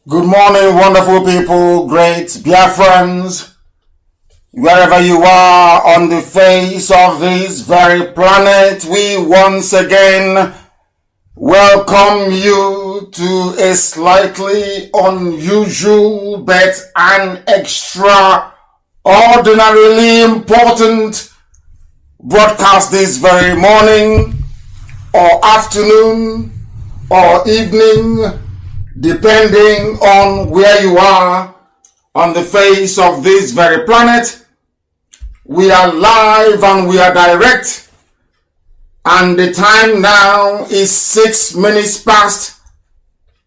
Good morning, wonderful people, great Biafrans, wherever you are on the face of this very planet. We once again welcome you to a slightly unusual but an extraordinarily important broadcast this very morning or afternoon or evening, depending on where you are on the face of this very planet. We are live and we are direct, and the time now is 6 minutes past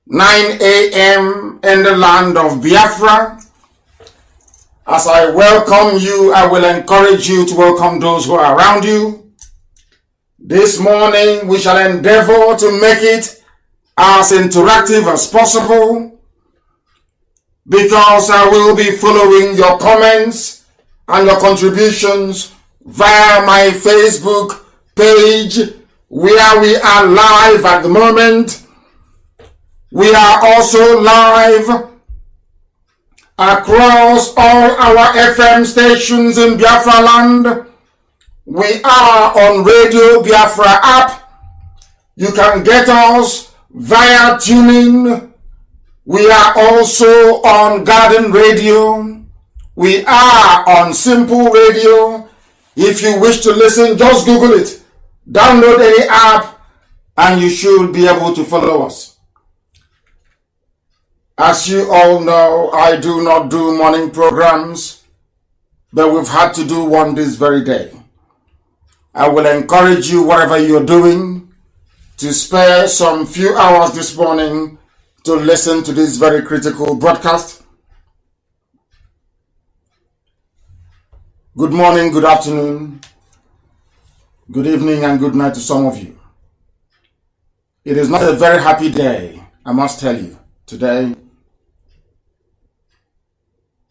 9 a.m. in the land of Biafra. As I welcome you, I will encourage you to welcome those who are around you. This morning we shall endeavor to make it as interactive as possible, because I will be following your comments and your contributions via my Facebook page, where we are live at the moment. We are also live across all our FM stations in Biafra land. We are on Radio Biafra app. You can get us via tuning. We are also on Garden Radio. We are on Simple Radio. If you wish to listen, just Google it. Download any app and you should be able to follow us. As you all know, I do not do morning programs, but we've had to do one this very day. I will encourage you, whatever you're doing, to spare some few hours this morning to listen to this very critical broadcast. Good morning, good afternoon, good evening, and good night to some of you. It is not a very happy day, I must tell you, today.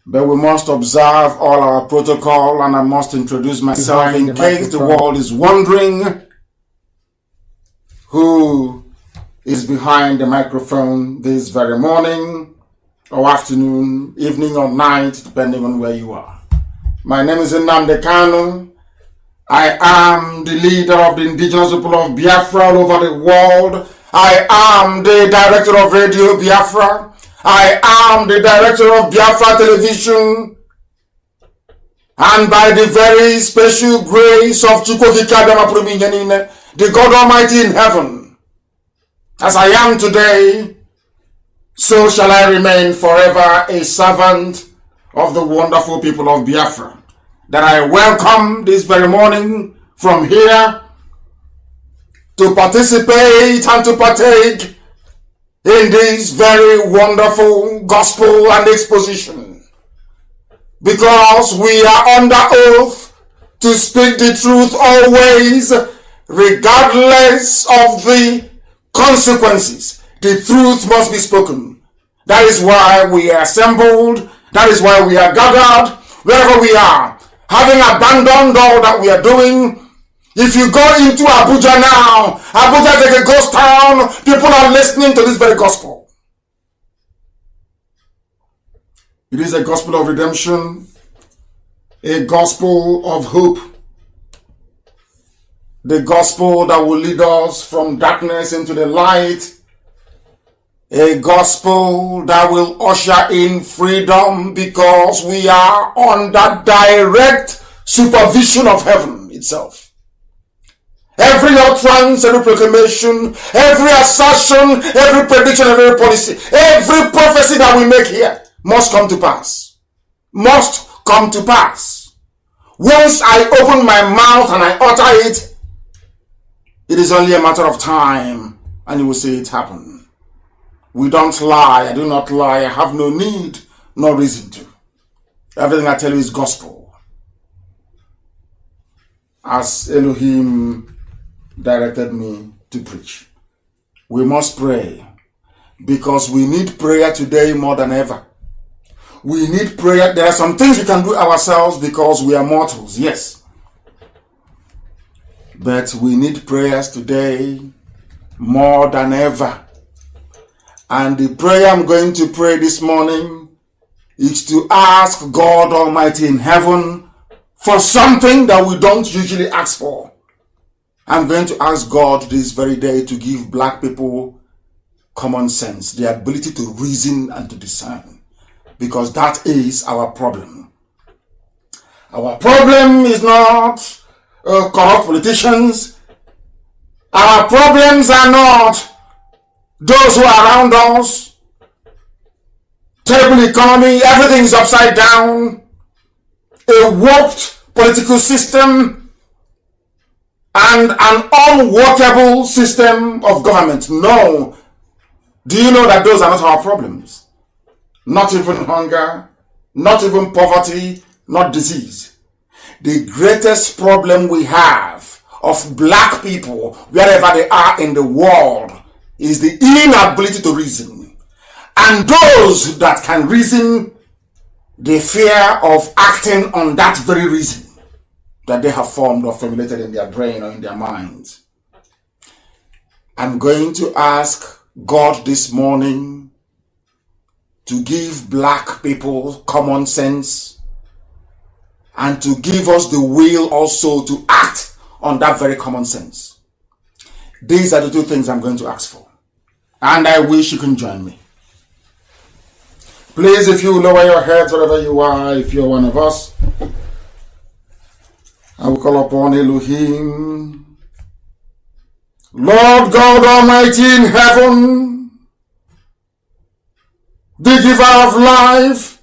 But we must observe all our protocol, and I must introduce myself in case the world is wondering who is behind the microphone this very morning or afternoon, evening or night, depending on where you are. My name is Nnamdi Kanu. I am the leader of the indigenous people of Biafra all over the world. I am the director of Radio Biafra. I am the director of Biafra Television. And by the very special grace of the God Almighty in heaven, as I am today, so shall I remain forever a servant of the wonderful people of Biafra, that I welcome this very morning from here to participate and to partake in this very wonderful gospel and exposition, because we are under oath to speak the truth always, regardless of the consequences. The truth must be spoken. That is why we are assembled. That is why we are gathered wherever we are, having abandoned all that we are doing. If you go into Abuja now, Abuja is like a ghost town. People are listening to this very gospel. It is a gospel of redemption, a gospel of hope, the gospel that will lead us from darkness into the light, a gospel that will usher in freedom, because we are under direct supervision of heaven itself. Every utterance, every proclamation, every assertion, every prediction, every policy, every prophecy that we make here must come to pass. Must come to pass. Once I open my mouth and I utter it, it is only a matter of time and you will see it happen. We don't lie. I do not lie. I have no need, no reason to. Everything I tell you is gospel, as Elohim directed me to preach. We must pray, because we need prayer today more than ever. We need prayer. There are some things we can do ourselves because we are mortals, yes. But we need prayers today more than ever. And the prayer I'm going to pray this morning is to ask God Almighty in heaven for something that we don't usually ask for. I'm going to ask God this very day to give black people common sense, the ability to reason and to discern, because that is our problem. Our problem is not corrupt politicians. Our problems are not those who are around us. Terrible economy, everything is upside down. A warped political system and an unworkable system of government. No. Do you know that those are not our problems? Not even hunger, not even poverty, not disease. The greatest problem we have of black people, wherever they are in the world, is the inability to reason. And those that can reason, the fear of acting on that very reason that they have formed or formulated in their brain or in their minds. I'm going to ask God this morning to give black people common sense and to give us the will also to act on that very common sense. These are the two things I'm going to ask for. And I wish you can join me. Please, if you lower your heads wherever you are, if you're one of us, I will call upon Elohim. Lord God Almighty in heaven, the giver of life,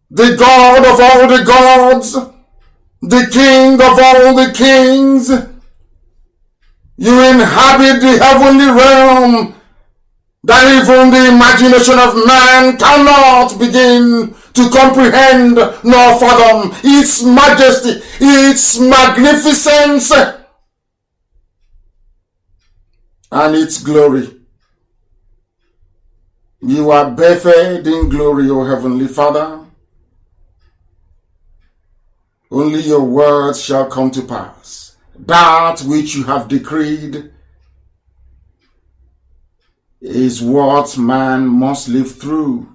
the God of all the gods, the King of all the kings, you inhabit the heavenly realm that even the imagination of man cannot begin to comprehend nor fathom. Its majesty, its magnificence, and its glory. You are bathed in glory, O Heavenly Father. Only your words shall come to pass. That which you have decreed is what man must live through,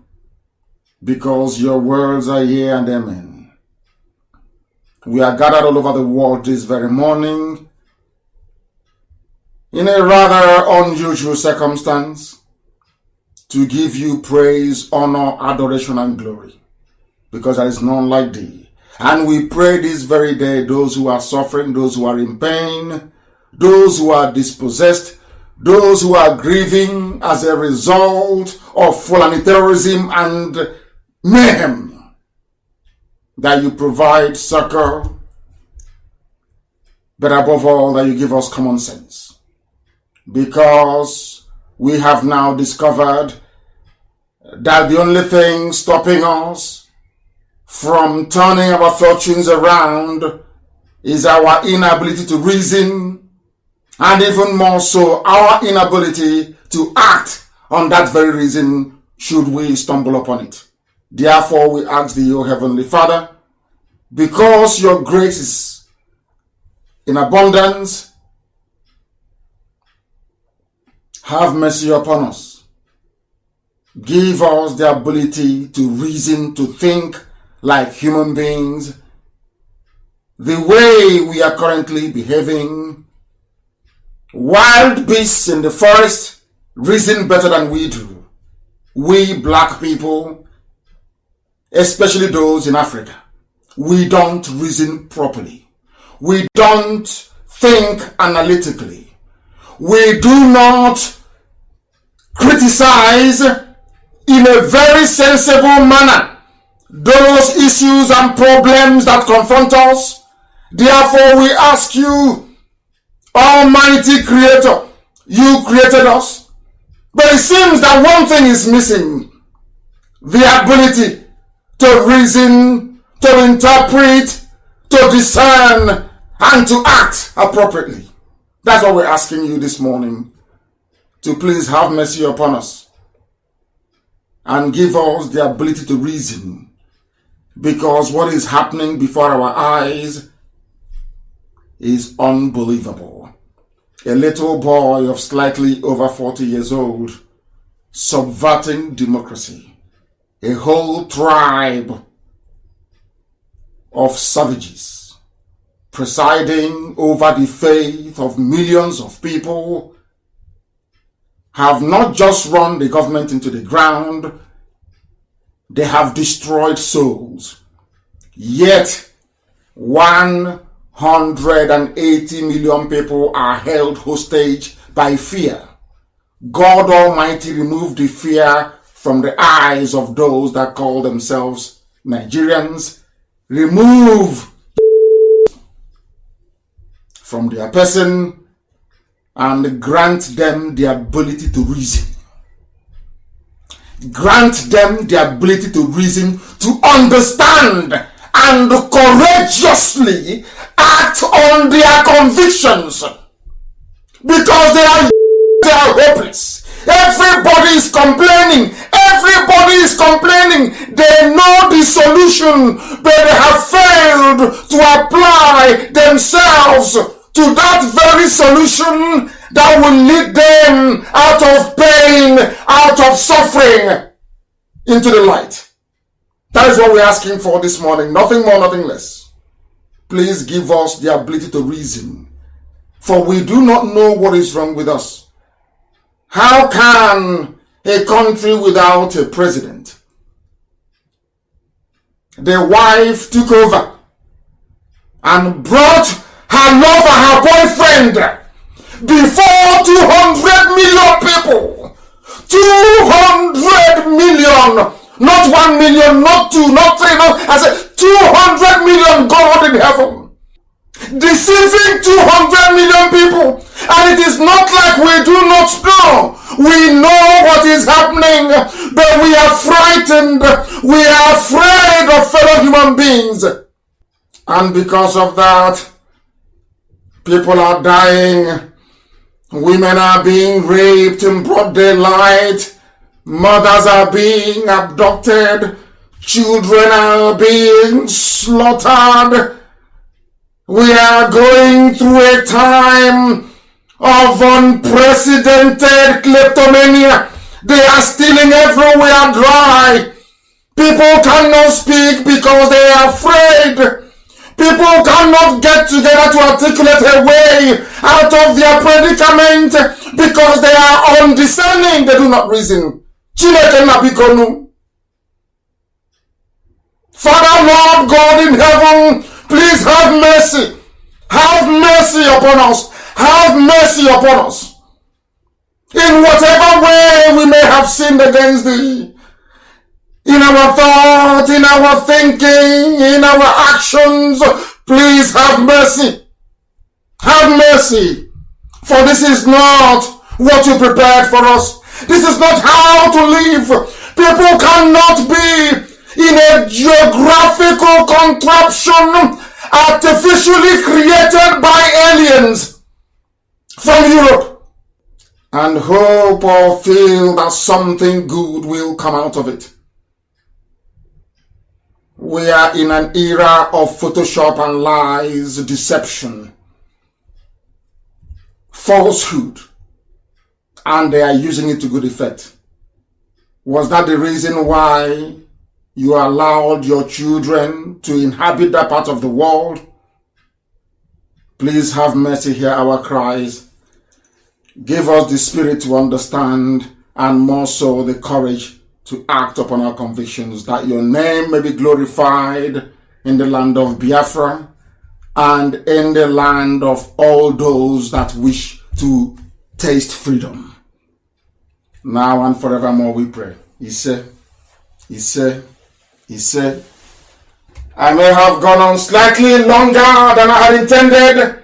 because your words are yea and amen. We are gathered all over the world this very morning in a rather unusual circumstance to give you praise, honor, adoration, and glory, because there is none like thee. And we pray this very day, those who are suffering, those who are in pain, those who are dispossessed, those who are grieving as a result of Fulani terrorism and mayhem, that you provide succor, but above all, that you give us common sense. Because we have now discovered that the only thing stopping us from turning our fortunes around is our inability to reason, and even more so, our inability to act on that very reason should we stumble upon it. Therefore, we ask thee, O Heavenly Father, because your grace is in abundance, have mercy upon us. Give us the ability to reason, to think like human beings. The way we are currently behaving, wild beasts in the forest reason better than we do. We black people, especially those in Africa, we don't reason properly. We don't think analytically. We do not criticize in a very sensible manner those issues and problems that confront us. Therefore, we ask you, Almighty Creator, you created us, but it seems that one thing is missing: the ability to reason, to interpret, to discern, and to act appropriately. That's what we're asking you this morning, to please have mercy upon us and give us the ability to reason, because what is happening before our eyes is unbelievable. a little boy of slightly over 40 years old, subverting democracy, a whole tribe of savages presiding over the faith of millions of people, have not just run the government into the ground, they have destroyed souls. Yet 180 million people are held hostage by fear. God Almighty removed the fear from the eyes of those that call themselves Nigerians. Remove from their person and grant them the ability to reason. Grant them the ability to reason, to understand and courageously act on their convictions, because they are hopeless. Everybody is complaining. Everybody is complaining. They know the solution, but they have failed to apply themselves to that very solution that will lead them out of pain, out of suffering, into the light. That is what we're asking for this morning. Nothing more, nothing less. Please give us the ability to reason, for we do not know what is wrong with us. How can a country without a president? The wife took over and brought her lover, her boyfriend, before 200 million people. 200 million. Not 1 million, not 2, not 3, I said 200 million God in heaven. Deceiving 200 million people. And it is not like we do not know. We know what is happening, but we are frightened. We are afraid of fellow human beings. And because of that, people are dying. Women are being raped in broad daylight. Mothers are being abducted. Children are being slaughtered. We are going through a time of unprecedented kleptomania. They are stealing everywhere dry. People cannot speak because they are afraid. People cannot get together to articulate a way out of their predicament because they are undiscerning. They do not reason. Nnamdi Kanu. Father, Lord God in heaven, please have mercy. Have mercy upon us. Have mercy upon us. In whatever way we may have sinned against thee, in our thought, in our thinking, in our actions, please have mercy. Have mercy. For this is not what you prepared for us. This is not how to live. People cannot be in a geographical contraption artificially created by aliens from Europe and hope or feel that something good will come out of it. We are in an era of Photoshop and lies, deception, falsehood, and they are using it to good effect. Was that the reason why you allowed your children to inhabit that part of the world? Please have mercy, hear our cries. Give us the spirit to understand, and more so the courage to act upon our convictions, that your name may be glorified in the land of Biafra and in the land of all those that wish to taste freedom. Now and forevermore we pray. He said, I may have gone on slightly longer than I had intended,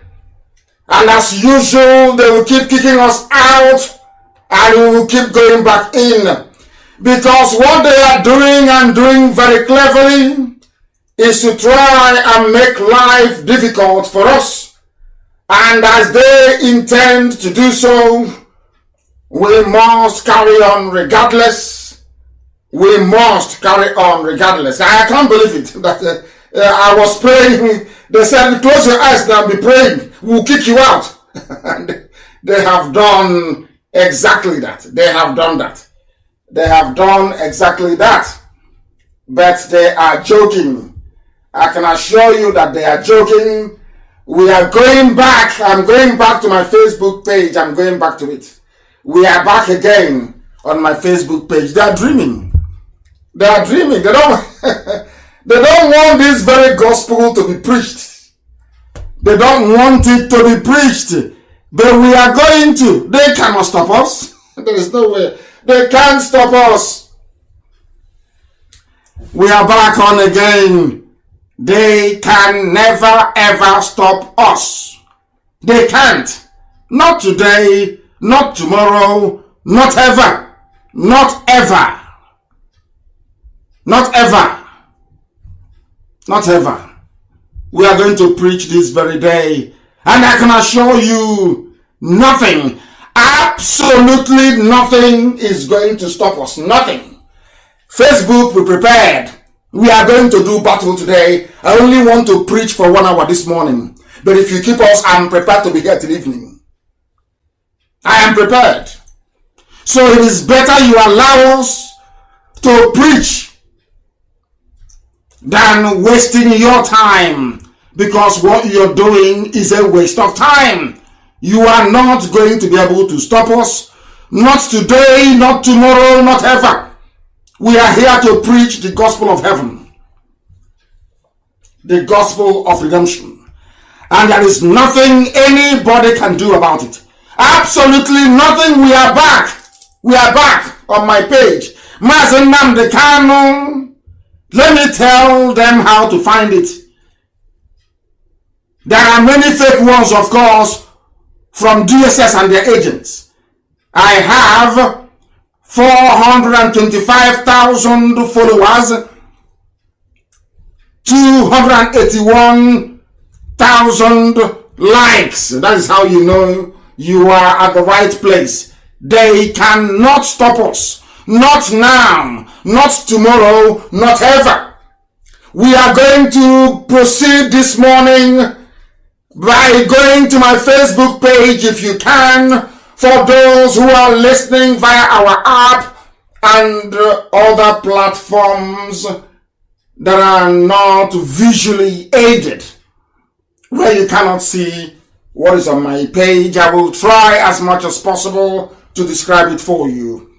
and as usual they will keep kicking us out and we will keep going back in, because what they are doing, and doing very cleverly, is to try and make life difficult for us. And as they intend to do so, we must carry on regardless. We must carry on regardless. I can't believe it that I was praying. They said, close your eyes now and be praying. We'll kick you out. And They have done exactly that. They have done that. They have done exactly that. But they are joking. I can assure you that they are joking. We are going back. I'm going back to my Facebook page. I'm going back to it. We are back again on my Facebook page. They are dreaming. They are dreaming. They don't, they don't want this very gospel to be preached. They don't want it to be preached. But we are going to. They cannot stop us. There is no way. They can't stop us. We are back on again. They can never ever stop us. They can't. Not today, not tomorrow, not ever. Not ever. Not ever. Not ever. We are going to preach this very day. And I can assure you, nothing, absolutely nothing is going to stop us. Nothing. Facebook, we prepared. We are going to do battle today. I only want to preach for 1 hour this morning. But if you keep us, I'm prepared to be here till evening. I am prepared. So it is better you allow us to preach than wasting your time. Because what you're doing is a waste of time. You are not going to be able to stop us. Not today, not tomorrow, not ever. We are here to preach the gospel of heaven. The gospel of redemption. And there is nothing anybody can do about it. Absolutely nothing. We are back. We are back on my page. Nnamdi Kanu. Let me tell them how to find it. There are many fake ones, of course, from DSS and their agents. I have 425,000 followers, 281,000 likes. That is how you know you are at the right place. They cannot stop us. Not now, not tomorrow, not ever. We are going to proceed this morning by going to my Facebook page if you can, for those who are listening via our app and other platforms that are not visually aided, where you cannot see what is on my page. I will try as much as possible to describe it for you.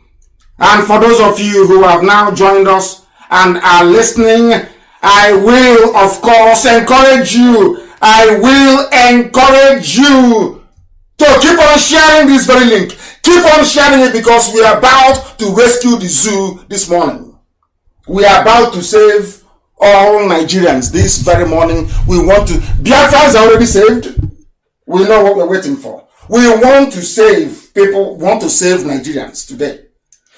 And for those of you who have now joined us and are listening, I will, of course, encourage you. I will encourage you to keep on sharing this very link. Keep on sharing it, because we are about to rescue the zoo this morning. We are about to save all Nigerians this very morning. We want to. Biafra is already saved. We know what we're waiting for. We want to save people, want to save Nigerians today.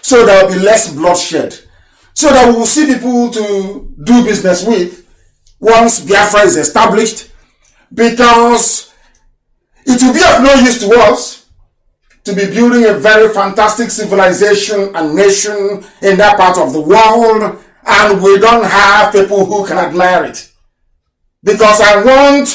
So there will be less bloodshed. So that we will see people to do business with once Biafra is established. Because it will be of no use to us to be building a very fantastic civilization and nation in that part of the world, and we don't have people who can admire it. Because I want,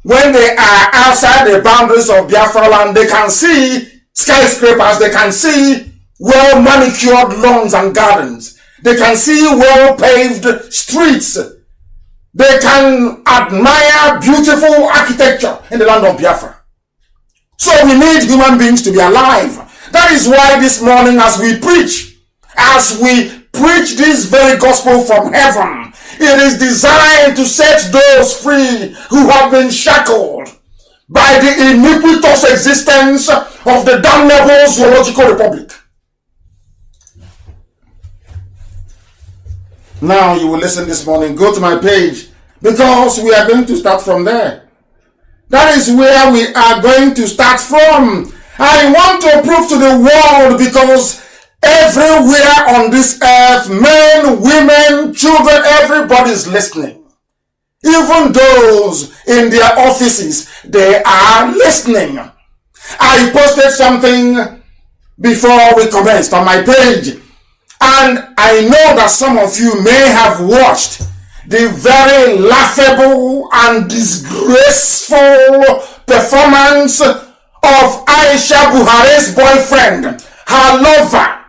when they are outside the boundaries of Biafra land, they can see skyscrapers, they can see well-manicured lawns and gardens, they can see well-paved streets, they can admire beautiful architecture in the land of Biafra. So we need human beings to be alive. That is why this morning, as we preach this very gospel from heaven, it is designed to set those free who have been shackled by the iniquitous existence of the damnable zoological republic. Now you will listen this morning. Go to my page, because we are going to start from there. That is where we are going to start from. I want to prove to the world, because everywhere on this earth, men, women, children, everybody is listening. Even those in their offices, they are listening. I posted something before we commenced on my page, and I know that some of you may have watched the very laughable and disgraceful performance of Aisha Buhari's boyfriend, her lover.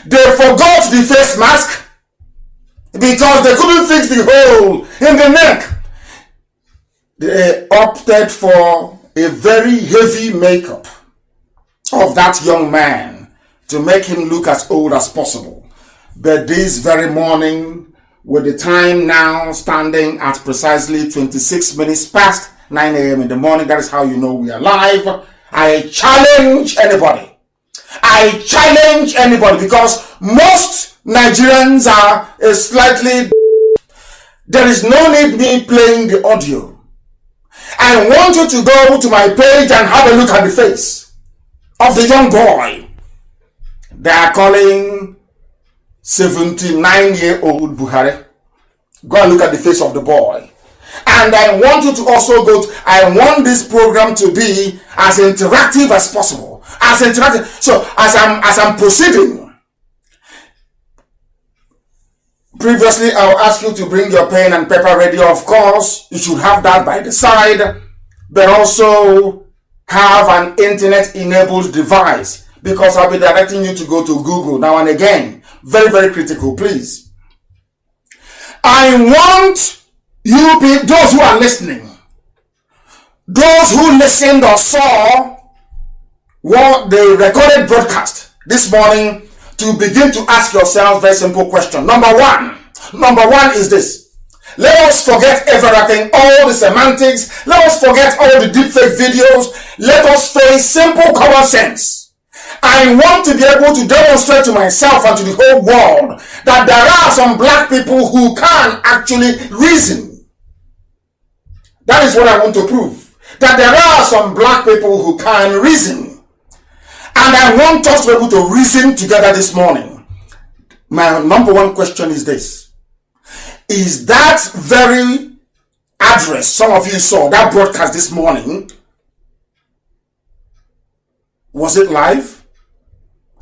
They forgot the face mask because they couldn't fix the hole in the neck. They opted for a very heavy makeup of that young man to make him look as old as possible. But this very morning, with the time now standing at precisely 26 minutes past 9 a.m. in the morning, that is how you know we are live. I challenge anybody. I challenge anybody because most Nigerians are slightly... There is no need me playing the audio. I want you to go to my page and have a look at the face of the young boy they are calling 79-year-old Buhari. Go and look at the face of the boy. And I want you to also I want this program to be as interactive as possible. As interactive. So as I'm proceeding, previously I'll ask you to bring your pen and paper ready. Of course, you should have that by the side, but also have an internet-enabled device because I'll be directing you to go to Google now and again. Very, very critical, please. I want you people, those who are listening, those who listened or saw what the recorded broadcast this morning, to begin to ask yourself a very simple question. Number one is this. Let us forget everything, all the semantics. Let us forget all the deepfake videos. Let us face simple common sense. I want to be able to demonstrate to myself and to the whole world that there are some black people who can actually reason. That is what I want to prove. That there are some black people who can reason. And I want us to be able to reason together this morning. My number one question is this. Is that very address some of you saw, that broadcast this morning, was it live?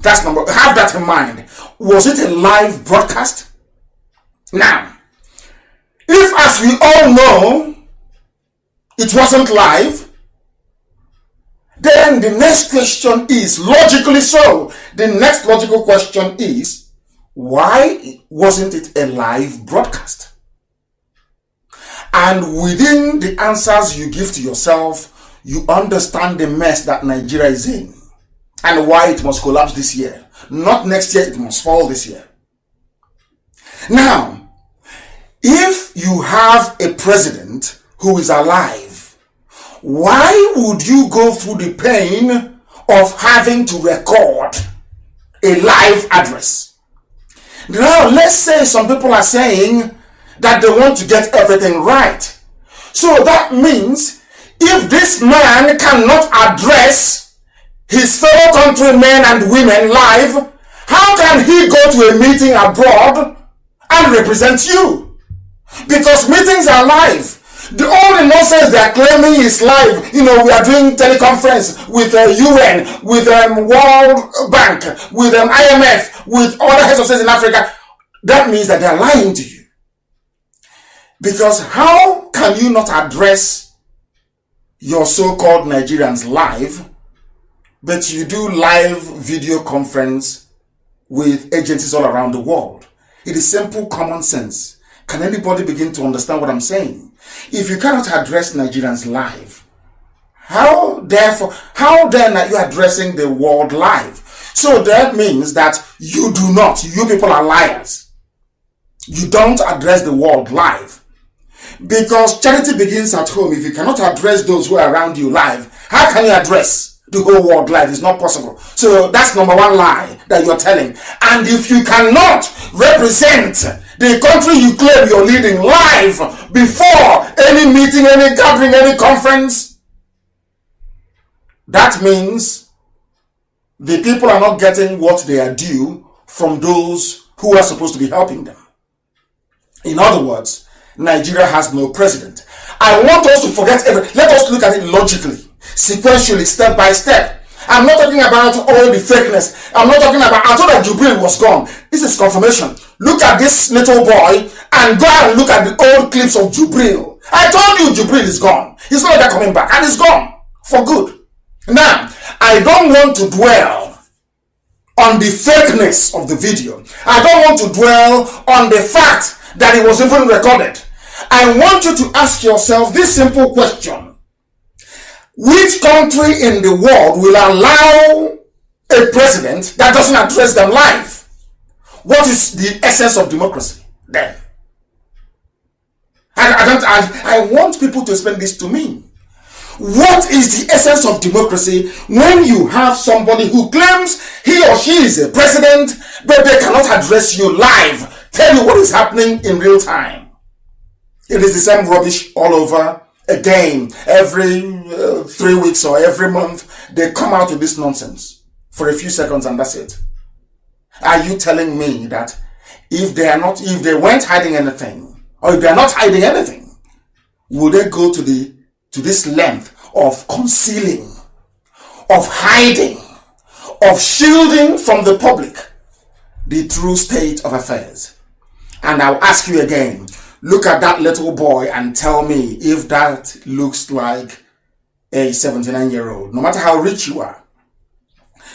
Have that in mind. Was it a live broadcast? Now, if as we all know, it wasn't live, then the next question is, logically so, the next logical question is, why wasn't it a live broadcast? And within the answers you give to yourself, you understand the mess that Nigeria is in and why it must collapse this year. Not next year, it must fall this year. Now, if you have a president who is alive, why would you go through the pain of having to record a live address? Now, let's say some people are saying that they want to get everything right. So that means if this man cannot address his fellow countrymen and women live, how can he go to a meeting abroad and represent you? Because meetings are live. The only nonsense they are claiming is live. You know, we are doing teleconference with UN, with World Bank, with IMF, with other heads of states in Africa. That means that they are lying to you. Because how can you not address your so-called Nigerians live, but you do live video conference with agencies all around the world? It is simple common sense. Can anybody begin to understand what I'm saying? If you cannot address Nigerians live, how then are you addressing the world live? So that means that you people are liars. You don't address the world live. Because charity begins at home. If you cannot address those who are around you live, how can you address the whole world live? It's not possible. So that's number one lie that you're telling. And if you cannot represent the country you claim you're leading live before any meeting, any gathering, any conference, that means the people are not getting what they are due from those who are supposed to be helping them. In other words, Nigeria has no president. I want us to forget let us look at it logically, sequentially, step by step. I'm not talking about all the fakeness. I'm not talking about, I thought that Jubril was gone. This is confirmation. Look at this little boy and go and look at the old clips of Jubril. I told you Jubril is gone. He's not ever coming back, and he's gone for good. Now, I don't want to dwell on the fakeness of the video. I don't want to dwell on the fact that it was even recorded. I want you to ask yourself this simple question. Which country in the world will allow a president that doesn't address them live? What is the essence of democracy then? I want people to explain this to me. What is the essence of democracy when you have somebody who claims he or she is a president, but they cannot address you live, tell you what is happening in real time? It is the same rubbish all over again. Every 3 weeks or every month, they come out with this nonsense for a few seconds and that's it. Are you telling me that if they weren't hiding anything, or if they are not hiding anything, will they go to this length of concealing, of hiding, of shielding from the public the true state of affairs? And I'll ask you again, look at that little boy and tell me if that looks like a 79-year-old, no matter how rich you are.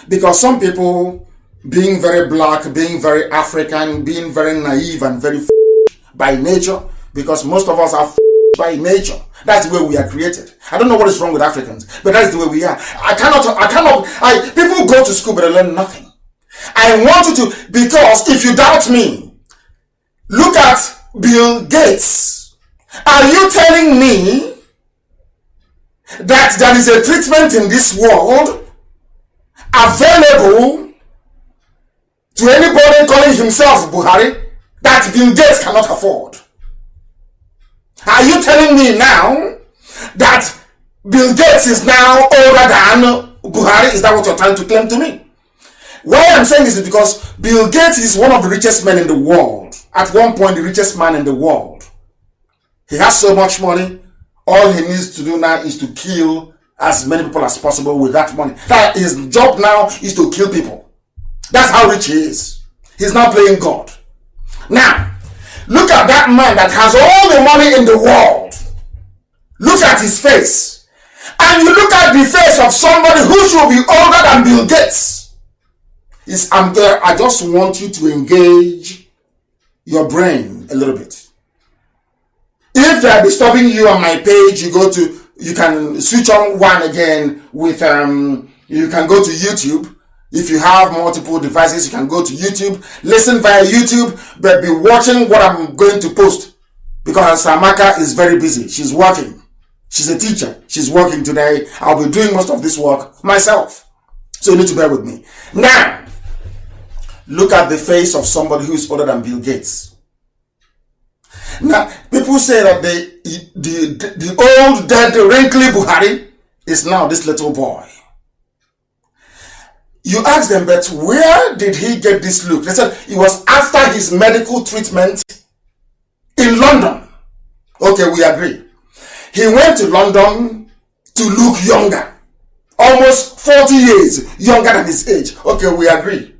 Because some people, being very black, being very African, being very naive and very by nature, because most of us are by nature. That's the way we are created. I don't know what is wrong with Africans, but that's the way we are. People go to school but they learn nothing. I want you to, because if you doubt me, look at Bill Gates. Are you telling me that there is a treatment in this world available to anybody calling himself Buhari that Bill Gates cannot afford? Are you telling me now that Bill Gates is now older than Buhari? Is that what you're trying to claim to me? Why I'm saying this is because Bill Gates is one of the richest men in the world. At one point, the richest man in the world. He has so much money. All he needs to do now is to kill as many people as possible with that money. That his job now is to kill people. That's how rich he is. He's now playing God. Now, look at that man that has all the money in the world. Look at his face. And you look at the face of somebody who should be older than Bill Gates. I just want you to engage your brain a little bit. If they're disturbing you on my page, you can switch on one again with, you can go to YouTube. If you have multiple devices, you can go to YouTube, listen via YouTube, but be watching what I'm going to post. Because Samaka is very busy. She's working. She's a teacher. She's working today. I'll be doing most of this work myself. So you need to bear with me. Now, look at the face of somebody who is older than Bill Gates. Now, people say that the old, dead, wrinkly Buhari is now this little boy. You ask them, but where did he get this look? They said it was after his medical treatment in London. Okay, we agree. He went to London to look younger. Almost 40 years younger than his age. Okay, we agree.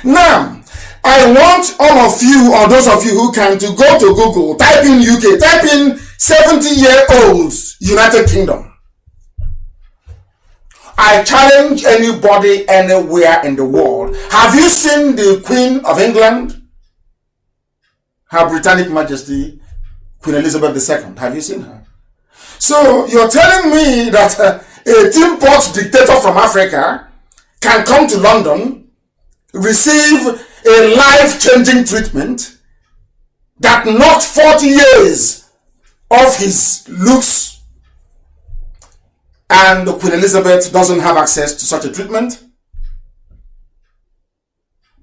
Now, I want all of you, or those of you who can, to go to Google, type in UK, type in 70-year-olds United Kingdom. I challenge anybody anywhere in the world. Have you seen the Queen of England? Her Britannic Majesty, Queen Elizabeth II. Have you seen her? So you're telling me that a tin pot dictator from Africa can come to London, receive a life-changing treatment that not 40 years of his looks, and Queen Elizabeth doesn't have access to such a treatment?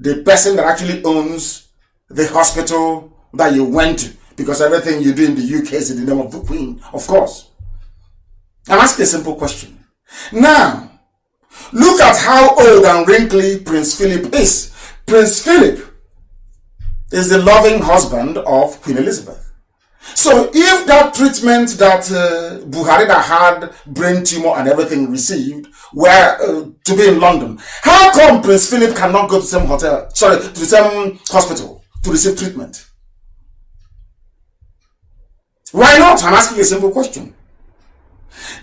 The person that actually owns the hospital that you went to, because everything you do in the UK is in the name of the Queen, of course. I'm asking a simple question. Now, look at how old and wrinkly Prince Philip is. Prince Philip is the loving husband of Queen Elizabeth. So if that treatment that Buhari that had brain tumor and everything received were to be in London, how come Prince Philip cannot go to the same hospital to receive treatment? Why not? I'm asking a simple question.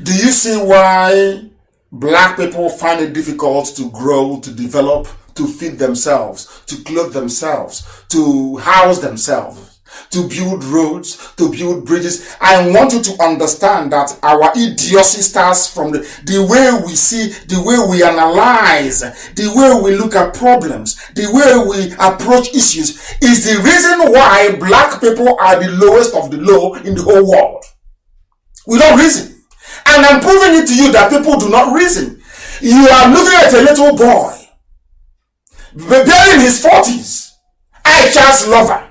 Do you see why Black people find it difficult to grow, to develop, to feed themselves, to clothe themselves, to house themselves, to build roads, to build bridges. I want you to understand that our idiocy starts from the way we see, the way we analyze, the way we look at problems, the way we approach issues is the reason why black people are the lowest of the low in the whole world. We don't reason. And I'm proving it to you that people do not reason. You are looking at a little boy, barely in his 40s, Aisha's lover,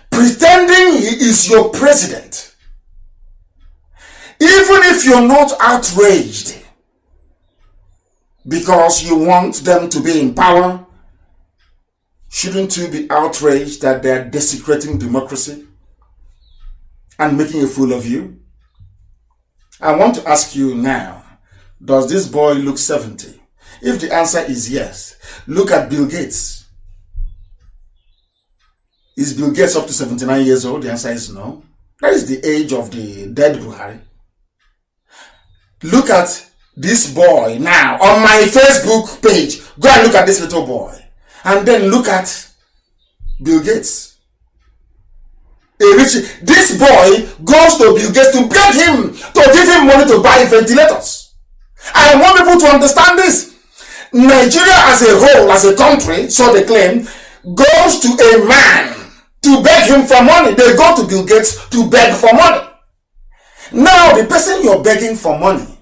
pretending he is your president. Even if you're not outraged because you want them to be in power, shouldn't you be outraged that they're desecrating democracy and making a fool of you? I want to ask you now, does this boy look 70? If the answer is yes, look at Bill Gates. Is Bill Gates up to 79 years old? The answer is no. That is the age of the dead Buhari. Look at this boy now on my Facebook page. Go and look at this little boy. And then look at Bill Gates. This boy goes to Bill Gates to beg him to give him money to buy ventilators. I want people to understand this. Nigeria as a whole, as a country, so they claim, goes to a man to beg him for money. They go to Bill Gates to beg for money. Now, the person you're begging for money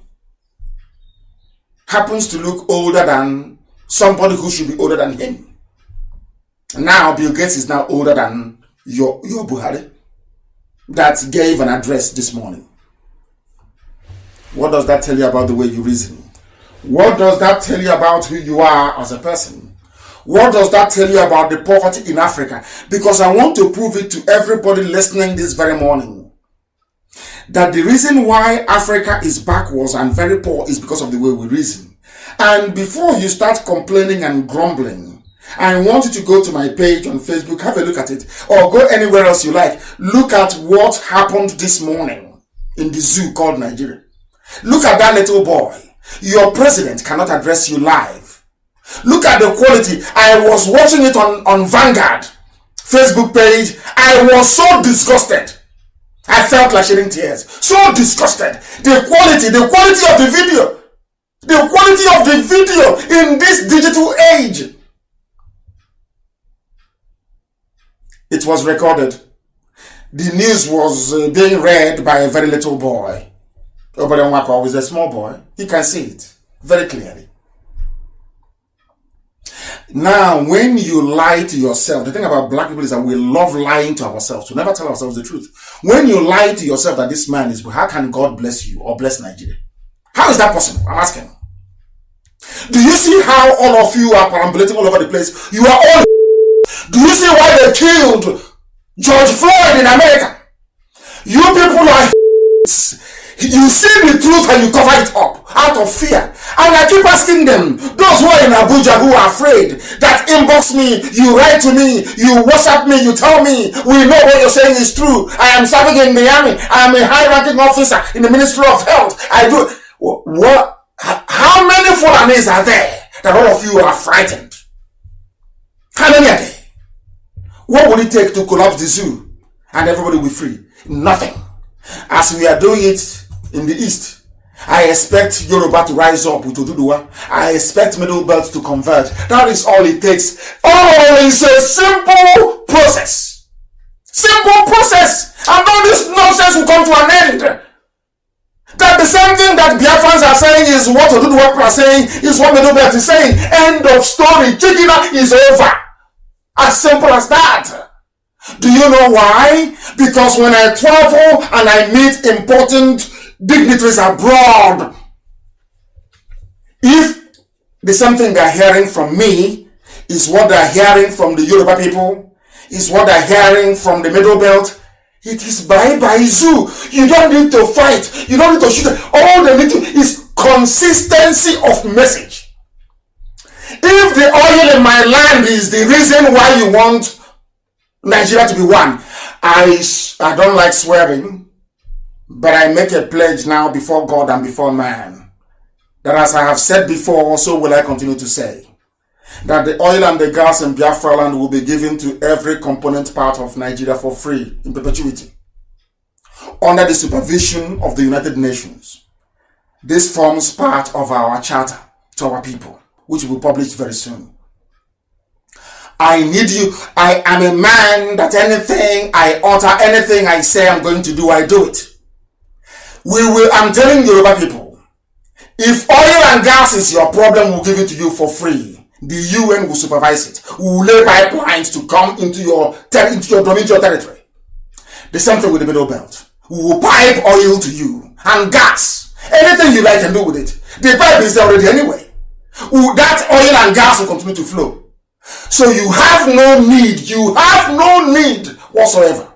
happens to look older than somebody who should be older than him. Now, Bill Gates is now older than your Buhari that gave an address this morning. What does that tell you about the way you reason? What does that tell you about who you are as a person? What does that tell you about the poverty in Africa? Because I want to prove it to everybody listening this very morning that the reason why Africa is backwards and very poor is because of the way we reason. And before you start complaining and grumbling, I want you to go to my page on Facebook, have a look at it, or go anywhere else you like. Look at what happened this morning in the zoo called Nigeria. Look at that little boy. Your president cannot address you live. Look at the quality. I was watching it on Vanguard Facebook page. I was so disgusted. I felt like shedding tears. So disgusted. The quality of the video. The quality of the video in this digital age. It was recorded. The news was being read by a very little boy. Obadanwako is a small boy. He can see it very clearly. Now, when you lie to yourself, the thing about black people is that we love lying to ourselves. We never tell ourselves the truth. When you lie to yourself that this man is, how can God bless you or bless Nigeria? How is that possible? I'm asking. Do you see how all of you are perambulating all over the place? You are all. Do you see why they killed George Floyd in America? You people are. You see the truth and you cover it up out of fear. And I keep asking them, those who are in Abuja who are afraid, that inbox me, you write to me, you WhatsApp me, you tell me, we know what you're saying is true. I am serving in the army. I am a high-ranking officer in the Ministry of Health. I do. What? How many Fulanis are there that all of you are frightened? How many are there? What will it take to collapse the zoo and everybody will be free? Nothing. As we are doing it in the East, I expect Yoruba to rise up with Oduduwa. I expect Middle Belt to converge. That is all it takes. Oh, it's a simple process. Simple process. And all this nonsense will come to an end. That the same thing that Biafrans are saying is what Oduduwa are saying, is what Middle Belt is saying. End of story. Chikina is over. As simple as that. Do you know why? Because when I travel and I meet important dignitaries abroad, if the same thing they're hearing from me is what they're hearing from the Yoruba people, is what they're hearing from the Middle Belt, it is bye-bye zoo. You don't need to fight. You don't need to shoot. All they need to is consistency of message. If the oil in my land is the reason why you want Nigeria to be one, I don't like swearing, but I make a pledge now before God and before man that, as I have said before, so will I continue to say, that the oil and the gas in Biafra land will be given to every component part of Nigeria for free in perpetuity, under the supervision of the United Nations. This forms part of our charter to our people, which will be published very soon. I need you. I am a man that anything I utter, anything I say I'm going to do, I do it. I'm telling Yoruba people, if oil and gas is your problem, we'll give it to you for free. The UN will supervise it. We will lay pipelines to come into your territory. The same thing with the Middle Belt. We will pipe oil to you and gas. Anything you like and do with it. The pipe is there already anyway. That oil and gas will continue to flow. So you have no need whatsoever.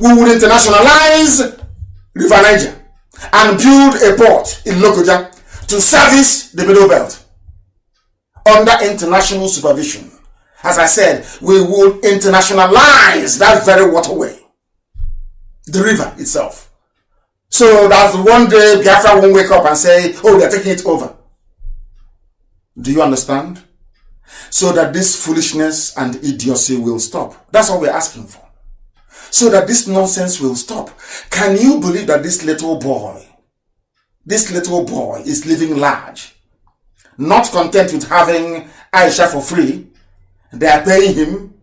We will internationalize River Niger and build a port in Lokoja to service the Middle Belt under international supervision. As I said, we will internationalize that very waterway, the river itself. So that one day Biafra won't wake up and say, oh, they're taking it over. Do you understand? So that this foolishness and idiocy will stop. That's what we're asking for. So that this nonsense will stop. Can you believe that this little boy is living large? Not content with having Aisha for free, they are paying him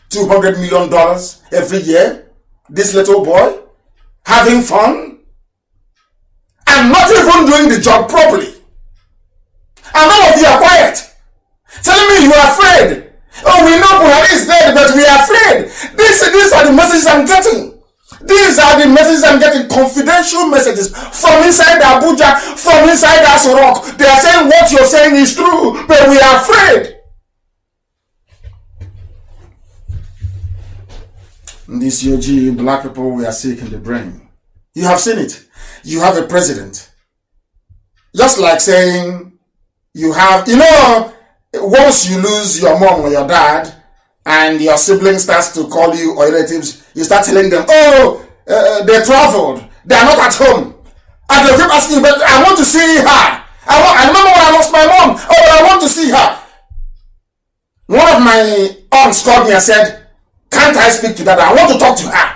$200 million every year. This little boy, having fun, and not even doing the job properly. And all of you are quiet, telling me you are afraid. Oh, we know Buhari is dead, but we are afraid. These are the messages I'm getting. These are the messages I'm getting, confidential messages from inside Abuja, from inside Aso Rock. They are saying what you're saying is true, but we are afraid. This UG, black people, we are sick in the brain. You have seen it. You have a president. Just like saying once you lose your mom or your dad, and your sibling starts to call you or relatives, you start telling them, oh, they traveled, they are not at home. And they keep asking you, but I want to see her. I remember when I lost my mom. Oh, but I want to see her. One of my aunts called me and said, can't I speak to that? I want to talk to her.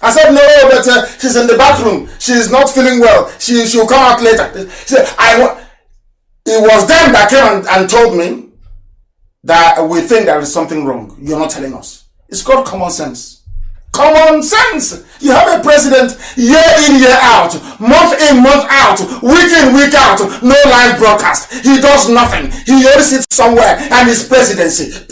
I said, no, but she's in the bathroom. She's not feeling well. She'll come out later. She said, it was them that came and told me that we think there is something wrong. You're not telling us. It's called common sense. Common sense. You have a president year in, year out, month in, month out, week in, week out, no live broadcast. He does nothing. He only sits somewhere and is presidency.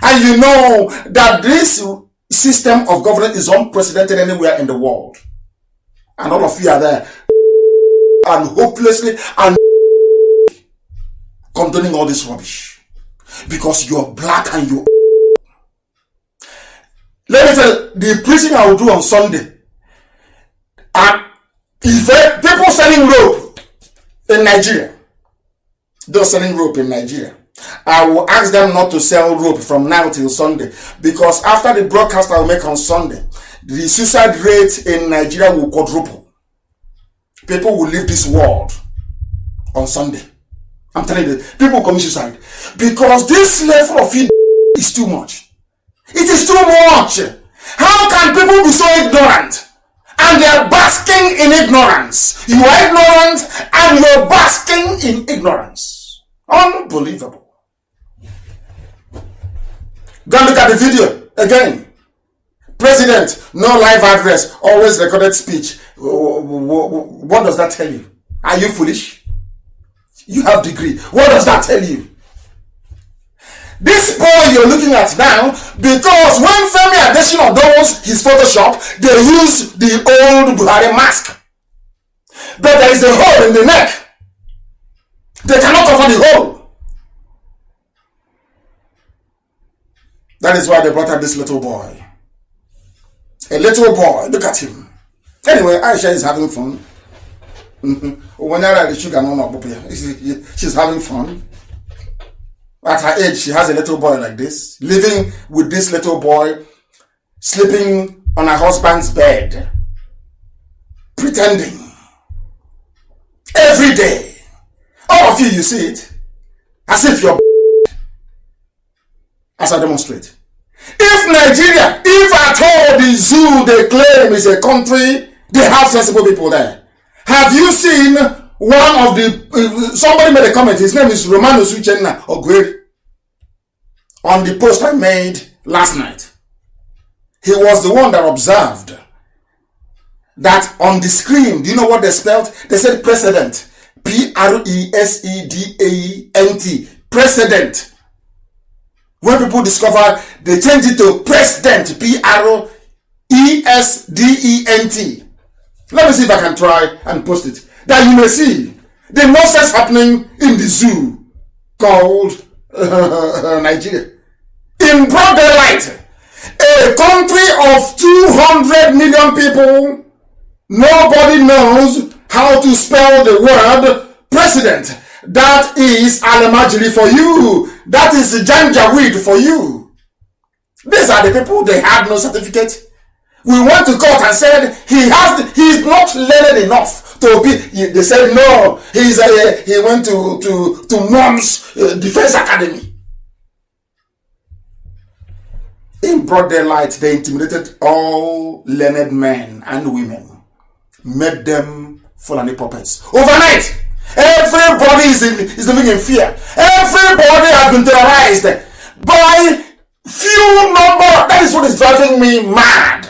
And you know that this system of government is unprecedented anywhere in the world. And all of you are there and hopelessly and condoning all this rubbish because you're black and you. Let me tell you, the preaching I will do on Sunday, if people selling rope in Nigeria, those selling rope in Nigeria, I will ask them not to sell rope from now till Sunday, because after the broadcast I will make on Sunday, the suicide rate in Nigeria will quadruple. People will leave this world on Sunday. I'm telling you, people commit suicide because this level of it is too much. It is too much. How can people be so ignorant? And they are basking in ignorance. You are ignorant and you're basking in ignorance. Unbelievable. Go and look at the video again. President, no live address, always recorded speech. What does that tell you? Are you foolish? You have degree. What does that tell you? This boy you're looking at now, because when Femi Adesina does his Photoshop, they use the old Buhari mask. But there is a hole in the neck. They cannot cover the hole. That is why they brought out this little boy. A little boy, look at him. Anyway, Aisha is having fun. She's having fun. At her age, she has a little boy like this, living with this little boy, sleeping on her husband's bed, pretending. every day. All of you, you see it as if you're as I demonstrate. If Nigeria, if at all the zoo they claim is a country, they have sensible people there. Have you seen one of the, somebody made a comment, his name is Romano Suchenna Ogweri, on the post I made last night. He was the one that observed that on the screen, do you know what they spelled? They said president. President. President. When people discover, they change it to president. President. Let me see if I can try and post it. That you may see the nonsense happening in the zoo called Nigeria. In broad daylight, a country of 200 million people, nobody knows how to spell the word president. That is Alamajiri for you. That is Janjaweed for you. These are the people, they had no certificate. We went to court and said he's not learned enough to be. They said no, he went to Mom's Defense Academy. In broad daylight, they intimidated all learned men and women, made them Fulani puppets. Overnight, everybody is living in fear. Everybody has been terrorized by few number. That is what is driving me mad.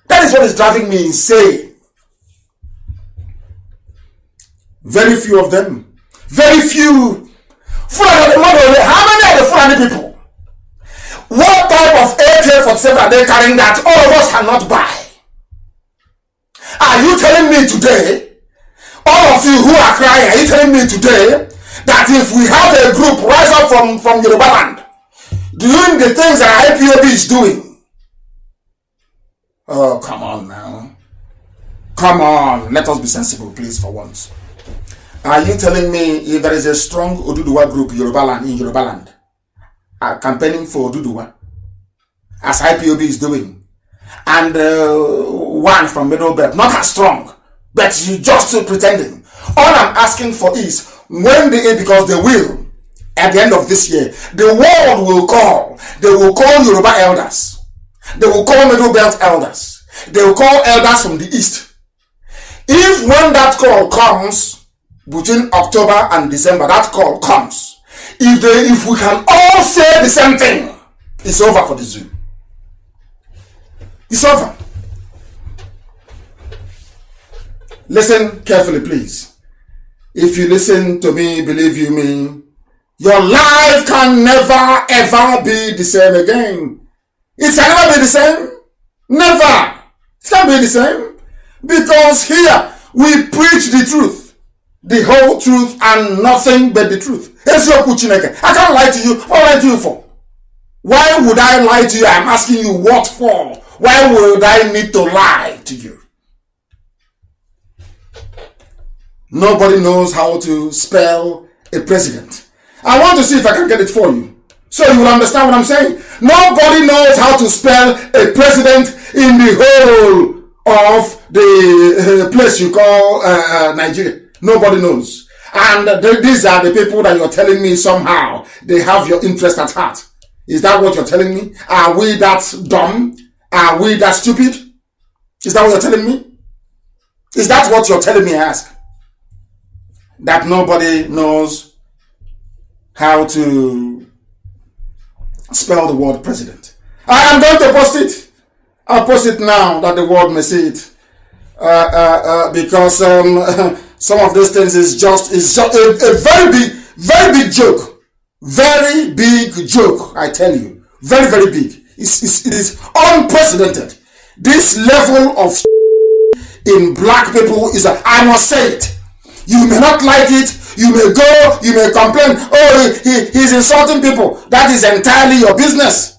That is what is driving me insane. Very few of them. Very few. Fulani, how many are the Fulani people? What type of AK-47 are they carrying that all of us cannot buy? Are you telling me today, all of you who are crying, are you telling me today that if we have a group rise up from Yoruba land, doing the things that IPOB is doing? Oh, come on now. Come on. Let us be sensible, please, for once. Are you telling me if there is a strong Oduduwa group in Yoruba land, campaigning for Oduduwa, as IPOB is doing, and one from Middle Belt, not as strong, but you just pretending. All I'm asking for is, when because they will, at the end of this year, the world will call. They will call Yoruba elders. They will call Middle Belt elders. They will call elders from the east. If when that call comes, between October and December, that call comes, if we can all say the same thing, it's over for the zoo. It's over. Listen carefully, please. If you listen to me, believe you me, your life can never ever be the same again. It can never be the same. Never. It can't be the same. Because here we preach the truth. The whole truth and nothing but the truth. I can't lie to you. What lie to you for? Why would I lie to you? I'm asking you what for? Why would I need to lie to you? Nobody knows how to spell a president. I want to see if I can get it for you, so you will understand what I'm saying. Nobody knows how to spell a president in the whole of the place you call Nigeria. Nobody knows. And these are the people that you're telling me somehow they have your interest at heart. Is that what you're telling me? Are we that dumb? Are we that stupid? Is that what you're telling me? Is that what you're telling me, I ask? That nobody knows how to spell the word president. I am going to post it. I'll post it now that the world may see it. Because some of these things is just a very big joke. Very big joke, I tell you. Very, very big. It is unprecedented. This level of in black people is, I must say it. You may not like it. You may go, you may complain. Oh, he's insulting people. That is entirely your business.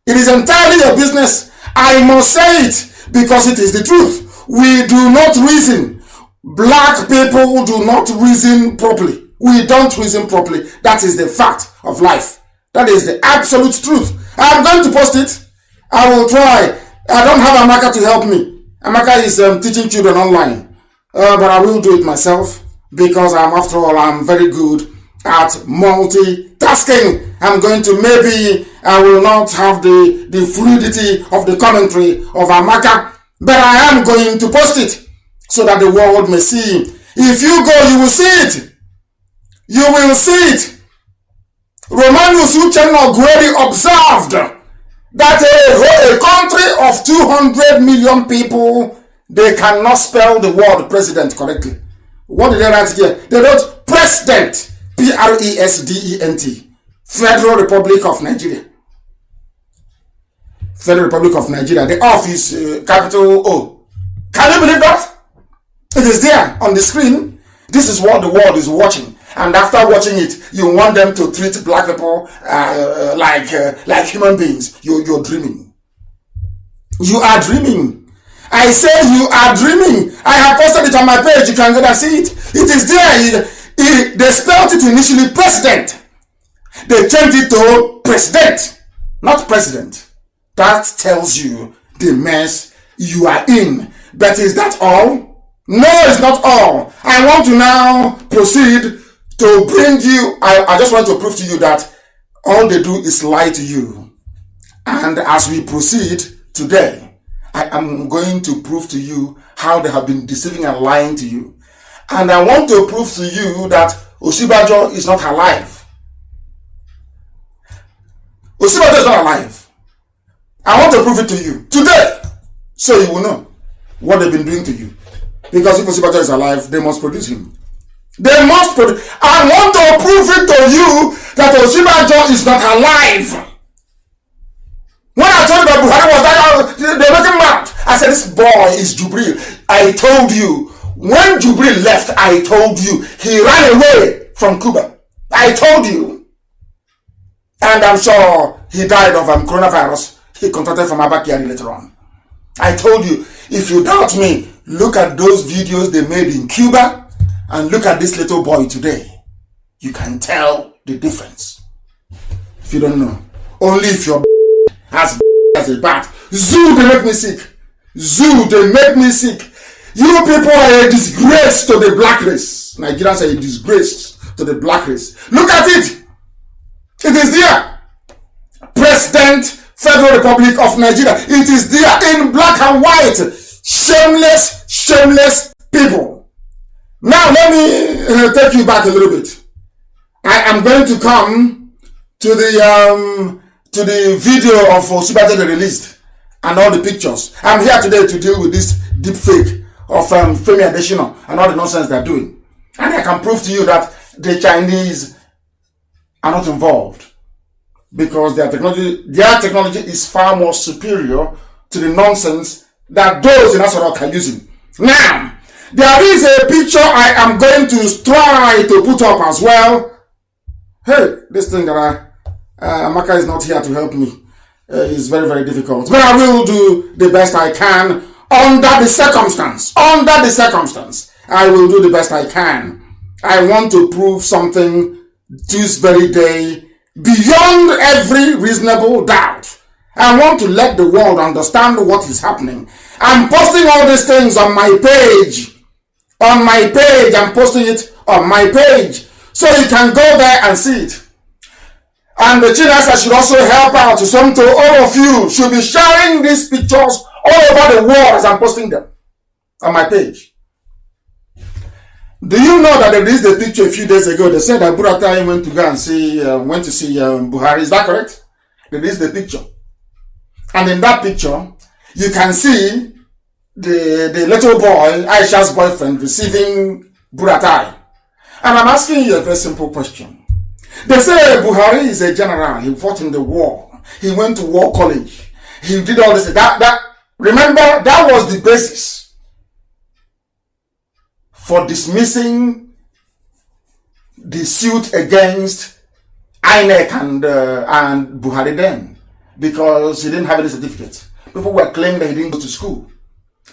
It is entirely your business. I must say it because it is the truth. We do not reason. Black people do not reason properly. We don't reason properly. That is the fact of life. That is the absolute truth. I'm going to post it. I will try. I don't have Amaka to help me. Amaka is teaching children online. but I will do it myself because after all, I'm very good at multitasking. I'm going to, maybe I will not have the fluidity of the commentary of Amaka, but I am going to post it so that the world may see. If you go, you will see it. You will see it. Romanus Uchenna Gueri observed that a country of 200 million people, they cannot spell the word president correctly. What did they write here? They wrote president, President, Federal Republic of Nigeria. Federal Republic of Nigeria. The office, capital O. Can you believe that? It is there on the screen. This is what the world is watching. And after watching it, you want them to treat black people like human beings. You're dreaming. You are dreaming. I say you are dreaming. I have posted it on my page. You can go and see it. It is there. They spelled it initially president. They changed it to president, not president. That tells you the mess you are in. But is that all? No, it's not all. I want to now proceed to bring you, I just want to prove to you that all they do is lie to you. And as we proceed today, I am going to prove to you how they have been deceiving and lying to you. And I want to prove to you that Osibajo is not alive. Osibajo is not alive. I want to prove it to you today, so you will know what they've been doing to you. Because if Osibajo is alive, they must produce him. They must produce. I want to prove it to you that Osibajo is not alive. When I told you that Buhari was there, they were making mad. I said, this boy is Jubril. I told you, when Jubril left, I told you, he ran away from Cuba. I told you. And I'm sure he died of coronavirus. He contracted from Abakari later on. I told you, if you doubt me, look at those videos they made in Cuba and look at this little boy today. You can tell the difference. If you don't know, only if your has a bat. Zoo, they make me sick. Zoo, they make me sick. You people are a disgrace to the black race. Nigerians are a disgrace to the black race. Look at it. It is there. President, Federal Republic of Nigeria. It is there in black and white. Shameless, shameless people. Now let me take you back a little bit. I am going to come to the video of Osibajo they released and all the pictures. I'm here today to deal with this deep fake of Femi Adesina and all the nonsense they're doing. And I can prove to you that the Chinese are not involved because their technology is far more superior to the nonsense that those in Asorok are using. Now, there is a picture I am going to try to put up as well. Hey, this thing that Amaka is not here to help me. It's very, very difficult. But I will do the best I can under the circumstance. Under the circumstance, I will do the best I can. I want to prove something this very day beyond every reasonable doubt. I want to let the world understand what is happening. I'm posting all these things on my page. On my page. I'm posting it on my page. So you can go there and see it. And the Chinas should also help out. So to all of you should be sharing these pictures all over the world as I'm posting them on my page. Do you know that they released a picture a few days ago? They said that Buratai went to go and see, Buhari. Is that correct? They released the picture. And in that picture, you can see the little boy, Aisha's boyfriend, receiving Buratai. And I'm asking you a very simple question. They say Buhari is a general. He fought in the war. He went to war college. He did all this. Remember, that was the basis for dismissing the suit against INEC and Buhari then, because he didn't have any certificate. People were claiming that he didn't go to school.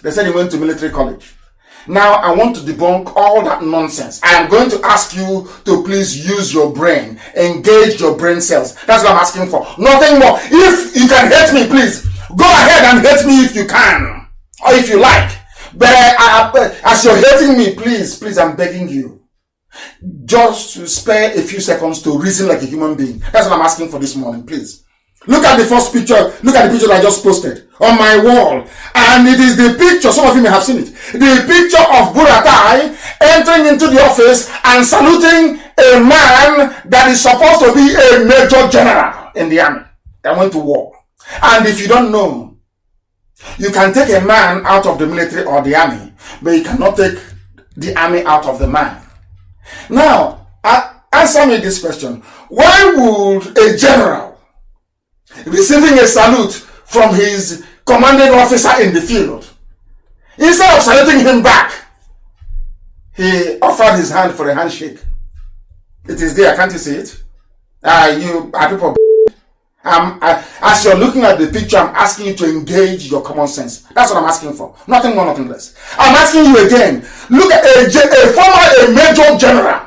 They said he went to military college. Now, I want to debunk all that nonsense. I am going to ask you to please use your brain. Engage your brain cells. That's what I'm asking for. Nothing more. If you can hate me, please, go ahead and hate me if you can. Or if you like. But as you're hating me, please, I'm begging you, just to spare a few seconds to reason like a human being. That's what I'm asking for this morning, please. Look at the first picture. Look at the picture I just posted on my wall. And it is the picture, some of you may have seen it, the picture of Buratai entering into the office and saluting a man that is supposed to be a major general in the army that went to war. And if you don't know, you can take a man out of the military or the army, but you cannot take the army out of the man. Now, answer me this question. Why would a general receiving a salute from his commanding officer in the field, instead of saluting him back, he offered his hand for a handshake? It is there, can't you see it? You are people. As you're looking at the picture, I'm asking you to engage your common sense. That's what I'm asking for. Nothing more, nothing less. I'm asking you again. Look at a major general.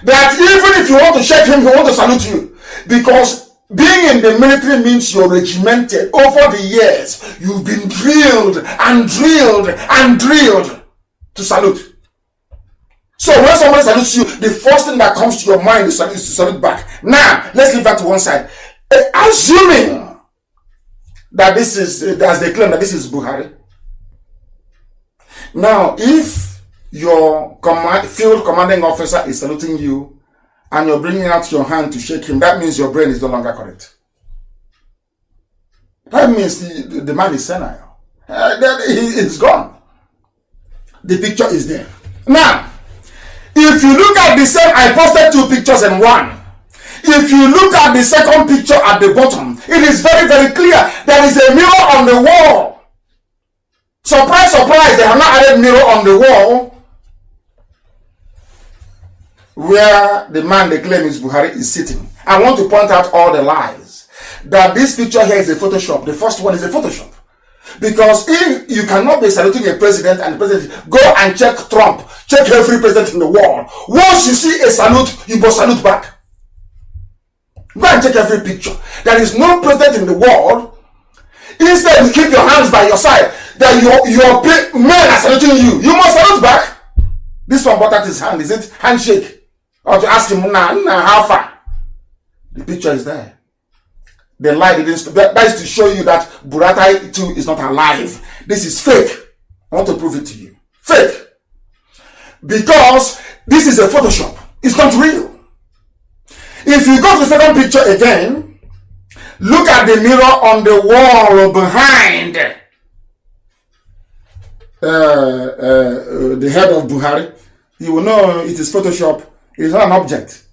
That even if you want to shake him, he want to salute you. Because being in the military means you're regimented. Over the years, you've been drilled and drilled and drilled to salute. So when somebody salutes you, the first thing that comes to your mind is to salute back. Now, let's leave that to one side. Assuming that this is, as they claim that this is Buhari. Now, if your field commanding officer is saluting you and you're bringing out your hand to shake him, that means your brain is no longer correct. That means the man is senile. It's gone. The picture is there. Now, if you look at the same, I posted 2 pictures in one. If you look at the second picture at the bottom, it is very, very clear. There is a mirror on the wall. Surprise, surprise, they have not added mirror on the wall where the man they claim is Buhari is sitting. I want to point out all the lies. That this picture here is a Photoshop. The first one is a Photoshop. Because if you cannot be saluting a president and the president, go and check Trump, check every president in the world. Once you see a salute, you must salute back. Go and check every picture. There is no president in the world. Instead, you keep your hands by your side. That your men are saluting you. You must salute back. This one brought out his hand. Is it handshake? Or to ask him, how far? The picture is there. The lie didn't. That is to show you that Buratai too is not alive. This is fake. I want to prove it to you. Fake. Because this is a Photoshop. It's not real. If you go to the second picture again, look at the mirror on the wall behind the head of Buhari. You will know it is Photoshop. It is not an object.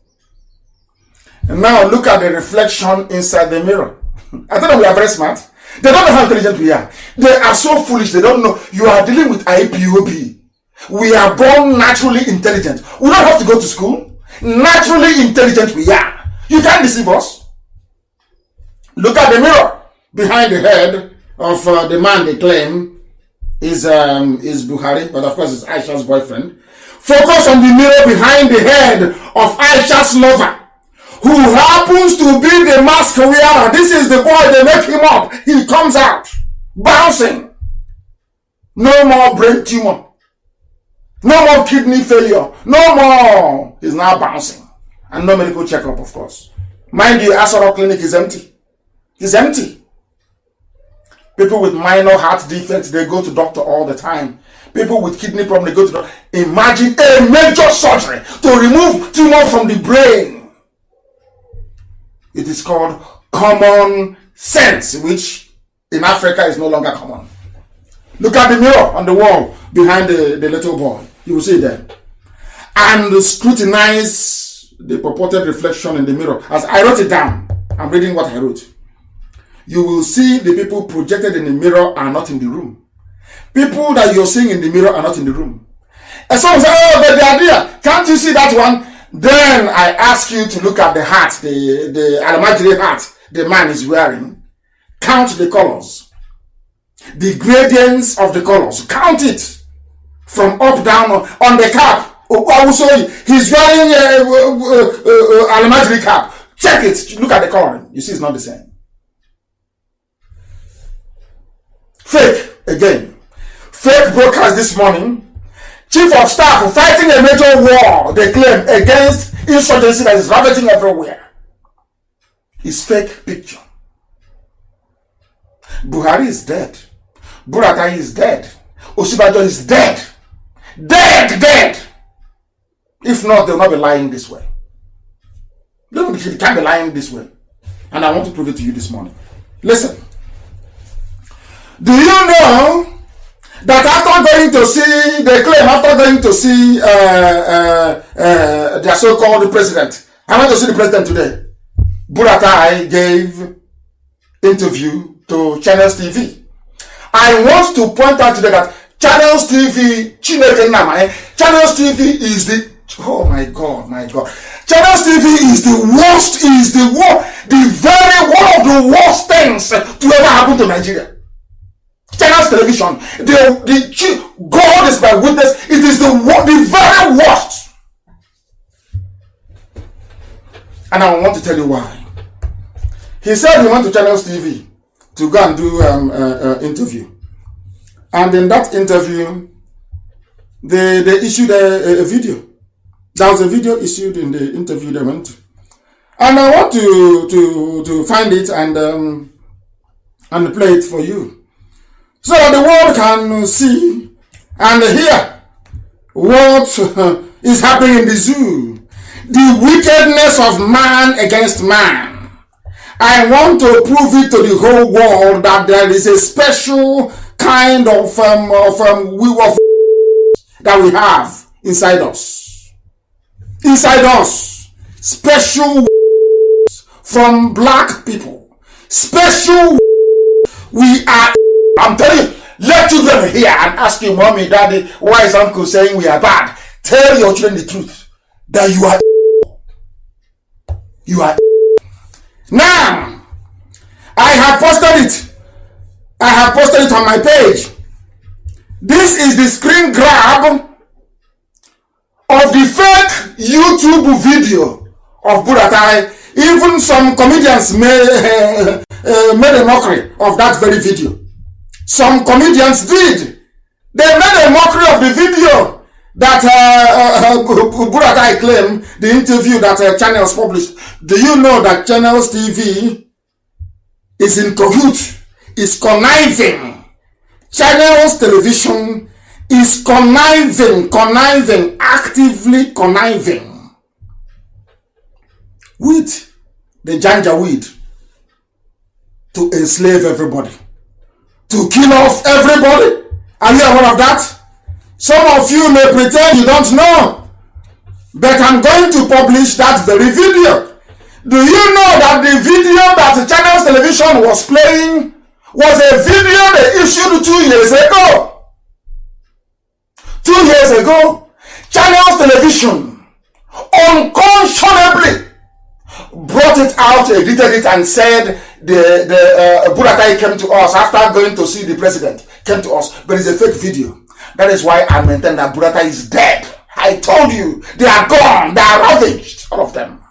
And now look at the reflection inside the mirror. I thought we are very smart. They don't know how intelligent we are. They are so foolish. They don't know. You are dealing with IPOB. We are born naturally intelligent. We don't have to go to school. Naturally intelligent we are. You can't deceive us. Look at the mirror behind the head of the man they claim is Buhari, but of course it's Aisha's boyfriend. Focus on the mirror behind the head of Aisha's lover, who happens to be the mask wearer. This is the boy, they make him up. He comes out, bouncing. No more brain tumor. No more kidney failure. No more. He's now bouncing. And no medical checkup, of course. Mind you, Asoro Clinic is empty. It's empty. People with minor heart defects, they go to doctor all the time. People with kidney problem, they go to doctor. Imagine a major surgery to remove tumor from the brain. It is called common sense, which in Africa is no longer common. Look at the mirror on the wall behind the little boy. You will see that. And scrutinize the purported reflection in the mirror. As I wrote it down, I'm reading what I wrote. You will see the people projected in the mirror are not in the room. People that you're seeing in the mirror are not in the room. And someone say, oh, but they are there. Can't you see that one? Then I ask you to look at the hat, the Alamajiri hat the man is wearing. Count the colors. The gradients of the colors. Count it. From up, down, on the cap. I will show you. He's wearing Alamajiri cap. Check it. Look at the coloring. You see it's not the same. Fake again. Fake broadcast this morning. Chief of staff fighting a major war, they claim, against insurgency that is ravaging everywhere. It's fake picture. Buhari is dead. Buratai is dead. Osibajo is dead. Dead. If not, they'll not be lying this way. They can't be lying this way. And I want to prove it to you this morning. Listen. Do you know that after going to see, they claim after going to see their so-called president, I went to see the president today. Buratai gave interview to Channels TV. I want to point out today that Channels TV, Channels TV is the, oh my God. Channels TV is the worst, the very one of the worst things to ever happen to Nigeria. Channels television, God is my witness, it is the very worst. And I want to tell you why. He said he went to Channels TV to go and do interview. And in that interview, they issued a video. There was a video issued in the interview they went to. And I want to find it and play it for you, so that the world can see and hear what is happening in the zoo. The wickedness of man against man. I want to prove it to the whole world that there is a special kind of that we have inside us. Inside us. Special from black people. Special. We are, I'm telling you, let children hear and ask you, mommy, daddy, why is uncle saying we are bad? Tell your children the truth, that you are. Now, I have posted it on my page. This is the screen grab of the fake YouTube video of Buratai. Even some comedians made a mockery of that very video. Some comedians did. They made a mockery of the video that Buratai claimed, the interview that Channels published. Do you know that Channels TV is in cahoots, is conniving? Channels Television is conniving, actively conniving with the Janjaweed to enslave everybody, to kill off everybody. Are you aware of that? Some of you may pretend you don't know, but I'm going to publish that very video. Do you know that the video that Channels Television was playing was a video they issued 2 years ago? 2 years ago, Channels Television unconscionably brought it out, edited it, and said the Buratai came to us after going to see the president, came to us, but it's a fake video. That is why I maintain that Buratai is dead. I told you, they are gone, they are ravaged, all of them.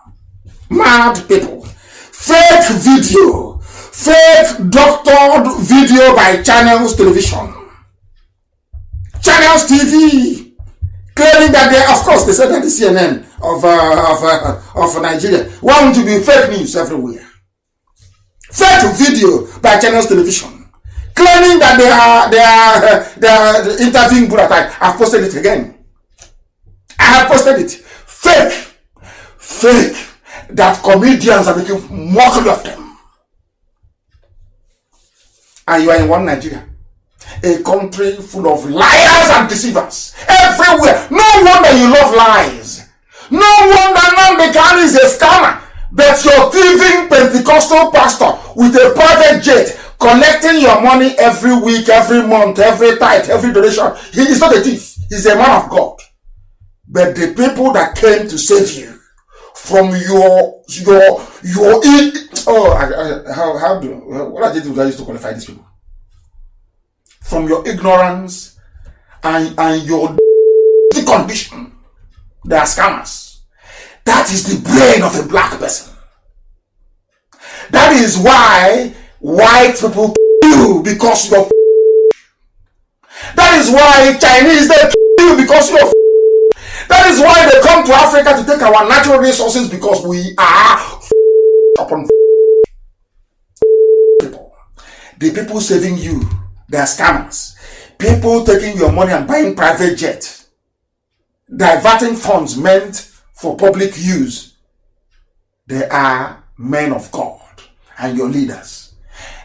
Mad people. Fake video, fake doctored video by Channels Television. Channels TV claiming that they, of course, they said that the CNN of Nigeria want to be fake news everywhere. Fake video by Channels Television claiming that they are interviewing Buratai. I've posted it again. I have posted it. Fake. That comedians are making mockery of them. And you are in one Nigeria, a country full of liars and deceivers everywhere. No wonder you love lies. No wonder Nnamdi Kanu is a scammer. But your thieving Pentecostal pastor with a private jet collecting your money every week, every month, every tithe, every donation. He is not a thief. He's a man of God. But the people that came to save you from what adjective do I use to qualify these people? From your ignorance and your condition. They are scammers. That is the brain of a black person. That is why white people kill you, because your That is why Chinese, they kill you because you're That is why they come to Africa to take our natural resources, because we are upon people. The people saving you, they are scammers. People taking your money and buying private jets, diverting funds meant for public use. They are men of God and your leaders.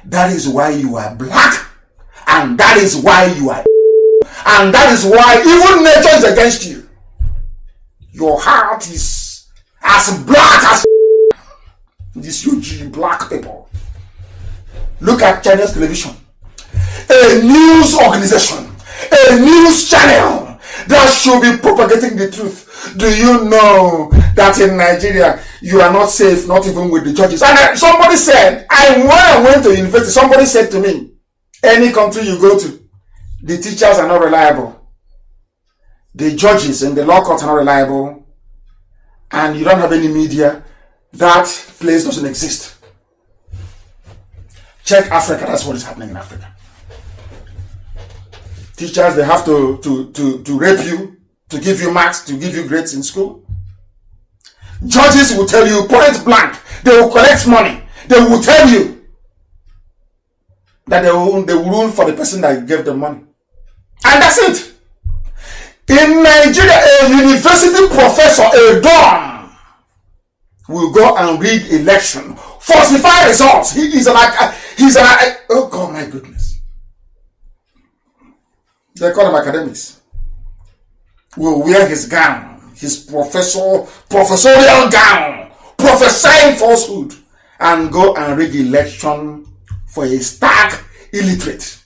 That is why you are black, and that is why you are, and that is why even nature is against you. Your heart is as black as these huge black people. Look at Chinese television. A news organization, a news channel that should be propagating the truth. Do you know that in Nigeria, you are not safe, not even with the judges? And somebody said, when I went to university, somebody said to me, any country you go to, the teachers are not reliable. The judges in the law courts are not reliable, and you don't have any media, that place doesn't exist. Check Africa, that's what is happening in Africa. Teachers, they have to rape you, to give you marks, to give you grades in school. Judges will tell you point blank, they will collect money, they will tell you that they will rule for the person that gave them money. And that's it. In Nigeria, a university professor, a don, will go and rig election, falsify results. He's oh God, my goodness. They call him academics. Will wear his gown, his professorial gown, prophesying falsehood, and go and rig election for a stark illiterate.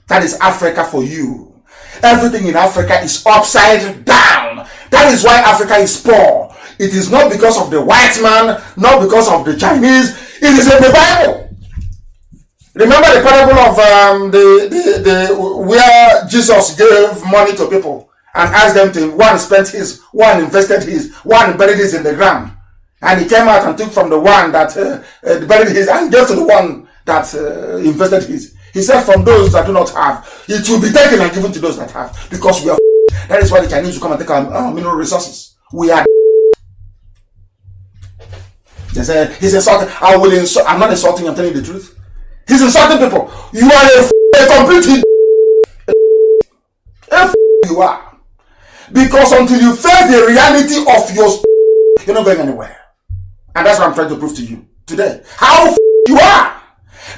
That is Africa for you. Everything in Africa is upside down. That is why Africa is poor. It is not because of the white man, not because of the Chinese. It is in the Bible. Remember the parable of where Jesus gave money to people and asked them to, one spent his, one invested his, one buried his in the ground. And he came out and took from the one that buried his and gave to the one that invested his. He said, from those that do not have, it will be taken and given to those that have. Because we are That is why the Chinese will come and take our mineral resources. We are They say, he's insulting. I'm not insulting, I'm telling you the truth. He's insulting people. You are a complete you are. Because until you face the reality of your you're not going anywhere. And that's what I'm trying to prove to you today. How you are.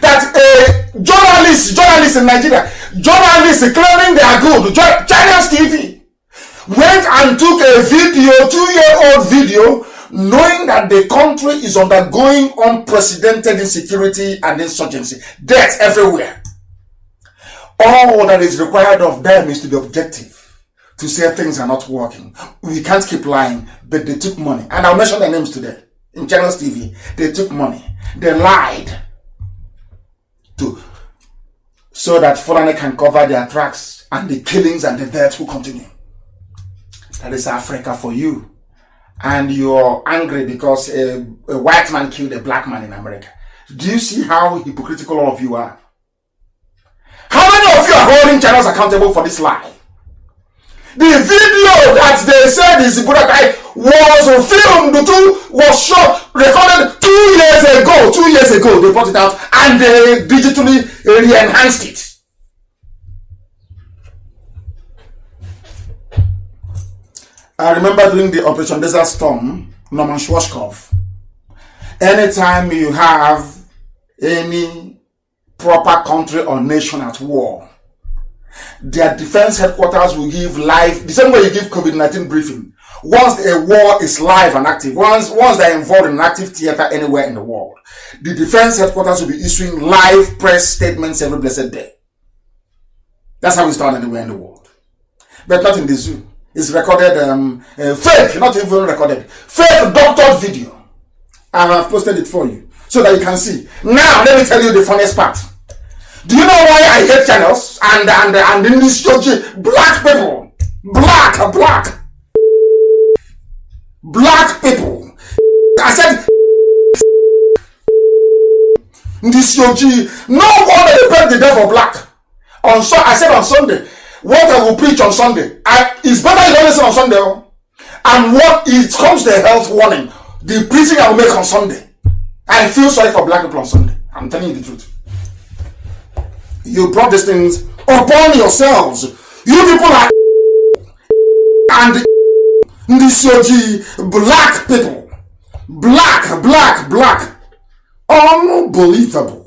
That a journalist in Nigeria, journalists claiming they are good, China's TV, went and took a video, 2-year-old video, knowing that the country is undergoing unprecedented insecurity and insurgency, death everywhere. All that is required of them is to be objective, to say things are not working. We can't keep lying, but they took money. And I'll mention their names today. In China's TV, they took money. They lied so that Fulani can cover their tracks, and the killings and the deaths will continue. That is Africa for you. And you're angry because a white man killed a black man in America. Do you see how hypocritical all of you are? How many of you are holding channels accountable for this lie? The video that they said is Burakai was filmed, was shot, recorded 2 years ago. 2 years ago, they brought it out and they digitally re-enhanced it. I remember during the Operation Desert Storm, Norman Schwarzkopf, anytime you have any proper country or nation at war, their defense headquarters will give live, the same way you give COVID-19 briefing. Once a war is live and active, once they're involved in an active theater anywhere in the world, the defense headquarters will be issuing live press statements every blessed day. That's how it's done anywhere in the world. But not in the zoo. It's recorded, fake, not even recorded, fake doctored video. I have posted it for you so that you can see. Now, let me tell you the funniest part. Do you know why I hate channels and in this country, black people, black people. I said, this country, no wonder they paint the devil black. I said on Sunday, what I will preach on Sunday, it's better you don't listen on Sunday. And what it comes to a health warning, the preaching I will make on Sunday, I feel sorry for black people on Sunday. I'm telling you the truth. You brought these things upon yourselves. You people are and Ndisyoji, black people. Black. Unbelievable.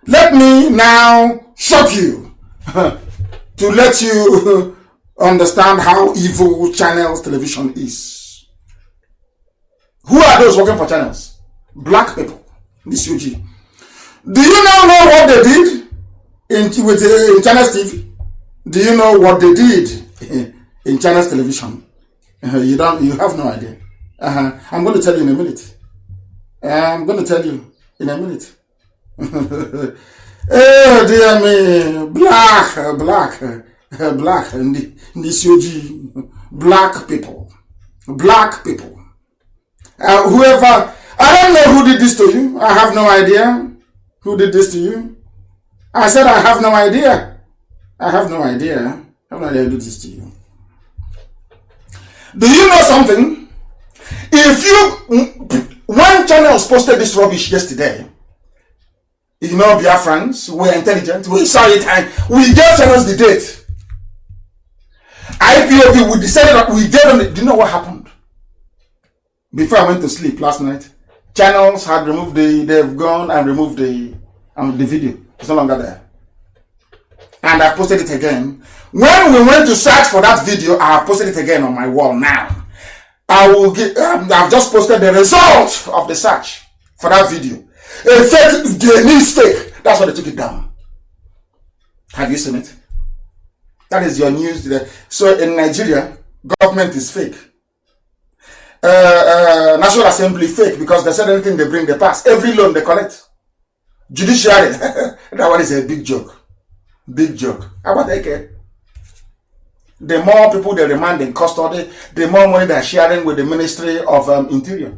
Let me now shock you to let you understand how evil Channels television is. Who are those working for Channels? Black people. Ndisyoji. Do you now know what they did in Channels TV? Do you know what they did in Channels television? You have no idea. I'm going to tell you in a minute. Oh dear me, black, Ndisyoji, black people. Whoever, I don't know who did this to you. I have no idea who did this to you. I said I have no idea. Who did this to you. Do you know something? When Channels posted this rubbish yesterday, you know, Biafrans, we're intelligent, we saw it and we gave Channels the date. IPOB, we decided that we gave them, do you know what happened? Before I went to sleep last night, Channels had removed they've gone and removed the video. It's no longer there. And I posted it again. When we went to search for that video, I have posted it again on my wall now. I've just posted the result of the search for that video. A fake, they need fake. That's why they took it down. Have you seen it? That is your news today. So in Nigeria, government is fake. National Assembly fake because they said anything they bring, they pass. Every loan they collect. Judiciary, that one is a big joke. How about that? The more people they remand in custody, the more money they're sharing with the Ministry of Interior.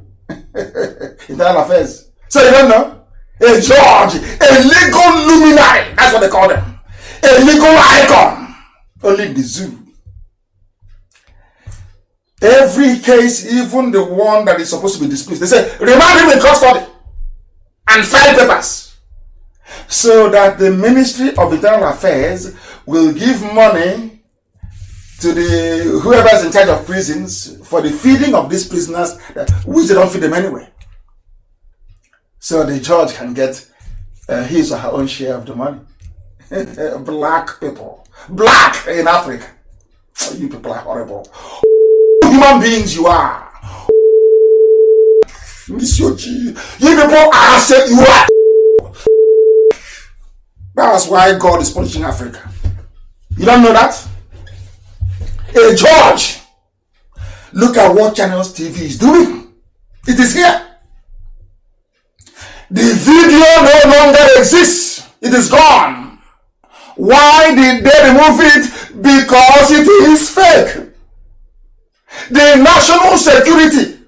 Internal Affairs. So you don't know? A judge, a legal luminary, that's what they call them. A legal icon. Only in the zoo. Every case, even the one that is supposed to be dismissed, they say, remand him in custody and file papers. So that the Ministry of Internal Affairs will give money to whoever is in charge of prisons for the feeding of these prisoners, which they don't feed them anyway. So the judge can get his or her own share of the money. Black people. Black in Africa. Oh, you people are horrible. Human beings you are. Ndisyoji. You people are saying you are. That's why God is punishing Africa. You don't know that? A judge. Look at what Channels TV is doing. It is here. The video no longer exists. It is gone. Why did they remove it? Because it is fake. The national security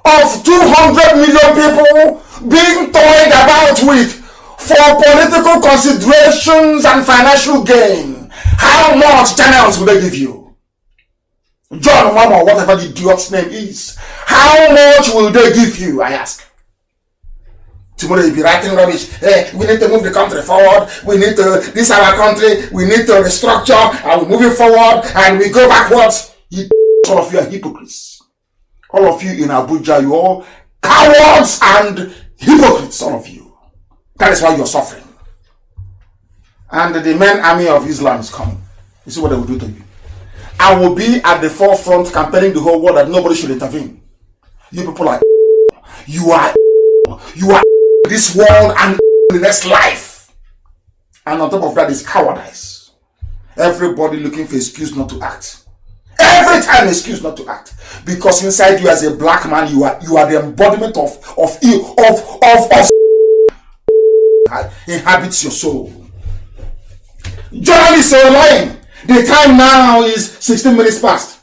of 200 million people being toyed about with for political considerations and financial gain. How much Channels will they give you? John Mama, whatever the idiot's name is. How much will they give you, I ask? Tomorrow you'll be writing rubbish. Hey, we need to move the country forward. We need to, this is our country. We need to restructure and we move it forward and we go backwards. All of you are hypocrites. All of you in Abuja, you all cowards and hypocrites, all of you. That is why you're suffering. And the main army of Islam is coming. You see what they will do to you. I will be at the forefront campaigning the whole world that nobody should intervene. You people are you are this world and the next life. And on top of that is cowardice. Everybody looking for excuse not to act. Every time excuse not to act. Because inside you as a black man, you are the embodiment of inhabits your soul. Journalists are lying. The time now is 16 minutes past.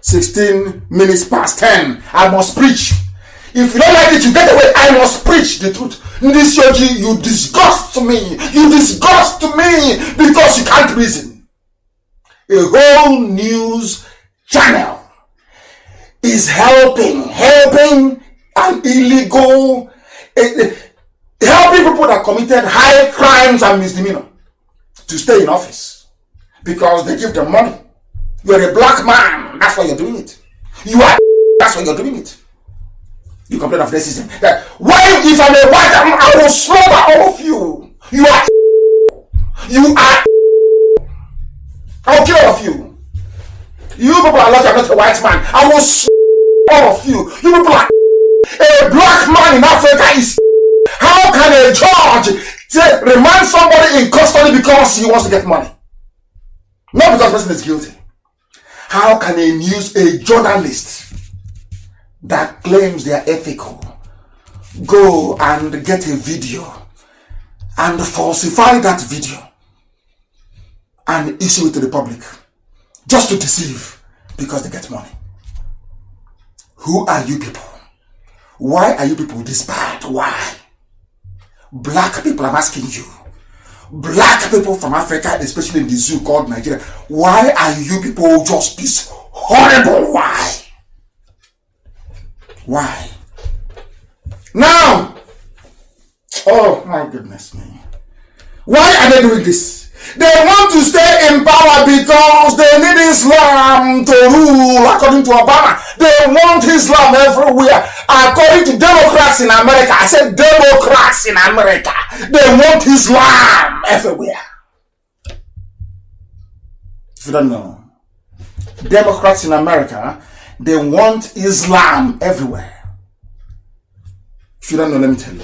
16 minutes past 10. I must preach. If you don't like it, you get away. I must preach the truth. This Yogi, you disgust me. You disgust me because you can't reason. A whole news channel is helping an illegal, helping people that committed high crimes and misdemeanor to stay in office because they give them money. You're a black man. That's why you're doing it. You are. That's why you're doing it. You complain of racism. That why, if I'm a white man, I will slaughter all of you. You are. I'll kill all of you. You people are lucky I'm not a white man. I will slaughter all of you. You people are. A black man in Africa is. How can a judge remand somebody in custody because he wants to get money? Not because the person is guilty. How can a journalist that claims they are ethical go and get a video and falsify that video and issue it to the public just to deceive because they get money? Who are you people? Why are you people this bad? Why? Black people, I'm asking you. Black people from Africa, especially in the zoo called Nigeria, why are you people just this horrible? Why? Why? Now, oh my goodness me. Why are they doing this? They want to stay in power because they need Islam to rule according to Obama. They want Islam everywhere. According to Democrats in America, I said Democrats in America, they want Islam everywhere. If you don't know, Democrats in America, they want Islam everywhere. If you don't know, let me tell you.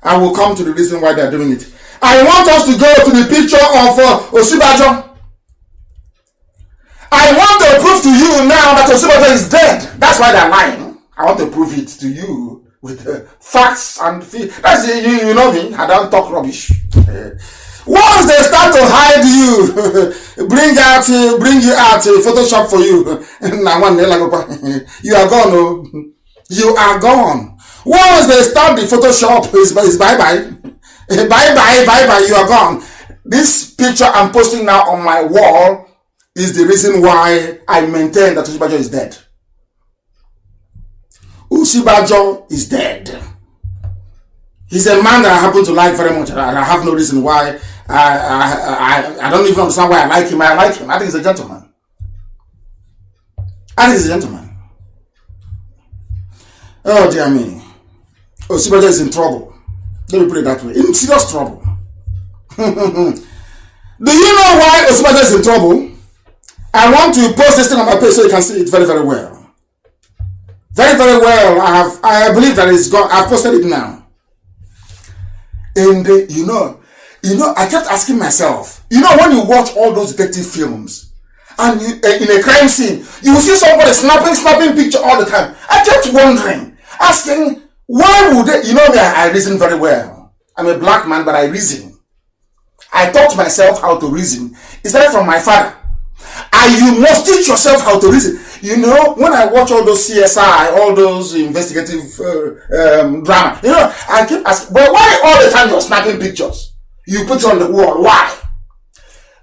I will come to the reason why they are doing it. I want us to go to the picture of Osibajo. I want to prove to you now that Osibajo is dead. That's why they're lying. I want to prove it to you with facts and that's you know me. I don't talk rubbish. Once they start to hide you, bring you out, Photoshop for you. You are gone. Oh. You are gone. Once they start the Photoshop, is bye-bye. Bye-bye, you are gone. This picture I'm posting now on my wall is the reason why I maintain that Osibajo is dead. Osibajo is dead. He's a man that I happen to like very much. I have no reason why. I don't even understand why I like him. I like him. I think he's a gentleman. Oh dear me. Osibajo is in trouble. Let me put it that way. In serious trouble. Do you know why Osibajo is in trouble? I want to post this thing on my page so you can see it very, very well. Very, very well. I believe that it's gone. I've posted it now. And you know, I kept asking myself, when you watch all those detective films and you, in a crime scene, you will see somebody snapping picture all the time. I kept wondering, asking, why would they, I reason very well. I'm a black man, but I reason. I taught myself how to reason. It started from my father. You must teach yourself how to reason. When I watch all those CSI, all those investigative drama, I keep asking, but why all the time you're snapping pictures? You put it on the wall. Why?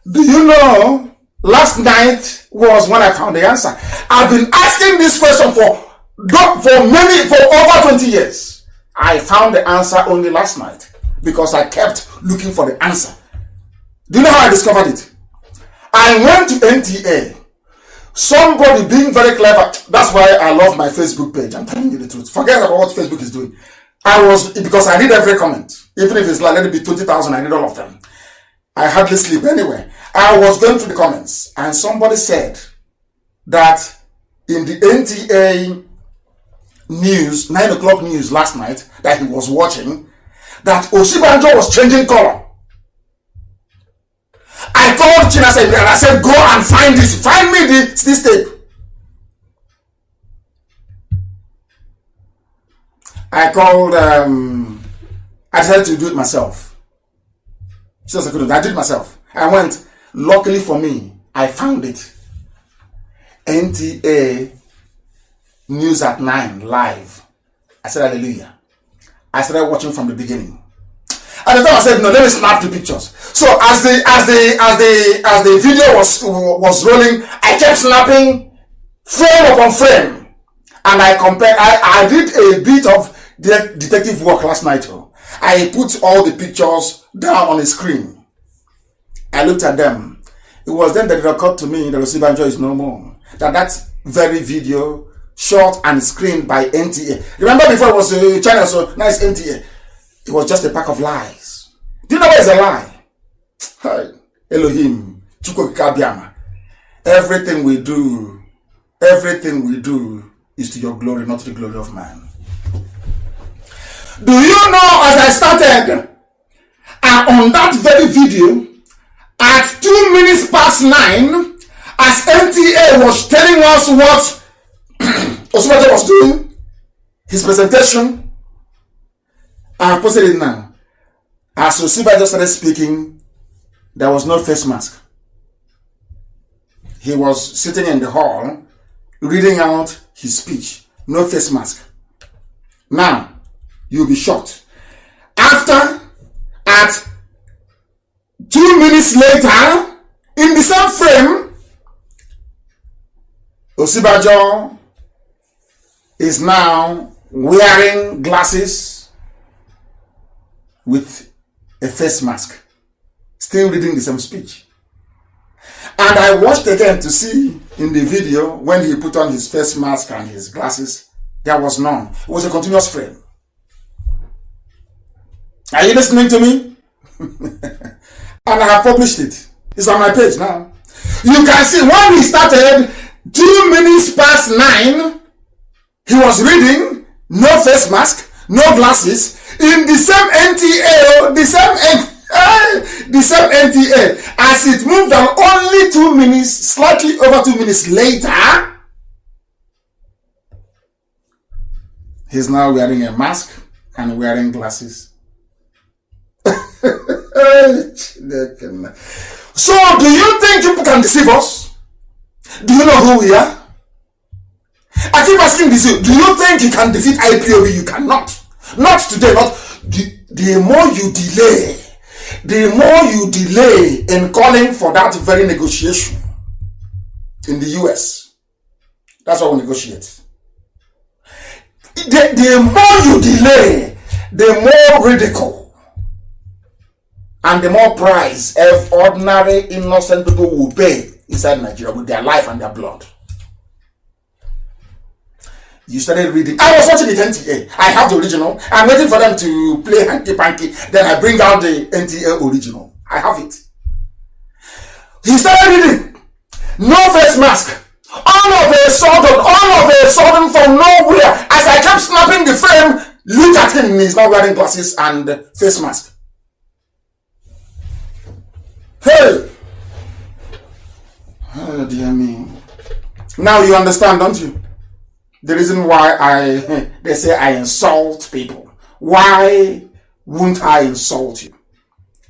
Do you know, last night was when I found the answer. I've been asking this question for over 20 years. I found the answer only last night because I kept looking for the answer. Do you know how I discovered it? I went to NTA. Somebody being very clever. That's why I love my Facebook page. I'm telling you the truth. Forget about what Facebook is doing. Because I read every comment. Even if it's like, let it be 20,000, I read all of them. I hardly sleep anyway. I was going through the comments and somebody said that in the NTA news, 9 o'clock news last night that he was watching, that Osibajo was changing color. I called Chinasa and I said, go and find this. Find me this tape. I called, I decided to do it myself. Just I couldn't. I did it myself. I went. Luckily for me, I found it. NTA News at 9 live. I said, hallelujah. I started watching from the beginning. And the time I said, no, let me snap the pictures. So as the video was rolling, I kept snapping frame upon frame. And I compared, I did a bit of detective work last night. I put all the pictures down on the screen. I looked at them. It was then that it occurred to me that Osibanjo is no more. That very video shot and screened by NTA. Remember before it was a channel, so nice NTA. It was just a pack of lies. Do you know what is a lie? Hi, Elohim, Chukwukabiama. Everything we do is to your glory, not to the glory of man. Do you know, as I started, on that very video, at 2 minutes past 9, as NTA was telling us what Osibanjo was doing, his presentation, I have posted it now. As Osibanjo started speaking, there was no face mask. He was sitting in the hall, reading out his speech. No face mask. Now, you'll be shocked. After, at 2 minutes later, in the same frame, Osibanjo is now wearing glasses with a face mask, still reading the same speech. And I watched again to see in the video when he put on his face mask and his glasses, there was none. It was a continuous frame. Are you listening to me? And I have published it. It's on my page now. You can see when he started, 2 minutes past 9, he was reading, no face mask, no glasses, in the same NTA, the same NTA. As it moved on, only 2 minutes, slightly over 2 minutes later, he's now wearing a mask and wearing glasses. So, do you think people can deceive us? Do you know who we are? I keep asking this, do you think you can defeat IPOB? You cannot. Not today, not. The more you delay in calling for that very negotiation in the US, that's what we negotiate. The more you delay, the more ridicule and the more price ordinary innocent people will pay inside Nigeria with their life and their blood. You started reading. I was watching the NTA. I have the original. I'm waiting for them to play hanky panky. Then I bring out the NTA original. I have it. He started reading. No face mask. All of a sudden from nowhere, as I kept snapping the frame, look at him. He's now wearing glasses and face mask. Hey! Oh dear me. Now you understand, don't you? The reason why they say I insult people. Why won't I insult you?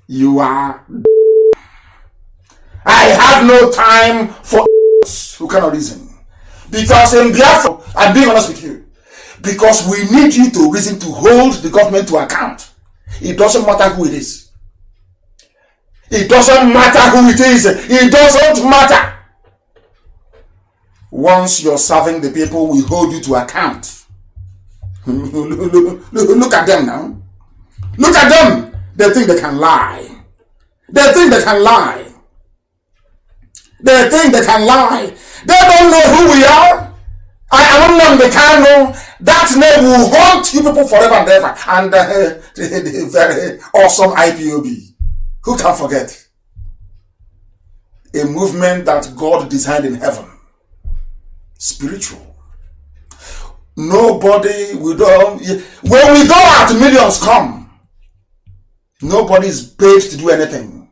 You are. I have no time for who cannot reason. Because in Biafra, I'm being honest with you, because we need you to reason, to hold the government to account. It doesn't matter who it is. It doesn't matter who it is. It doesn't matter. Once you're serving the people, we hold you to account. Look at them now. Look at them. They think they can lie. They think they can lie. They think they can lie. They don't know who we are. I am Nnamdi Kanu. That name will haunt you people forever and ever. And the very awesome IPOB. Who can forget? A movement that God designed in heaven. Spiritual. Nobody will do. When we go out, millions come. Nobody is paid to do anything.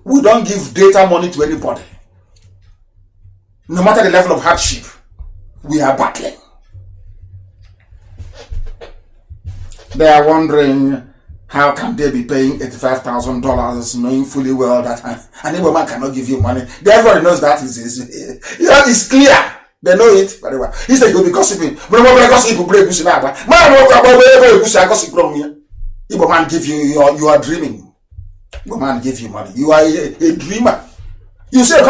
We don't give data money to anybody. No matter the level of hardship, we are battling. They are wondering, how can they be paying $85,000 knowing fully well that an Igbo man cannot give you money? Everybody knows that is clear. They know it very well. He said, you'll be gossiping. But gossip will break you. Igbo man give you are dreaming. Igbo man give you money. You are a dreamer. You say, our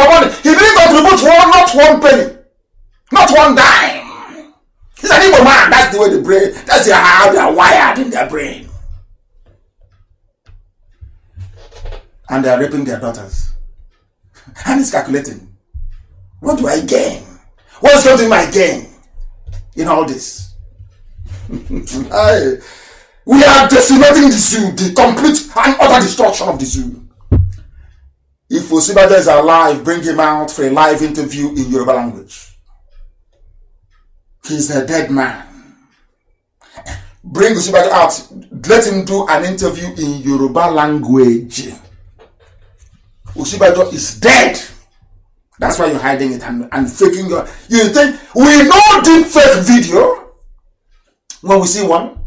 money. He didn't contribute not one penny. Not one dime. He's an Igbo man. That's the way the brain, that's how they are wired in their brain. And they are raping their daughters. And he's calculating. What do I gain? What's going to be my gain in all this? We are decimating the zoo, the complete and utter destruction of the zoo. If Osibajo is alive, bring him out for a live interview in Yoruba language. He's a dead man. Bring Osibajo out. Let him do an interview in Yoruba language. Osibajo is dead. That's why you're hiding it and faking your... You think we know deep fake video when we see one?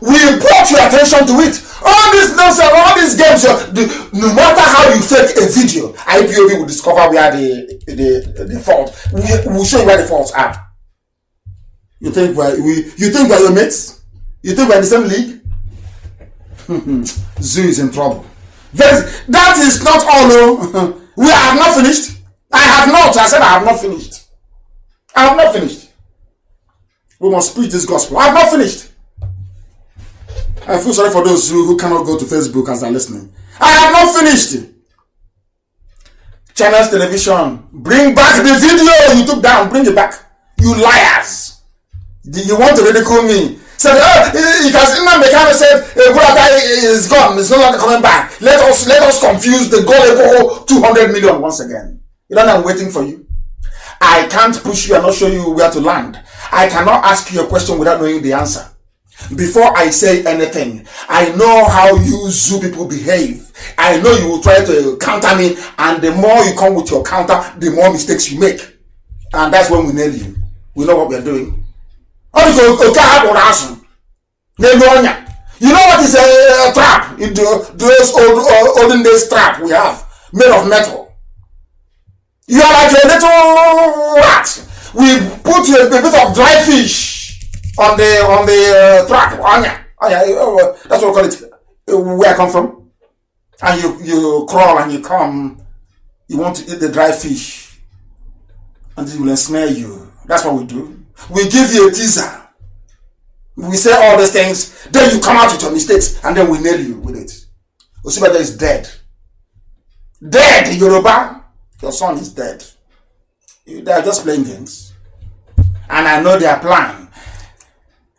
We brought your attention to it. All this nonsense, all these games, no matter how you fake a video, IPOB will discover where the fault. We'll show you where the faults are. You think we're your mates? You think we're in the same league? Zoo is in trouble. That is not all. We have not finished. I said I have not finished. I have not finished. We must preach this gospel. I have not finished. I feel sorry for those who cannot go to Facebook as they're listening. I have not finished. Channels Television, bring back the video you took down. Bring it back. You liars. You want to ridicule me? Said, because Nnamdi Kanu said, Buraka is gone. It's no longer coming back. Let us confuse the gullible 200 million once again. You know, I'm waiting for you. I can't push you and not show you where to land. I cannot ask you a question without knowing the answer. Before I say anything, I know how you zoo people behave. I know you will try to counter me, and the more you come with your counter, the more mistakes you make. And that's when we nail you. We know what we are doing. You know what is a trap? Those olden days trap we have, made of metal. You are like a little rat. We put a bit of dry fish on the trap. That's what we call it. Where I come from. And you crawl and you come. You want to eat the dry fish. And it will ensnare you. That's what we do. We give you a teaser. We say all these things. Then you come out with your mistakes. And then we nail you with it. Osibajo is dead. Dead, Yoruba. Your son is dead. They are just playing games. And I know their plan.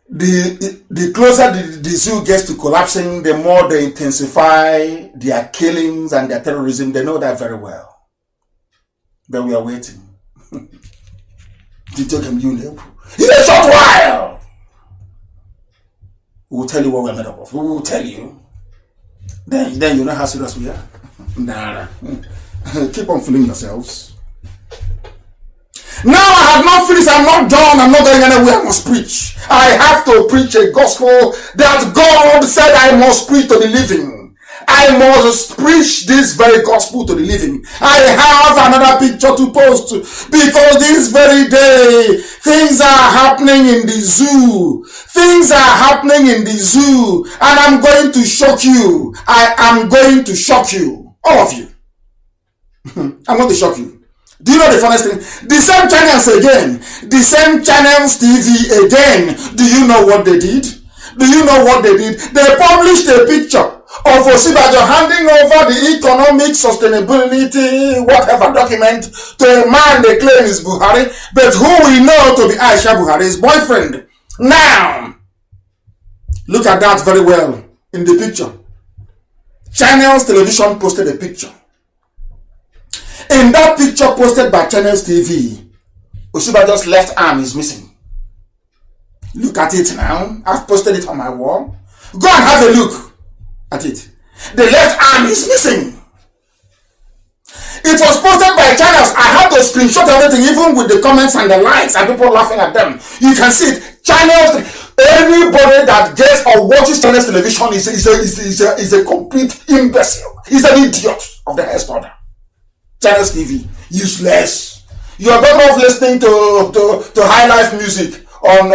The closer the zoo gets to collapsing, the more they intensify their killings and their terrorism. They know that very well. But we are waiting. In a short while, we will tell you what we're made up of. We will tell you. Then you know how serious we are. Nah. Keep on fooling yourselves. Now I have not finished. I'm not done. I'm not going anywhere. I must preach. I have to preach a gospel that God said I must preach to the living. I must preach this very gospel to the living. I have another picture to post because this very day things are happening in the zoo. Things are happening in the zoo, and I'm going to shock you. I am going to shock you, all of you. I'm going to shock you. Do you know the funniest thing? The same channels again. The same channels TV again. Do you know what they did? Do you know what they did? They published a picture of Osibajo handing over the economic sustainability whatever document to a man they claim is Buhari, but who we know to be Aisha Buhari's boyfriend. Now, look at that very well in the picture. Channels Television posted a picture. In that picture posted by Channels TV, Osibajo's left arm is missing. Look at it now. I've posted it on my wall. Go and have a look at it. The left arm is missing. It was posted by Channels. I had to screenshot everything, even with the comments and the likes and people laughing at them. You can see it. Channels, anybody that gets or watches Channels Television is a complete imbecile. He's an idiot of the highest order. Channels TV, useless. You're better off listening to high life music on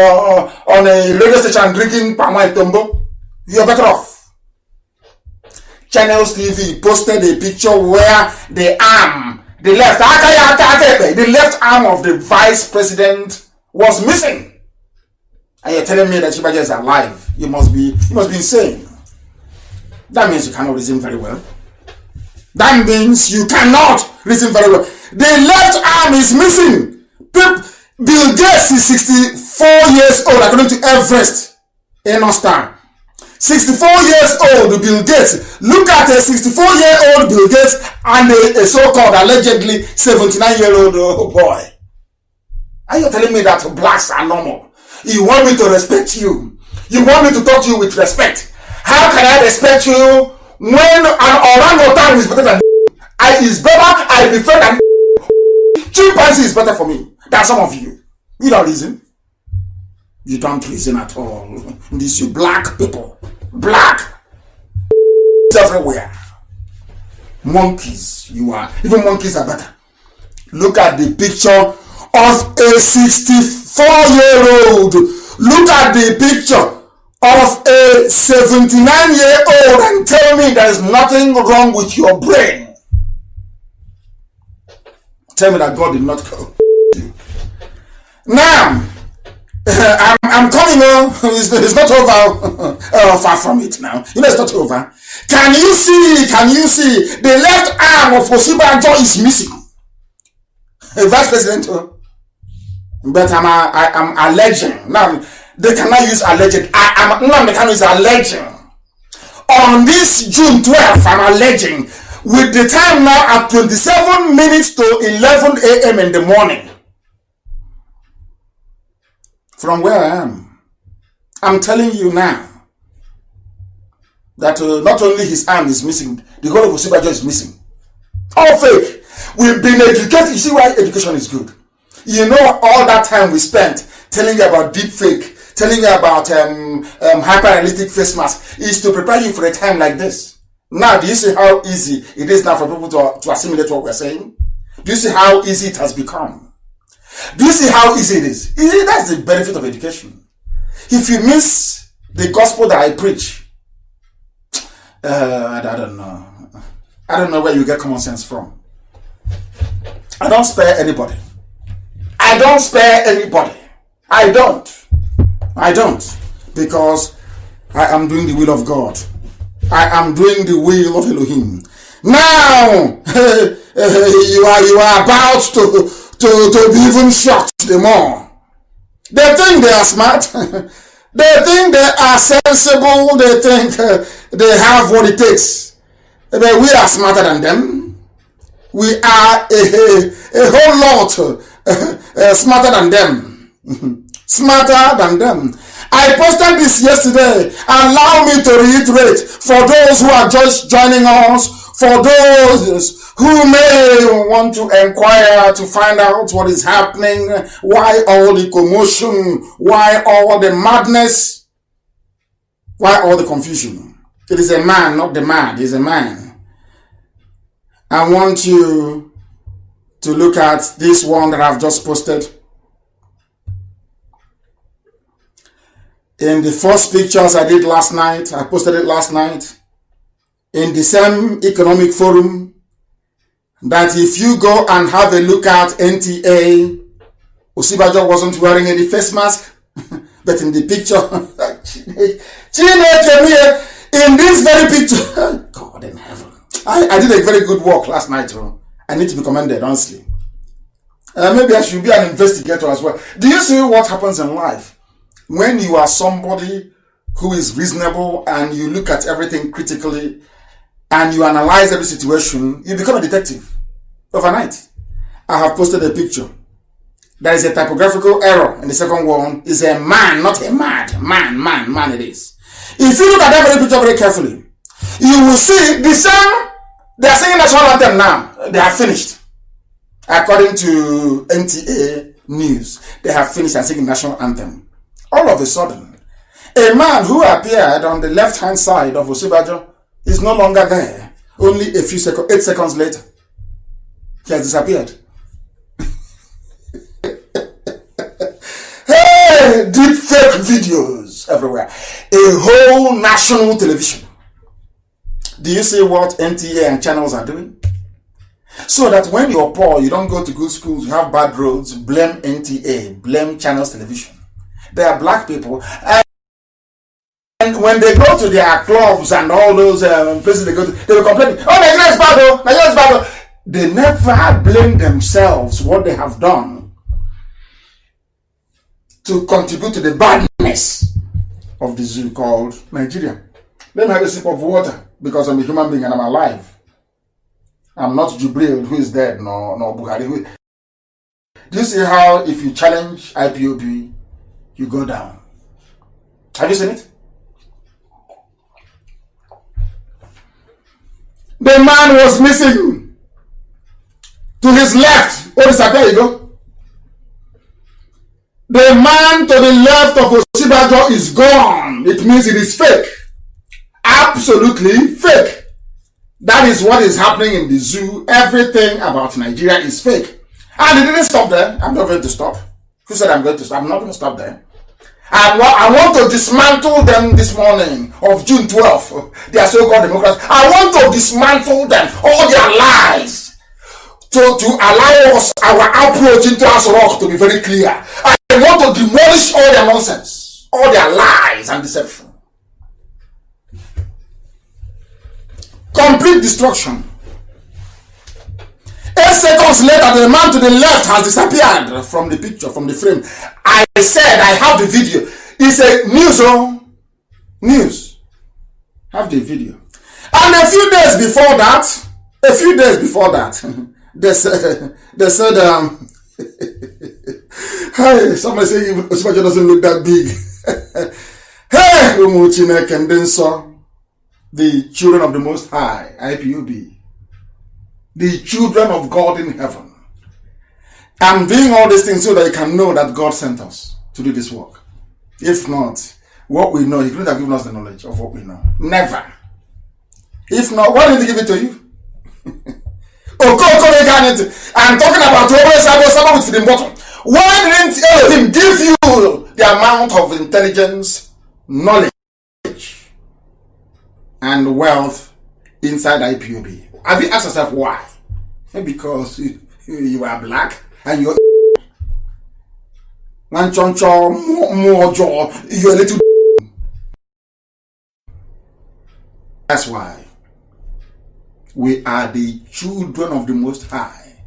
a radio station and drinking palm wine tombo. You're better off. Channels TV posted a picture where the left arm of the vice president was missing. And you're telling me that Shibaja is alive. You must be insane. That means you cannot reason very well. That means you cannot reason very well. The left arm is missing. Bill Gates is 64 years old, according to Everest in Austin. 64 years old Bill Gates. Look at a 64-year-old Bill Gates and a so-called allegedly 79-year-old boy. Are you telling me that blacks are normal? You want me to respect you? You want me to talk to you with respect? How can I respect you when an orangutan is better than I prefer than chimpanzee is better for me than some of you. You don't reason. You don't reason at all. These you black people. Black everywhere. Monkeys, you are. Even monkeys are better. Look at the picture of a 64-year-old. Look at the picture of a 79-year-old and tell me there is nothing wrong with your brain. Tell me that God did not call you. Now, I'm coming on. It's not over. Far from it now. You know it's not over. Can you see? The left arm of Osibanjo is missing. Vice President. But I'm alleging. Now, they cannot use alleged. Nnamdi Kanu is alleging. On this June 12th, I'm alleging. With the time now at 27 minutes to 11 a.m. in the morning. From where I am, I'm telling you now that not only his arm is missing, the whole of Osibanjo is missing. All fake. We've been educated. You see why education is good? You know all that time we spent telling you about deep fake, telling you about hyper-realistic face mask is to prepare you for a time like this. Now, do you see how easy it is now for people to assimilate what we're saying? Do you see how easy it has become? Do you see how easy it is? That's the benefit of education. If you miss the gospel that I preach, I don't know. I don't know where you get common sense from. I don't spare anybody. I don't. Because I am doing the will of God. I am doing the will of Elohim. Now, you are about to be even shocked the more. They think they are smart. They think they are sensible. They think they have what it takes. But we are smarter than them. We are a whole lot smarter than them. Smarter than them. I posted this yesterday. Allow me to reiterate for those who are just joining us, for those who may want to inquire to find out what is happening, why all the commotion, why all the madness, why all the confusion. It is a man, not the mad, it is a man. I want you to look at this one that I've just posted. In the first pictures I did last night, I posted it last night, in the same economic forum, that if you go and have a look at NTA, Osibanjo wasn't wearing any face mask, but in the picture, in this very picture, God in heaven, I did a very good work last night. I need to be commended, honestly. Maybe I should be an investigator as well. Do you see what happens in life? When you are somebody who is reasonable and you look at everything critically and you analyze every situation, you become a detective overnight. I have posted a picture. There is a typographical error in the second one. It's a man, not a mad. Man it is. If you look at that very picture very carefully, you will see the same. They are singing national anthem now. They have finished. According to NTA News, they have finished and singing national anthem. All of a sudden, a man who appeared on the left-hand side of Osibanjo is no longer there. Only a few seconds, 8 seconds later, he has disappeared. deep fake videos everywhere. A whole national television. Do you see what NTA and channels are doing? So that when you're poor, you don't go to good schools, you have bad roads, blame NTA, blame channels television. They are black people. And when they go to their clubs and all those places they go to, they will complain, oh, Nigeria is bad, oh, Nigeria is bad, oh. They never blame themselves what they have done to contribute to the badness of the zoo called Nigeria. Let me have a sip of water because I'm a human being and I'm alive. I'm not Jubril who is dead, no Buhari. Do you see how if you challenge IPOB, you go down? Have you seen it? The man was missing. To his left, there you go. The man to the left of Osibajo is gone. It means it is fake. Absolutely fake. That is what is happening in the zoo. Everything about Nigeria is fake. And it didn't stop there. I'm not going to stop. Who said I'm going to stop? I'm not going to stop there. I want to dismantle them this morning of June 12th. They are so-called Democrats. I want to dismantle them, all their lies, to allow us, our approach into Aso Rock to be very clear. I want to demolish all their nonsense, all their lies and deception. Complete destruction. 8 seconds later, the man to the left has disappeared from the picture, from the frame. I said, I have the video. It's a news, news. Have the video. And a few days before that, they said, hey, somebody say Osibajo doesn't look that big. Hey, Umuchineke and then saw the children of the Most High, IPOB. The children of God in heaven. I'm doing all these things so that you can know that God sent us to do this work. If not, what we know, He couldn't have given us the knowledge of what we know. Never. If not, why did He give it to you? I'm talking about someone with the bottom. Why didn't Elohim give you the amount of intelligence, knowledge, and wealth inside IPOB? Have you asked yourself why? Because you are black and you're you're a little. That's why we are the children of the Most High.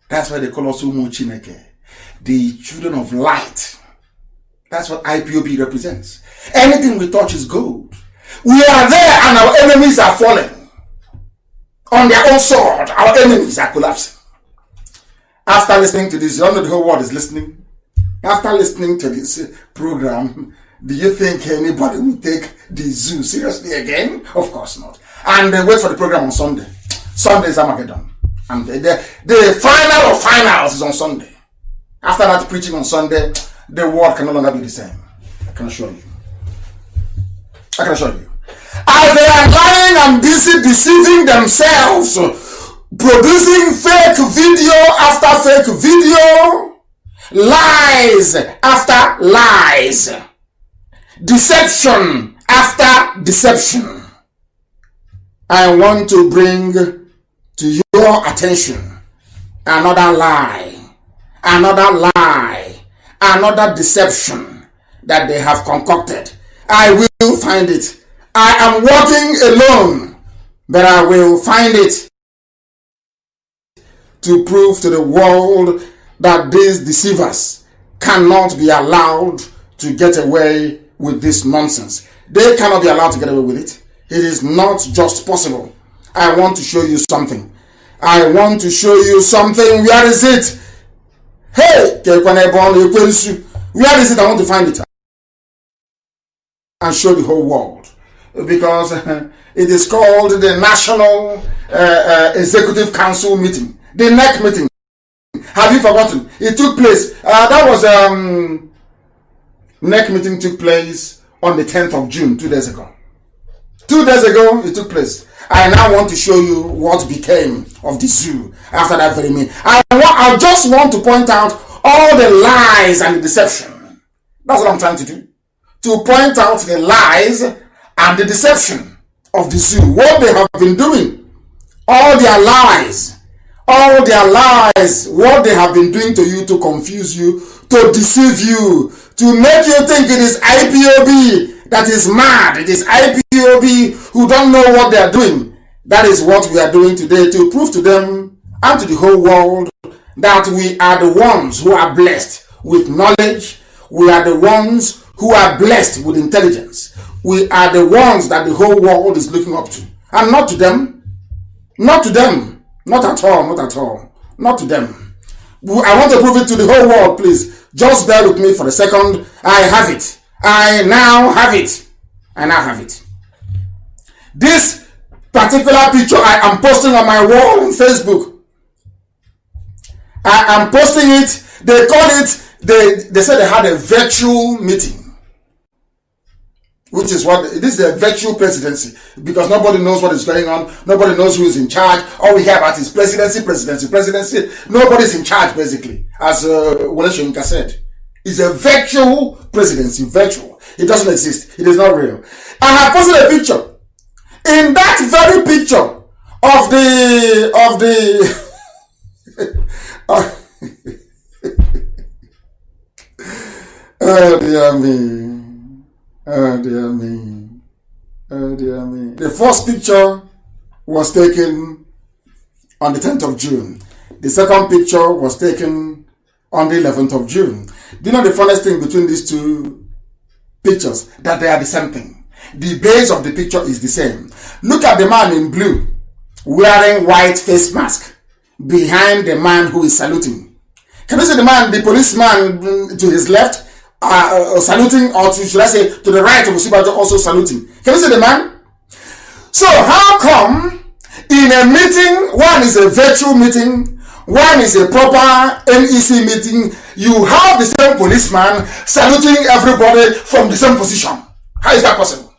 That's why they call us Umuchineke, the children of light. That's what IPOB represents. Anything we touch is gold. We are there and our enemies are falling. On their own sword, our enemies are collapsing. After listening to this, you know the whole world is listening. After listening to this program, do you think anybody will take the zoo seriously again? Of course not. And they wait for the program on Sunday. Sunday is Armageddon. And the final of finals is on Sunday. After that preaching on Sunday, the world can no longer be the same. I can assure you. As they are lying and busy deceiving themselves, producing fake video after fake video, lies after lies, deception after deception, I want to bring to your attention another lie, another deception that they have concocted. I will find it. I am walking alone, but I will find it to prove to the world that these deceivers cannot be allowed to get away with this nonsense. They cannot be allowed to get away with it. It is not just possible. I want to show you something. Where is it? Hey, where is it? I want to find it and show the whole world. Because it is called the National Executive Council meeting, the NEC meeting. Have you forgotten? It took place. NEC meeting took place on the 10th of June, 2 days ago. 2 days ago, it took place. I now want to show you what became of the zoo after that very meeting. I just want to point out all the lies and the deception That's what I'm trying to do. To point out the lies and the deception of the zoo. What they have been doing. All their lies. What they have been doing to you to confuse you, to deceive you, to make you think it is IPOB that is mad. It is IPOB who don't know what they are doing. That is what we are doing today, to prove to them and to the whole world that we are the ones who are blessed with knowledge. We are the ones who are blessed with intelligence. We are the ones that the whole world is looking up to. And not to them. Not to them. Not at all. Not at all. Not to them. I want to prove it to the whole world, please. Just bear with me for a second. I have it. I now have it. I now have it. This particular picture I am posting on my wall on Facebook. I am posting it. They call it, they said they had a virtual meeting. Which is what, this is a virtual presidency. Because nobody knows what is going on. Nobody knows who is in charge. All we hear about is presidency. Nobody's in charge, basically. As Wole Soyinka said. It's a virtual presidency. Virtual. It doesn't exist. It is not real. I have posted a picture. In that very picture of the oh dear me. Oh dear me. Oh dear me. The first picture was taken on the 10th of June. The second picture was taken on the 11th of June. Do you know the funniest thing between these two pictures? That they are the same thing. The base of the picture is the same. Look at the man in blue wearing white face mask behind the man who is saluting. Can you see the man, the policeman to his left saluting, or should I say to the right of Usibajo also saluting? Can you see the man? So how come in a meeting, one is a virtual meeting, one is a proper NEC meeting, you have the same policeman saluting everybody from the same position? How is that possible?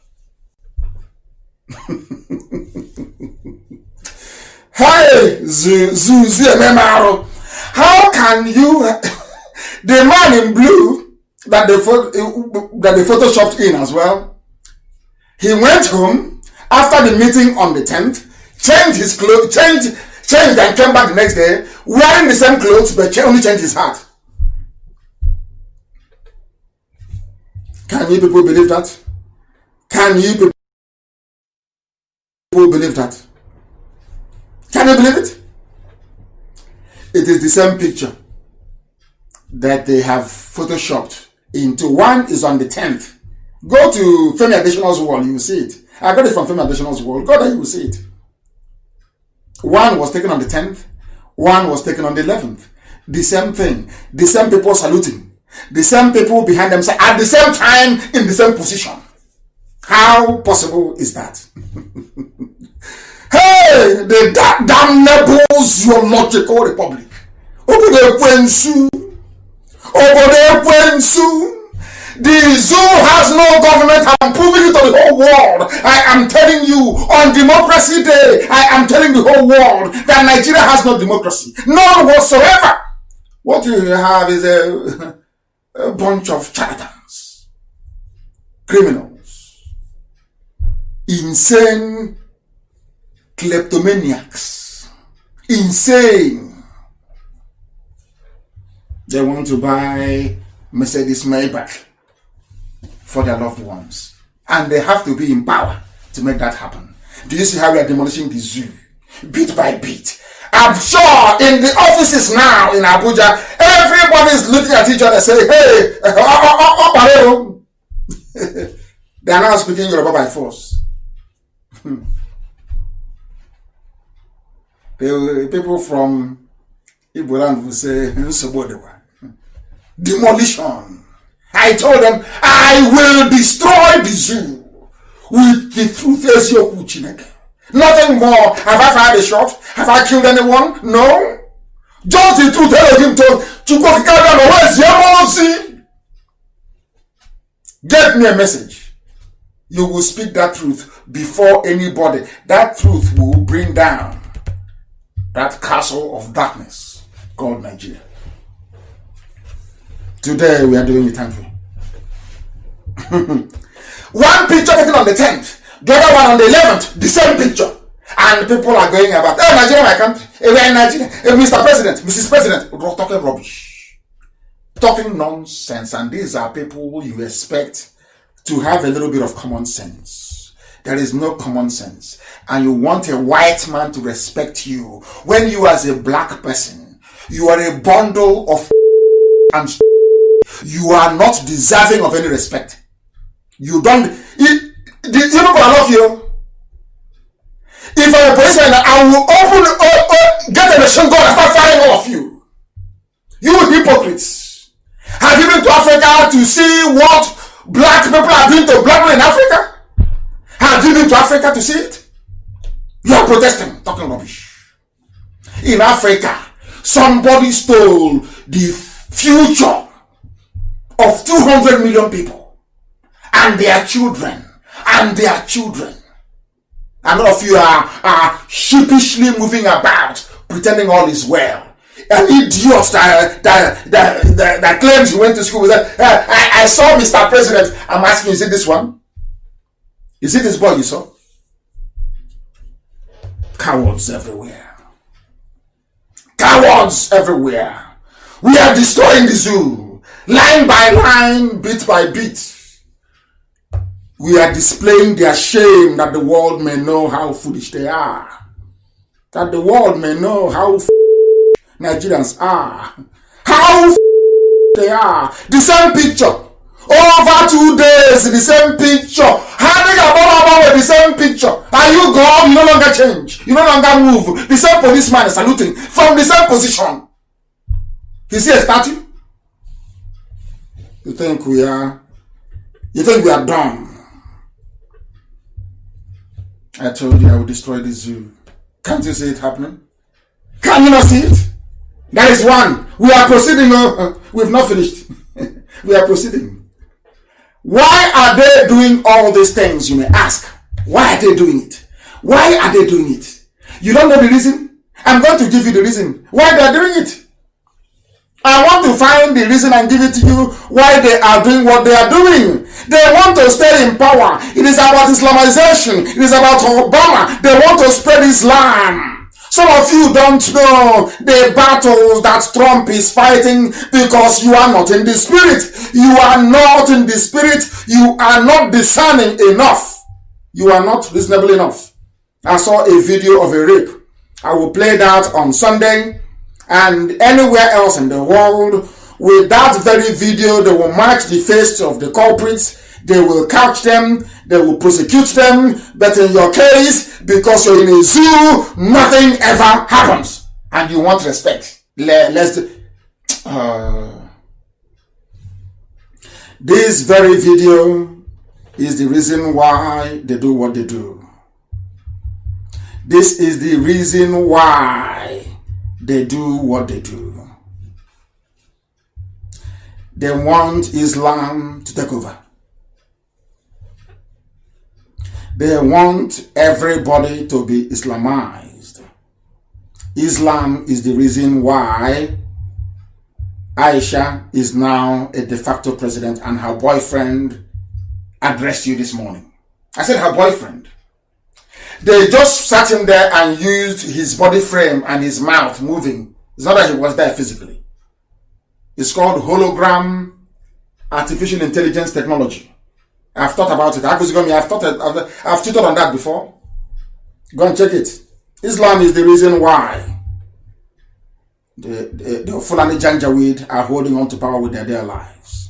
Hey, how can you, the man in blue that they photoshopped in as well, he went home after the meeting on the 10th, changed his clothes, changed and came back the next day wearing the same clothes but only changed his hat. Can you people believe that? Can you people believe that? Can you believe it? It is the same picture that they have photoshopped into. One is on the 10th. Go to Femi Adesina's wall, you will see it. I got it from Femi Adesina's wall. Go there, you will see it. One was taken on the 10th. One was taken on the 11th. The same thing. The same people saluting. The same people behind them at the same time in the same position. How possible is that? Hey, the damnable zoological republic. The zoo has no government. I'm proving it to the whole world. I am telling you on Democracy Day, I am telling the whole world that Nigeria has no democracy. None whatsoever. What you have is a bunch of charlatans, criminals, insane kleptomaniacs, insane. They want to buy Mercedes Maybach for their loved ones. And they have to be in power to make that happen. Do you see how we are demolishing the zoo? Bit by bit. I'm sure in the offices now in Abuja, everybody is looking at each other and saying, hey, they are now speaking Yoruba by force. People from Igbo land will say, demolition. I told them, I will destroy the zoo with the truth as your Chineke. Nothing more. Have I fired a shot? Have I killed anyone? No. Just the truth. Elohim told get me a message. You will speak that truth before anybody. That truth will bring down that castle of darkness called Nigeria. Today we are doing it, thank you. One picture taken on the 10th, the other one on the 11th, the same picture. And people are going about, oh, Nigeria, my country, we're in Nigeria, Mr. President, Mrs. President, talking rubbish, talking nonsense. And these are people who you expect to have a little bit of common sense. There is no common sense. And you want a white man to respect you when you, as a black person, you are a bundle of and you are not deserving of any respect. You don't, you people love you. If I'm a policeman, I will get a machine gun and start firing all of you. You hypocrites. Have you been to Africa to see what black people are doing to black people in Africa? Have you been to Africa to see it? You are protesting, talking rubbish. In Africa, somebody stole the future of 200 million people and their children and their children. And all of you are sheepishly moving about, pretending all is well. An idiot that claims he went to school with that. I saw Mr. President. I'm asking, is it this one? Is it this boy you saw? Cowards everywhere. Cowards everywhere. We are destroying the zoo. Line by line, bit by bit. We are displaying their shame that the world may know how foolish they are. That the world may know how Nigerians are. How they are. The same picture. Over 2 days, the same picture. Handing about with the same picture. Are you gone? You no longer change. You no longer move. The same policeman is saluting from the same position. You see a statue? You think we are dumb? I told you I would destroy the zoo. Can't you see it happening? Can you not see it? There is one. We are proceeding. We've not finished. We are proceeding. Why are they doing all these things, you may ask? Why are they doing it? Why are they doing it? You don't know the reason? I'm going to give you the reason why they are doing it. I want to find the reason and give it to you why they are doing what they are doing. They want to stay in power. It is about Islamization. It is about Obama. They want to spread Islam. Some of you don't know the battles that Trump is fighting because you are not in the spirit. You are not in the spirit. You are not discerning enough. You are not reasonable enough. I saw a video of a rape. I will play that on Sunday. And anywhere else in the world, with that very video, they will mark the face of the culprits, they will catch them, they will prosecute them. But in your case, because you're in a zoo, nothing ever happens. And you want respect. This very video is the reason why they do what they do. This is the reason why they do what they do. They want Islam to take over. They want everybody to be Islamized. Islam is the reason why Aisha is now a de facto president and her boyfriend addressed you this morning. I said her boyfriend. They just sat him there and used his body frame and his mouth moving. It's not that he was there physically. It's called hologram artificial intelligence technology. I've thought about it. I've tutored on that before. Go and check it. Islam is the reason why the Fulani Janjaweed are holding on to power with their lives.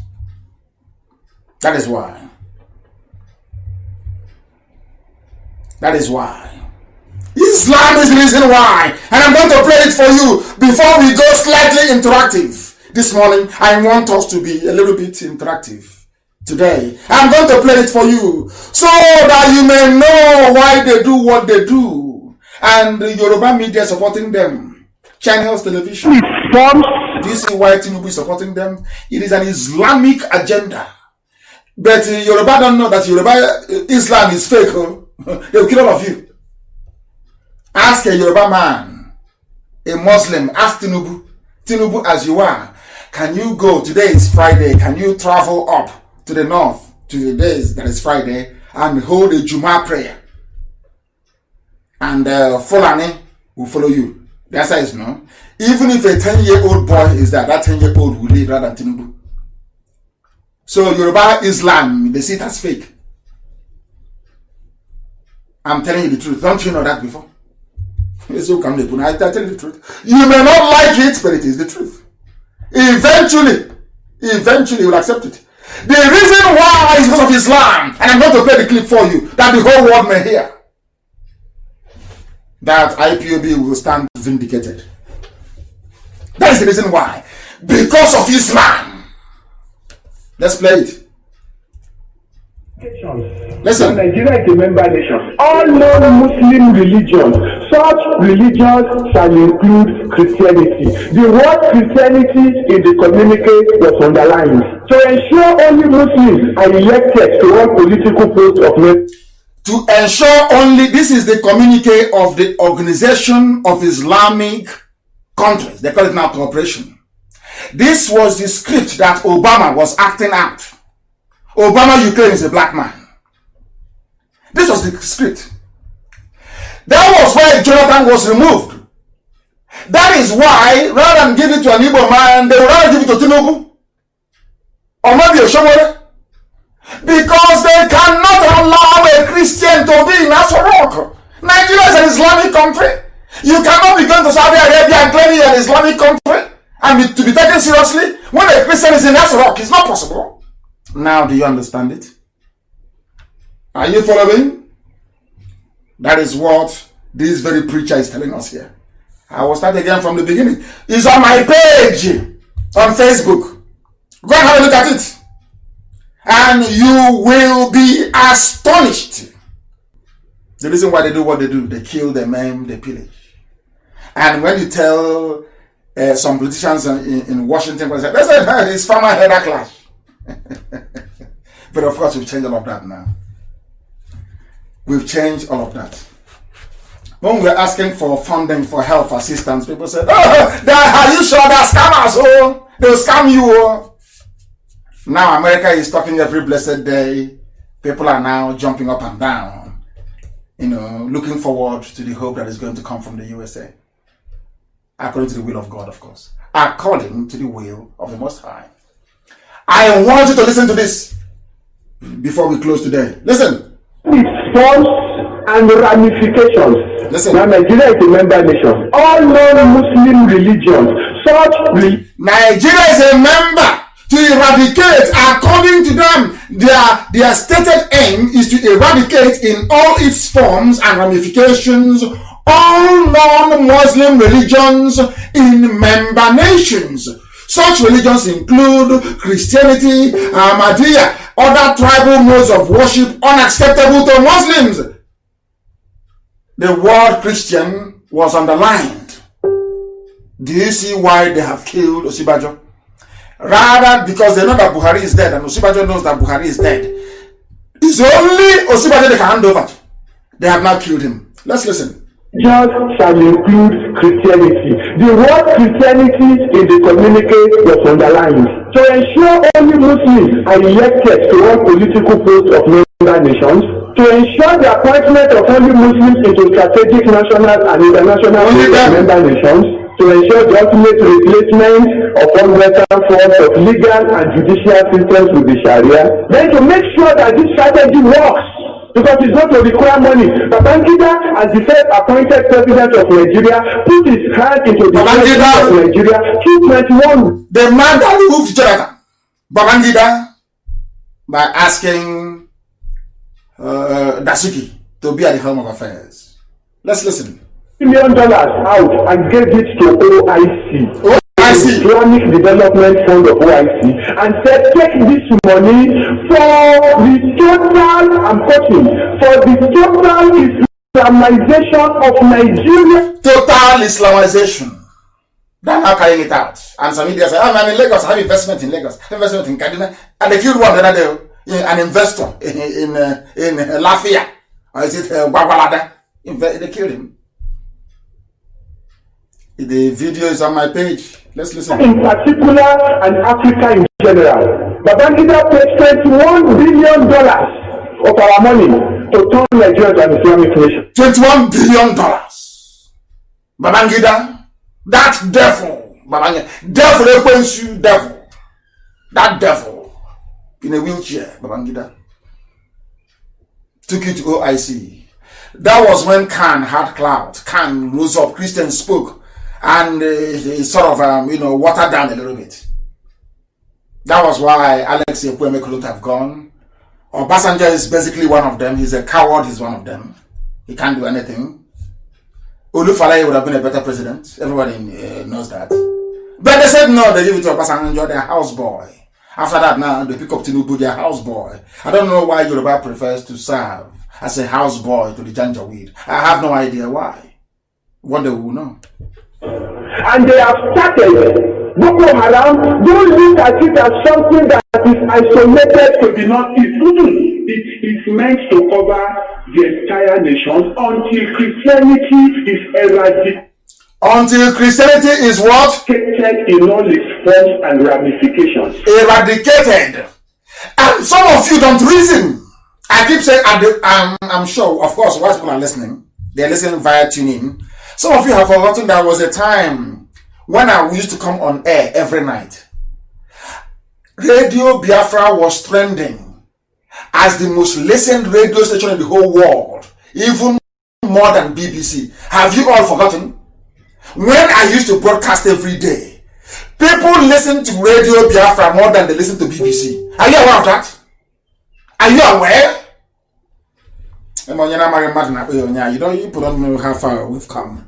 That is why. That is why. Islam is the reason why. And I'm going to play it for you before we go slightly interactive. This morning, I want us to be a little bit interactive. Today, I'm going to play it for you so that you may know why they do what they do. And the Yoruba media supporting them. Channels television. Do you see why Tinubu is supporting them? It is an Islamic agenda. But Yoruba don't know that Islam is fake. They will kill all of you. Ask a Yoruba man, a Muslim, ask Tinubu as you are, can you go, today is Friday, can you travel up to the north to the days that is Friday and hold a Juma prayer. And Fulani will follow you. The answer is no. Even if a 10-year-old boy is there, that 10-year-old will live rather than Tinubu. So Yoruba Islam, they see it as fake. I'm telling you the truth. Don't you know that before? So come I tell you the truth. You may not like it, but it is the truth. Eventually you will accept it. The reason why is because of Islam, and I'm going to play the clip for you, that the whole world may hear. That IPOB will stand vindicated. That is the reason why. Because of Islam. Let's play it. Listen. Nigeria is a member nation. All non-Muslim religions, such religions shall include Christianity. The word Christianity in the communique was underlined to ensure only Muslims are elected to one political post of member. To ensure only, this is the communique of the Organization of Islamic Countries. They call it now cooperation. This was the script that Obama was acting out. Obama, Ukraine is a black man. This was the script. That was why Jonathan was removed. That is why, rather than give it to an Igbo man, they would rather give it to Tinubu. Or maybe a Shomore. Because they cannot allow a Christian to be in Asarok. Nigeria is an Islamic country. You cannot be going to Saudi Arabia and claiming an Islamic country and to be taken seriously when a Christian is in Asarok. It's not possible. Now, do you understand it? Are you following? That is what this very preacher is telling us here. I will start again from the beginning. It's on my page on Facebook. Go and have a look at it. And you will be astonished. The reason why they do what they do, they kill, they maim, they pillage. And when you tell some politicians in Washington, they say, it's farmer header clash. But of course, we've changed all of that now. We've changed all of that. When we're asking for funding for health assistance, people say, are you sure they're scammers? Oh, they'll scam you. Oh. Now America is talking every blessed day. People are now jumping up and down, looking forward to the hope that is going to come from the USA. According to the will of God, of course. According to the will of the Most High. I want you to listen to this before we close today. Listen. Its forms and ramifications. Listen. Now Nigeria is a member nation. All non-Muslim religions, Nigeria is a member to eradicate, according to them, their stated aim is to eradicate in all its forms and ramifications all non-Muslim religions in member nations. Such religions include Christianity, Ahmadiyya, other tribal modes of worship unacceptable to Muslims. The word Christian was underlined. Do you see why they have killed Osibajo? Rather, because they know that Buhari is dead and Osibajo knows that Buhari is dead. It's only Osibajo they can hand over to. They have now killed him. Let's listen. Just shall include Christianity. The word Christianity in the communique was underlined to ensure only Muslims are elected to one political post of member nations, to ensure the appointment of only Muslims into strategic national and international member nations, to ensure the ultimate replacement of one Western forms of legal and judicial systems with the Sharia, then to make sure that this strategy works. Because it's not to require money. Babangida, as the first appointed president of Nigeria, put his hand into the president of Nigeria, 221. The man that removed Jonathan, Babangida, by asking Dasuki to be at the helm of affairs. Let's listen. $1 million out and gave it to OIC. Islamic Development Fund of OIC, and said, take this money for the total, I'm quoting, for the total Islamization of Nigeria. Total Islamization. They're now carrying it out. And some Indians say, I'm in Lagos, I have investment in Lagos, investment in Kaduna. And they killed one the other day, an investor in Lafia. Or is it Gwagwalada? They killed him. The video is on my page. Let's listen. In particular, and Africa in general. Babangida paid $21 billion of our money to turn Nigeria to an Islamic nation. $21 billion. Babangida, that devil, devil, that devil in a wheelchair, Babangida, took it to OIC. That was when Khan had clout. Khan rose up, Christians spoke, and he sort of, watered down a little bit. That was why Alex Ekweme could have gone. Obasanjo is basically one of them. He's a coward, he's one of them. He can't do anything. Olufalaye would have been a better president. Everybody knows that. But they said no, they give it to Obasanjo, their houseboy. After that, now they pick up Tinubu, their houseboy. I don't know why Yoruba prefers to serve as a houseboy to the Janjaweed. I have no idea why. One day we will know. And they have started Boko Haram. Don't look at it as something that is isolated to the northeast. It is meant to cover the entire nation until Christianity is eradicated. Until Christianity is what? In all its forms and ramifications. Eradicated. And some of you don't reason. I keep saying, I'm sure, of course, white people are listening. They're listening via TuneIn. Some of you have forgotten there was a time when I used to come on air every night. Radio Biafra was trending as the most listened radio station in the whole world, even more than BBC. Have you all forgotten? When I used to broadcast every day, people listen to Radio Biafra more than they listen to BBC. Are you aware of that? Are you aware? You don't know how far we've come.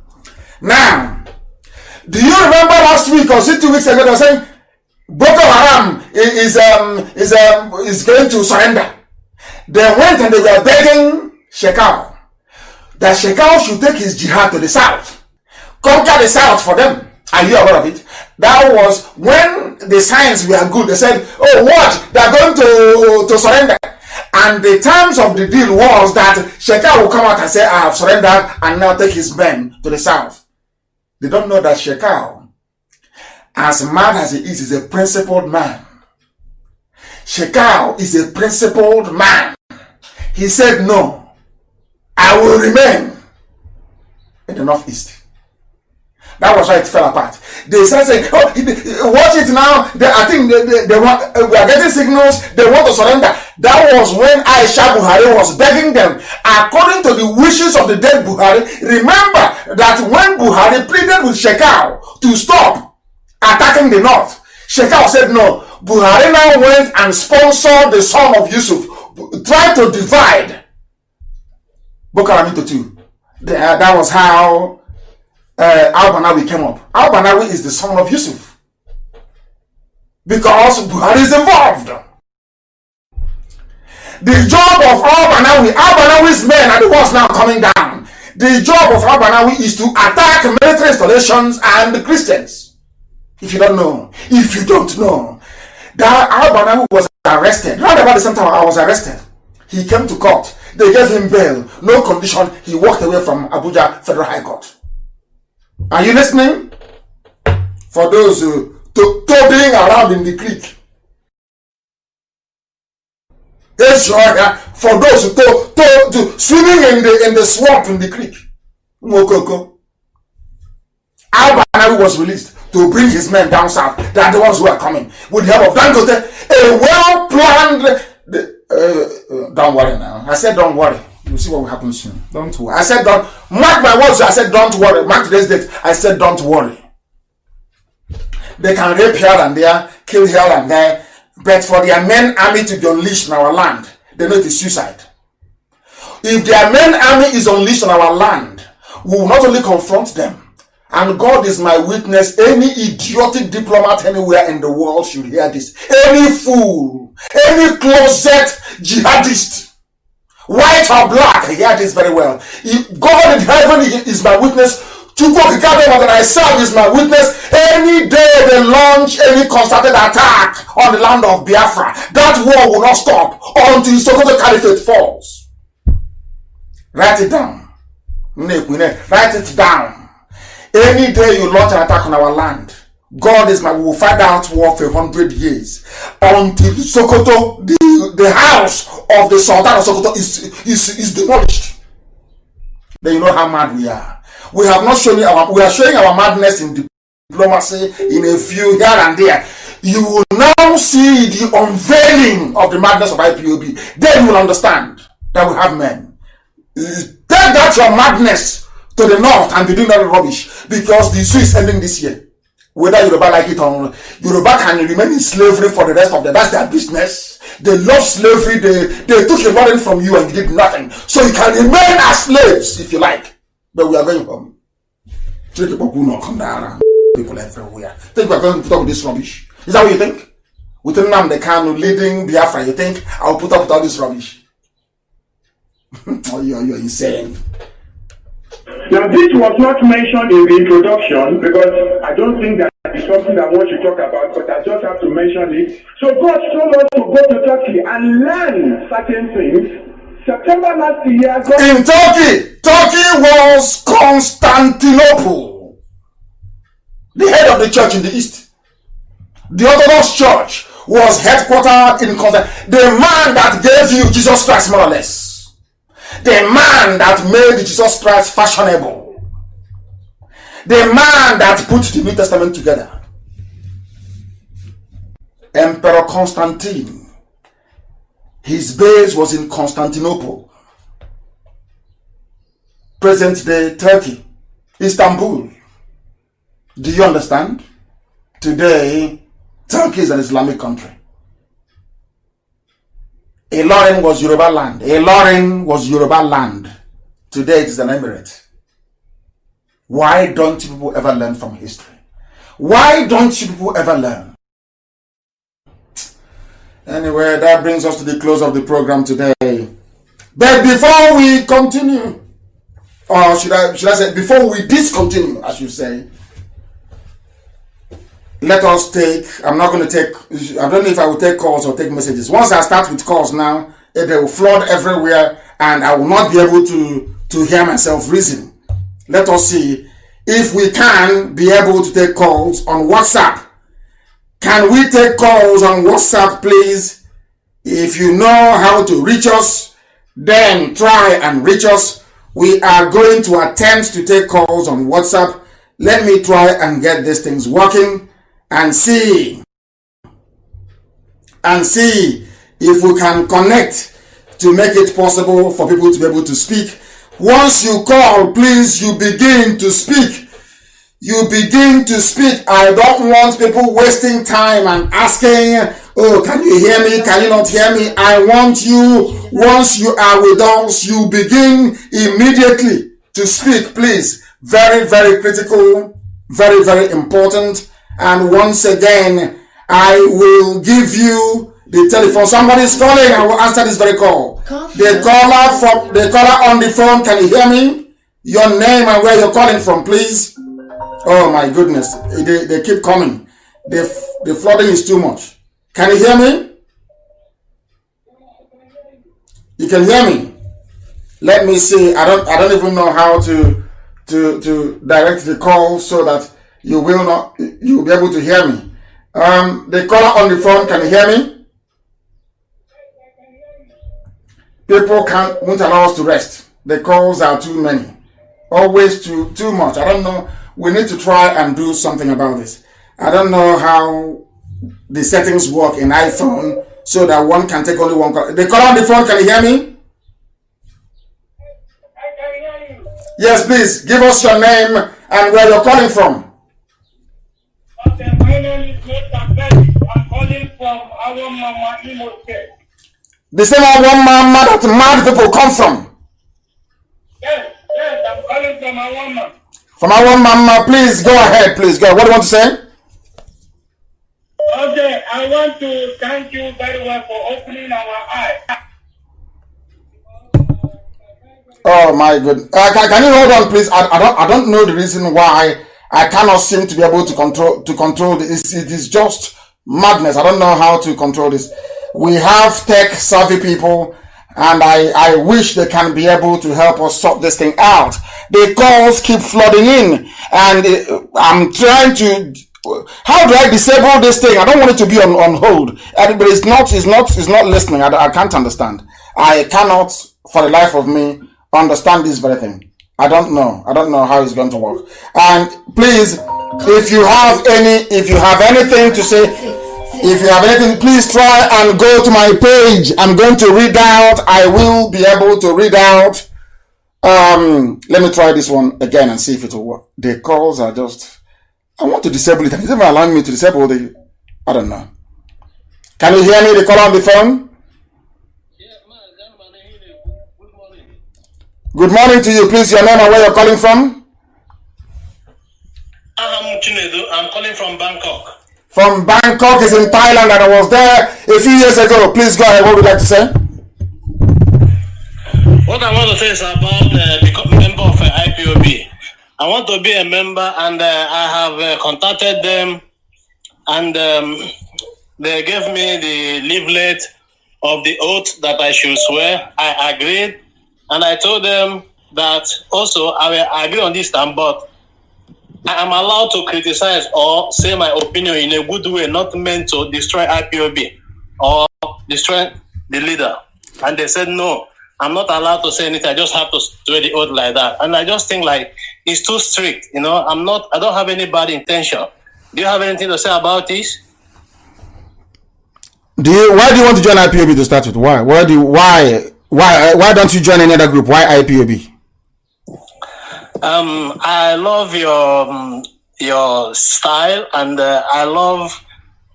Now, do you remember last week or 2 weeks ago they were saying Boko Haram is going to surrender? They went and they were begging Shekau that Shekau should take his jihad to the south, conquer the south for them. Are you aware of it? That was when the signs were good. They said, oh, what? They're going to surrender. And the terms of the deal was that Shekau will come out and say, I have surrendered, and now take his men to the south. They don't know that Shekau, as mad as he is a principled man. Shekau is a principled man. He said, no, I will remain in the northeast. That was why it fell apart. They started saying, oh, watch it now. I think they want, we are getting signals, they want to surrender. That was when Aisha Buhari was begging them, according to the wishes of the dead Buhari. Remember that when Buhari pleaded with Shekau to stop attacking the north, Shekau said no. Buhari now went and sponsored the son of Yusuf, tried to divide Boko Haram into two. That was how Al-Banawi came up. Al-Banawi is the son of Yusuf because Buhari is involved. The job of Al-Banawi's men are the ones now coming down. The job of Al-Banawi is to attack military installations and the Christians. If you don't know, that Al-Banawi was arrested. Right about the same time I was arrested. He came to court. They gave him bail, no condition. He walked away from Abuja Federal High Court. Are you listening? For those toddling around in the creek. Yes, sure. For those to swimming in the swamp in the creek. Mokoko. Al-Banawi was released to bring his men down south. They are the ones who are coming. With the help of Dangote, a well-planned... don't worry now. I said don't worry. You'll see what will happen soon. Don't worry. I said don't... Mark my words. I said don't worry. Mark today's date. I said don't worry. They can rape here and there, kill here and there, but for their main army to be unleashed on our land, they know it is suicide. If their main army is unleashed on our land, we will not only confront them, and God is my witness, any idiotic diplomat anywhere in the world should hear this. Any fool, any closet jihadist, white or black, hear this very well. If God in heaven is my witness, that I serve is my witness. Any day they launch any concerted attack on the land of Biafra, that war will not stop until Sokoto Caliphate falls. Write it down. Write it down. Any day you launch an attack on our land, God is my, we will fight that war for 100 years until Sokoto, the house of the Sultan of Sokoto is demolished. Then you know how mad we are. We have not shown we are showing our madness in diplomacy in a few here and there. You will now see the unveiling of the madness of IPOB. Then you will understand that we have men. Take that your madness to the north and be doing that rubbish, because the issue is ending this year. Whether Yoruba like it or not, Yoruba can remain in slavery for the rest of their, that's their business. They love slavery, they took a burden from you and you did nothing. So you can remain as slaves if you like. But we are going home. People everywhere. Think we are going to put up with this rubbish? Is that what you think? With Nnamdi Kanu leading Biafra, you think I'll put up with all this rubbish? Oh, you're insane. Now, this was not mentioned in the introduction because I don't think that is something I want to talk about, but I just have to mention it. So God told us to go to Turkey and learn certain things. September last year, in Turkey was Constantinople, the head of the church in the east. The Orthodox Church was headquartered in Constantinople. The man that gave you Jesus Christ, more or less. The man that made Jesus Christ fashionable. The man that put the New Testament together. Emperor Constantine. His base was in Constantinople. Present day Turkey. Istanbul. Do you understand? Today, Turkey is an Islamic country. Ilorin was Yoruba land. Ilorin was Yoruba land. Today it is an emirate. Why don't you people ever learn from history? Why don't you people ever learn? Anyway, that brings us to the close of the program today. But before we continue, or should I say, before we discontinue, I should say, let us take, I'm not going to take, I don't know if I will take calls or take messages. Once I start with calls now, they will flood everywhere and I will not be able to hear myself reason. Let us see if we can be able to take calls on WhatsApp. Can we take calls on WhatsApp, please? If you know how to reach us, then try and reach us. We are going to attempt to take calls on WhatsApp. Let me try and get these things working. And see if we can connect to make it possible for people to be able to speak. Once you call, please, you begin to speak. You begin to speak. I don't want people wasting time and asking, oh, can you hear me? Can you not hear me? I want you, once you are with us, you begin immediately to speak, please. Very, very critical, very, very important. And once again, I will give you the telephone. Somebody's calling. I will answer this very call. The caller on the phone. Can you hear me? Your name and where you're calling from, please. Oh my goodness, they keep coming. The flooding is too much. Can you hear me? You can hear me. Let me see. I don't even know how to direct the call so that you will be able to hear me. The caller on the phone, can you hear me? People won't allow us to rest. The calls are too many. Always too much. I don't know. We need to try and do something about this. I don't know how the settings work in iPhone so that one can take only one call. The caller on the phone, can you hear me? I can hear you. Yes, please. Give us your name and where you're calling from. Okay, my name is Mr. Betty. I'm calling from our Mama Imo State. The same one mama that mad people come from. Yes, I'm calling from our mama. From our mama, please go ahead, please go. What do you want to say? Okay, I want to thank you very well for opening our eyes. Oh my goodness. Can you hold on, please? I don't know the reason why I cannot seem to be able to control this. It is just madness. I don't know how to control this. We have tech savvy people, and I wish they can be able to help us sort this thing out. The calls keep flooding in, and I'm trying to How do I disable this thing? I don't want it to be on hold. But it's not listening. I can't understand. I cannot, for the life of me, understand this very thing. I don't know how it's going to work. And please, if you have anything to say, please try and go to my page. I'm going to read out. I will be able to read out. Let me try this one again and see if it will work. The calls are just, I want to disable it. It's never allowing me to disable I don't know. Can you hear me, the caller on the phone? Good morning to you. Please, your name and where you're calling from? I'm calling from Bangkok. From Bangkok is in Thailand, and I was there a few years ago. Please go ahead. What would you like to say? What I want to say is about becoming a member of IPOB. I want to be a member, and I have contacted them, and they gave me the leaflet of the oath that I should swear. I agreed. And I told them that also I will agree on this time, but I am allowed to criticize or say my opinion in a good way, not meant to destroy IPOB or destroy the leader. And they said, no, I'm not allowed to say anything. I just have to swear the oath like that. And I just think like it's too strict. I don't have any bad intention. Do you have anything to say about this? Why do you want to join IPOB to start with? Why don't you join any other group? Why IPOB? I love your style, and I love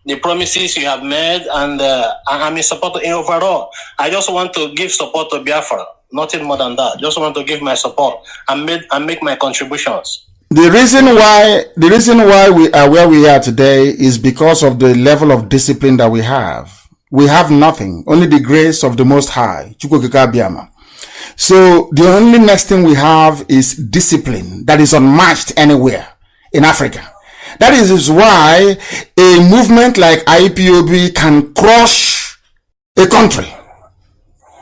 the promises you have made, and I'm a supporter in overall. I just want to give support to Biafra, nothing more than that. Just want to give my support and make my contributions. The reason why we are where we are today is because of the level of discipline that we have. We have nothing, only the grace of the Most High. So the only next thing we have is discipline that is unmatched anywhere in Africa. That is why a movement like IPOB can crush a country,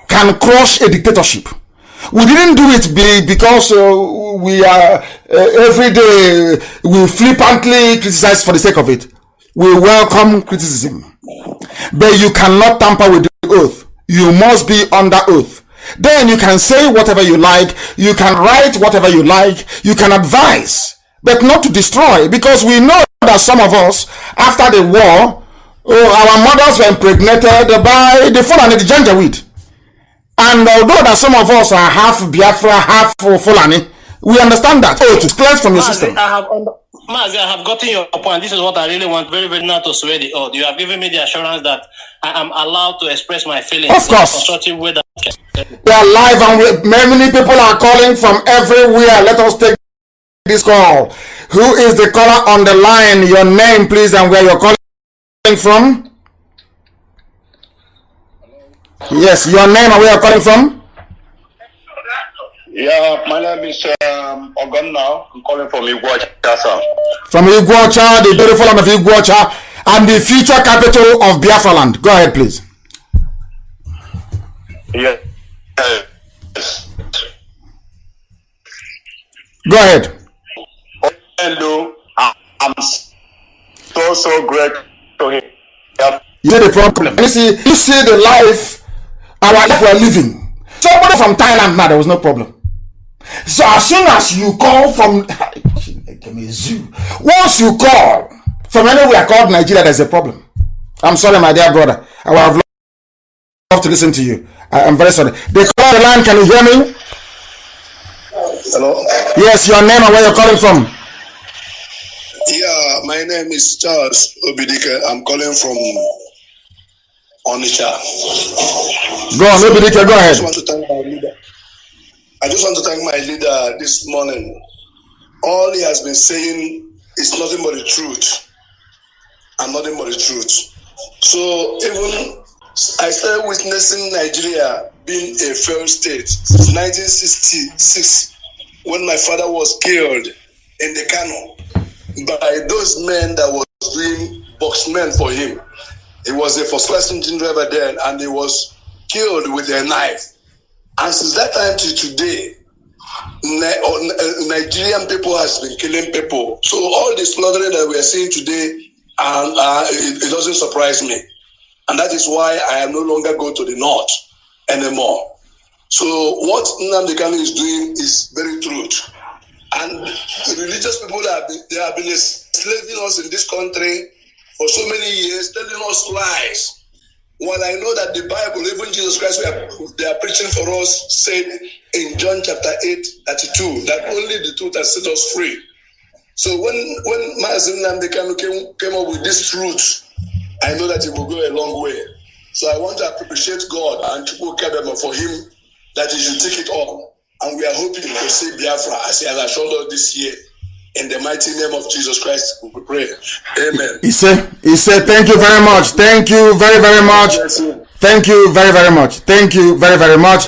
can crush a dictatorship. We didn't do it because we are every day we flippantly criticize for the sake of it. We welcome criticism. But you cannot tamper with the oath. You must be under oath. Then you can say whatever you like. You can write whatever you like. You can advise, but not to destroy. Because we know that some of us, after the war, our mothers were impregnated by the Fulani, the Janjaweed. And although that some of us are half Biafra, half Fulani, we understand that. Oh, to cleanse from your system. Mazi, I have gotten your point. This is what I really want, very, very not to swear the oath. You have given me the assurance that I am allowed to express my feelings of course. In a constructive way. We are live and many people are calling from everywhere. Let us take this call. Who is the caller on the line? Your name, please, and where you're calling from? Yes, your name and where you're calling from? Yeah, my name is Ogon now. I'm calling from Iguacha, sir. From Iguacha, the beautiful land of Iguacha, and the future capital of Biafra land. Go ahead, please. Yeah. Go ahead. Hello. I'm so great to hear. You see the problem. You see the life, our life we're living. Somebody from Thailand now, there was no problem. So as soon as you call from once you call from anywhere called Nigeria, there's a problem. I'm sorry, my dear brother. I would have loved to listen to you. I'm very sorry. They call the line. Can you hear me? Hello? Yes, your name and where you're calling from. Yeah, my name is Charles Obidike. I'm calling from Onitsha. Go on, Obidike, go ahead. I just want to thank my leader this morning. All he has been saying is nothing but the truth. And nothing but the truth. So even I started witnessing Nigeria being a failed state since 1966, when my father was killed in the Kanu by those men that was doing boxmen for him. He was a first-class engine driver then, and he was killed with a knife. And since that time to today, Nigerian people has been killing people. So all the slaughtering that we are seeing today, it doesn't surprise me. And that is why I am no longer going to the north anymore. So what Nnamdi Kanu is doing is very truth. And the religious people they have been enslaving us in this country for so many years, telling us lies. While I know that the Bible, even Jesus Christ, they are preaching for us, said in John chapter 8:32, that only the truth has set us free. So when Mazen Nnamdi Kanu came up with this truth, I know that it will go a long way. So I want to appreciate God and Chukwu Kadama for him, that he should take it on. And we are hoping to see Biafra as he has assured us this year. In the mighty name of Jesus Christ, we pray. Amen. He said, thank you very much. Thank you very, very much. Thank you very, very much. Thank you very, very much.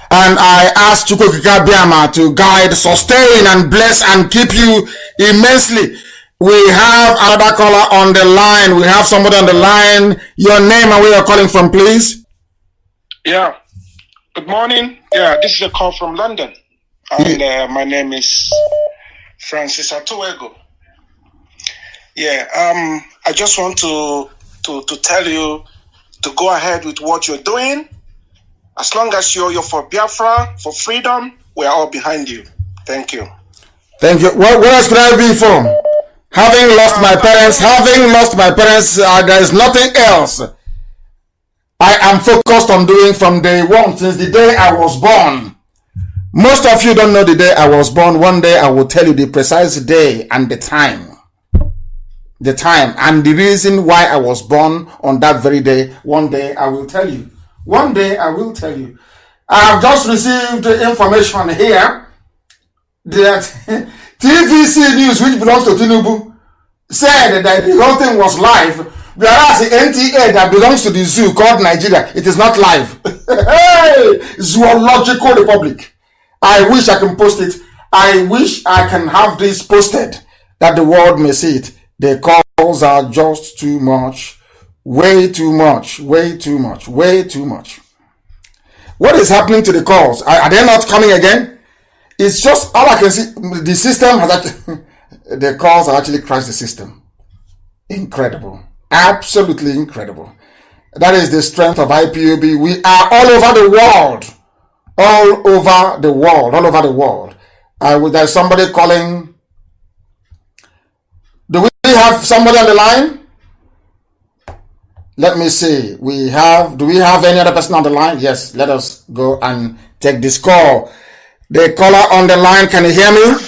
And I ask Chukwuka Biama to guide, sustain, and bless and keep you immensely. We have another caller on the line. We have somebody on the line. Your name and where you're calling from, please. Yeah. Good morning. Yeah, this is a call from London. And my name is Francis Atuego. Yeah, I just want to tell you to go ahead with what you're doing. As long as you're for Biafra, for freedom, we're all behind you. Thank you. Thank you. What else could I be for? Having lost my parents, there is nothing else I am focused on doing from day one, since the day I was born. Most of you don't know the day I was born. One day I will tell you the precise day and the time. The time and the reason why I was born on that very day. One day I will tell you. One day I will tell you. I have just received information here that TVC News, which belongs to Tinubu, said that the whole thing was live, whereas the NTA that belongs to the zoo called Nigeria, it is not live. Hey, Zoological Republic. I wish I can post it. I wish I can have this posted that the world may see it. The calls are just too much. Way too much. Way too much. Way too much. What is happening to the calls? Are they not coming again? It's just all I can see. The system has actually, the calls have actually crashed the system. Incredible. Absolutely incredible. That is the strength of IPOB. We are all over the world. All over the world. All over the world. There's somebody calling. Do we have somebody on the line? Let me see. Do we have any other person on the line? Yes, let us go and take this call. The caller on the line, can you hear me?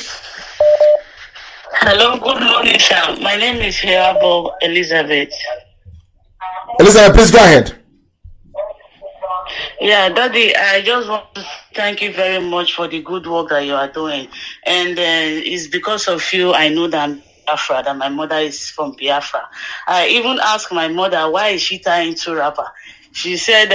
Hello, good morning, sir. My name is Heabo Elizabeth. Elizabeth, please go ahead. Yeah, Daddy, I just want to thank you very much for the good work that you are doing. And it's because of you I know that I'm Biafra, that my mother is from Biafra. I even asked my mother, why is she tying to rapper? She said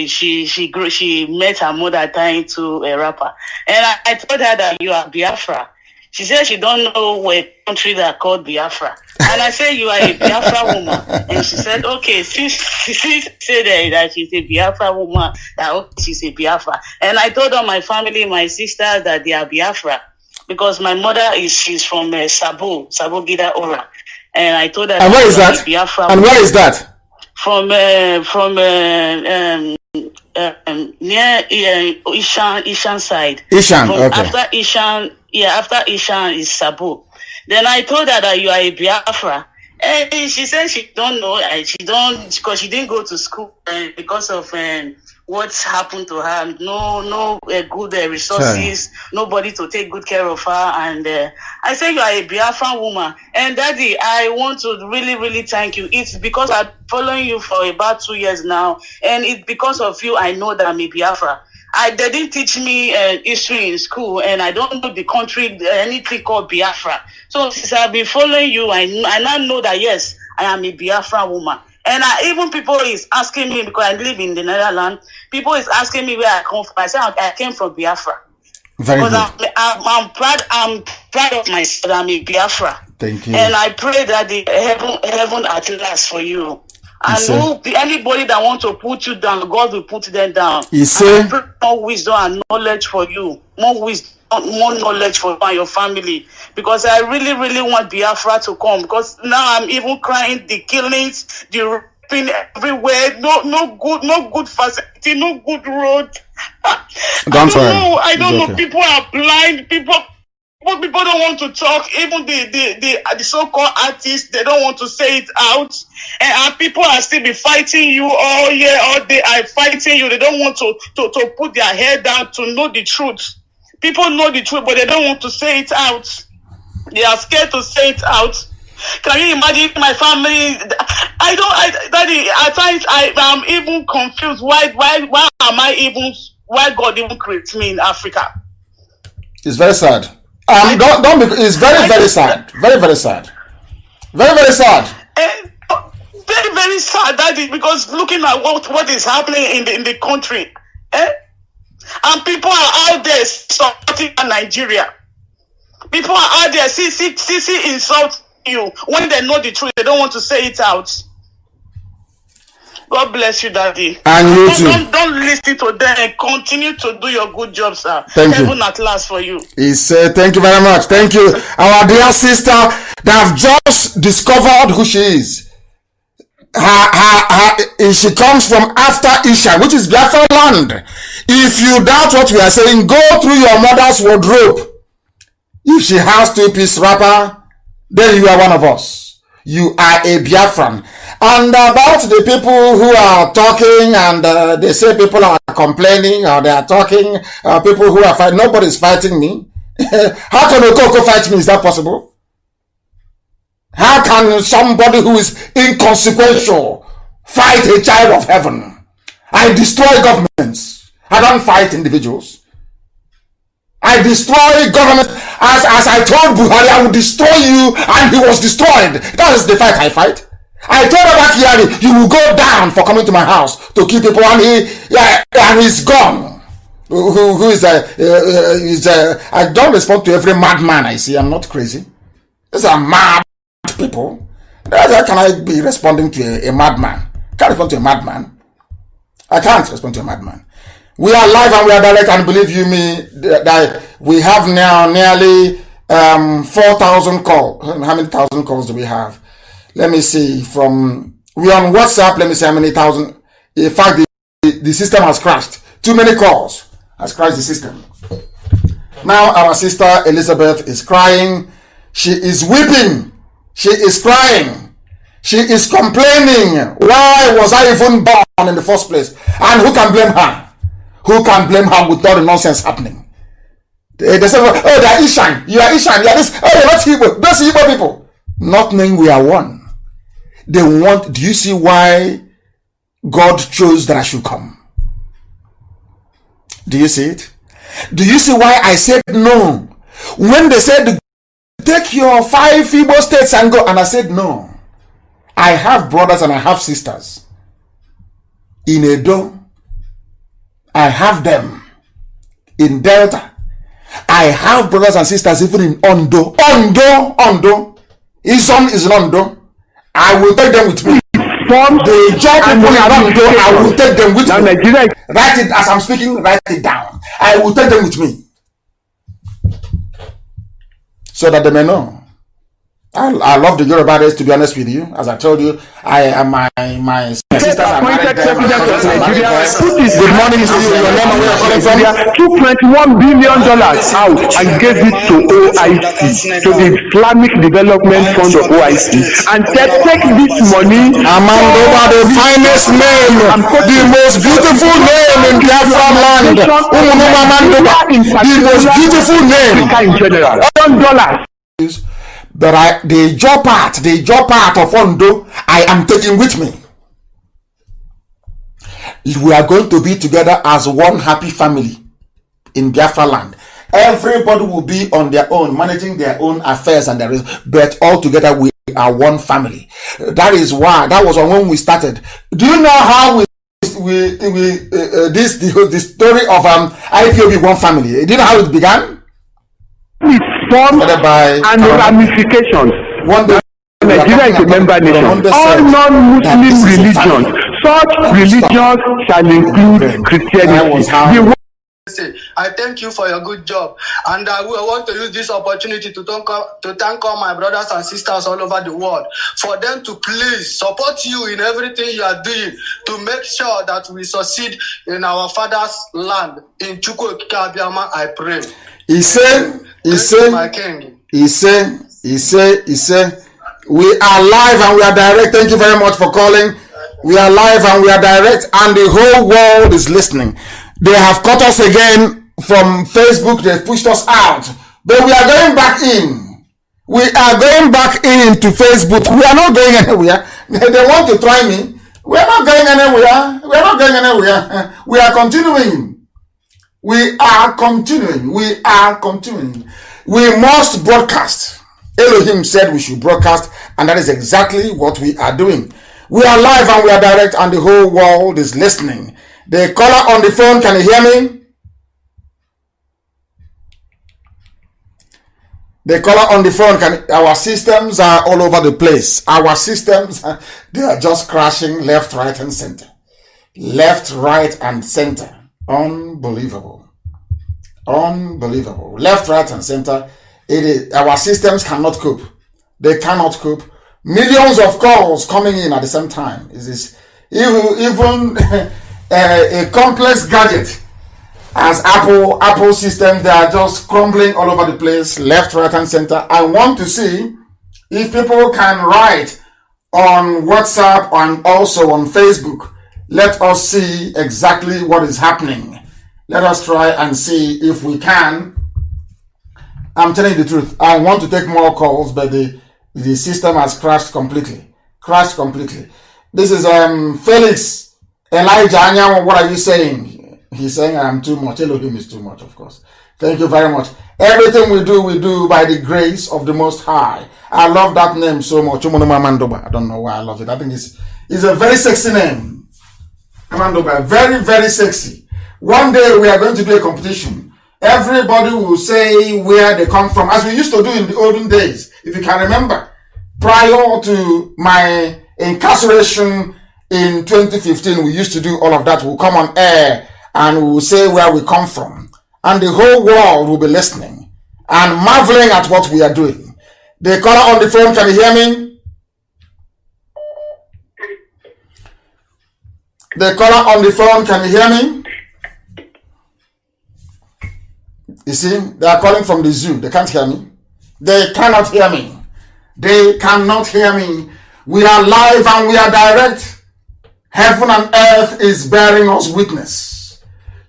she met her mother tying to a rapper. And I told her that you are Biafra. She said she don't know a country that called Biafra. And I said, you are a Biafra woman. And she said, okay, since she said that she's a Biafra woman, that okay, she's a Biafra. And I told her my family, my sisters, that they are Biafra. Because my mother she's from Sabo Gida Ora. And I told her. And where is that? Biafra and where is that? From near Ishan side. Ishan, okay. After Ishan is Sabo. Then I told her that you are a Biafra. And she said she don't know. Because she didn't go to school because of what's happened to her. No good resources, nobody to take good care of her. And I said you are a Biafran woman. And Daddy, I want to really, really thank you. It's because I'm following you for about 2 years now. And it's because of you I know that I'm a Biafra. They didn't teach me history in school, and I don't know the country, anything called Biafra. So since I've been following you, I now know that, yes, I am a Biafra woman. And even people is asking me, because I live in the Netherlands, people is asking me where I come from. I said I came from Biafra. Very good. I'm proud of myself. I'm a Biafra. Thank you. And I pray that the heaven at last for you. And anybody that wants to put you down, God will put them down. You see? I pray more wisdom and knowledge for you. More wisdom more knowledge for you and your family, because I really, really want Biafra to come, because now I'm even crying the killings, the raping everywhere, no good facility, no good road. I don't know. People are blind. People don't want to talk. Even the so-called artists, they don't want to say it out. And people are still be fighting you all year, all day. Are fighting you. They don't want to put their head down to know the truth. People know the truth, but they don't want to say it out. They are scared to say it out. Can you imagine my family? Daddy, at times I'm even confused. Why God even created me in Africa? It's very sad. It's very, very sad. Very, very sad. Very, very sad. Very, very sad, Daddy, because looking at what is happening in the country, and people are out there supporting Nigeria. People are out there, see insult you when they know the truth. They don't want to say it out. God bless you, Daddy. And you too. Don't listen to them and continue to do your good job, sir. Thank you. Heaven at last for you. He said, thank you very much. Thank you. Our dear sister that have just discovered who she is. She comes from after Isha, which is Biafra land. If you doubt what we are saying, go through your mother's wardrobe. If she has two-piece wrapper, then you are one of us. You are a Biafran. And about the people who are talking and they say people are complaining or they are talking, people who are fighting, nobody's fighting me. How can Okoko fight me? Is that possible? How can somebody who is inconsequential fight a child of heaven? I destroy governments. I don't fight individuals. I destroy government. As I told Buhari, I will destroy you, and he was destroyed. That is the fight I fight. I told Abakari, you will go down for coming to my house to kill people, and he's gone. Who is I don't respond to every madman I see. I'm not crazy. These are mad people. How can I be responding to a madman? I can't respond to a madman. I can't respond to a madman. We are live and we are direct, and believe you me, that we have now nearly 4,000 calls. How many thousand calls do we have? Let me see. We're on WhatsApp. Let me see how many thousand. In fact, the system has crashed. Too many calls has crashed the system. Now our sister Elizabeth is crying. She is weeping. She is crying. She is complaining. Why was I even born in the first place? And who can blame her? Who can blame her with all the nonsense happening? They say, oh, they are Ishan. You are Ishan. You are this. Oh, you're not Igbo. Those Igbo people. Not knowing we are one. They want, do you see why God chose that I should come? Do you see it? Do you see why I said no? When they said, take your 5 Igbo states and go. And I said no. I have brothers and I have sisters. In Edo, I have them. In Delta, I have brothers and sisters even in Ondo. Ondo. Izon is in Ondo. I will take them with me. The job people in Ondo, I will take them with me. Write it as I'm speaking, write it down. I will take them with me. So that they may know. I love the Yoruba race, to be honest with you. As I told you, I am my sisters are married. Good morning to you. Your name and where you're calling from? Took $21 billion out and gave it to OIC, to the Islamic Development Fund of OIC, and said, take this money. Amanda, the finest name, the most beautiful name in Biafra land. The most beautiful name in general. $1. But the job part of Ondo, I am taking with me. We are going to be together as one happy family in Biafra land. Everybody will be on their own, managing their own affairs and but all together we are one family. That is why, that was when we started. Do you know how the story of IPOB one family? Do you know how it began? Forms and ramifications. Nigeria is a member nation. All non-Muslim religions, such religions shall include Christianity. I thank you for your good job. And I will want to use this opportunity to thank all my brothers and sisters all over the world for them to please support you in everything you are doing to make sure that we succeed in our father's land. In Chukwu Abiyama, I pray. He said, we are live and we are direct. Thank you very much for calling. We are live and we are direct, and the whole world is listening. They have cut us again from Facebook. They pushed us out, but we are going back in. We are going back into Facebook. We are not going anywhere. They want to try me. We are not going anywhere. We are not going anywhere. We are continuing. We are continuing. We are continuing. We must broadcast. Elohim said we should broadcast, and that is exactly what we are doing. We are live and we are direct, and the whole world is listening. The caller on the phone, can you hear me? The caller on the phone, our systems are all over the place. Our systems, they are just crashing left, right, and center. Left, right, and center. Unbelievable. Unbelievable. Left, right, and center. Our systems cannot cope. They cannot cope. Millions of calls coming in at the same time. Is this even a complex gadget as Apple systems? They are just crumbling all over the place, left, right, and center. I want to see if people can write on WhatsApp and also on Facebook. Let us see exactly what is happening. Let us try and see if we can. I'm telling you the truth. I want to take more calls, but the system has crashed completely. This is Felix Elijah Anyam. What are you saying? He's saying I am too much. Elohim is too much, of course. Thank you very much. Everything we do by the grace of the Most High. I love that name so much. I don't know why I love it. I think it's a very sexy name. Amandoba, very, very sexy. One day we are going to do a competition. Everybody will say where they come from, as we used to do in the olden days. If you can remember, prior to my incarceration in 2015, we used to do all of that. We'll come on air and we'll say where we come from. And the whole world will be listening and marveling at what we are doing. The caller on the phone, can you hear me? The caller on the phone, can you hear me? You see, they are calling from the zoo. They can't hear me. They cannot hear me. They cannot hear me. We are live and we are direct. Heaven and earth is bearing us witness.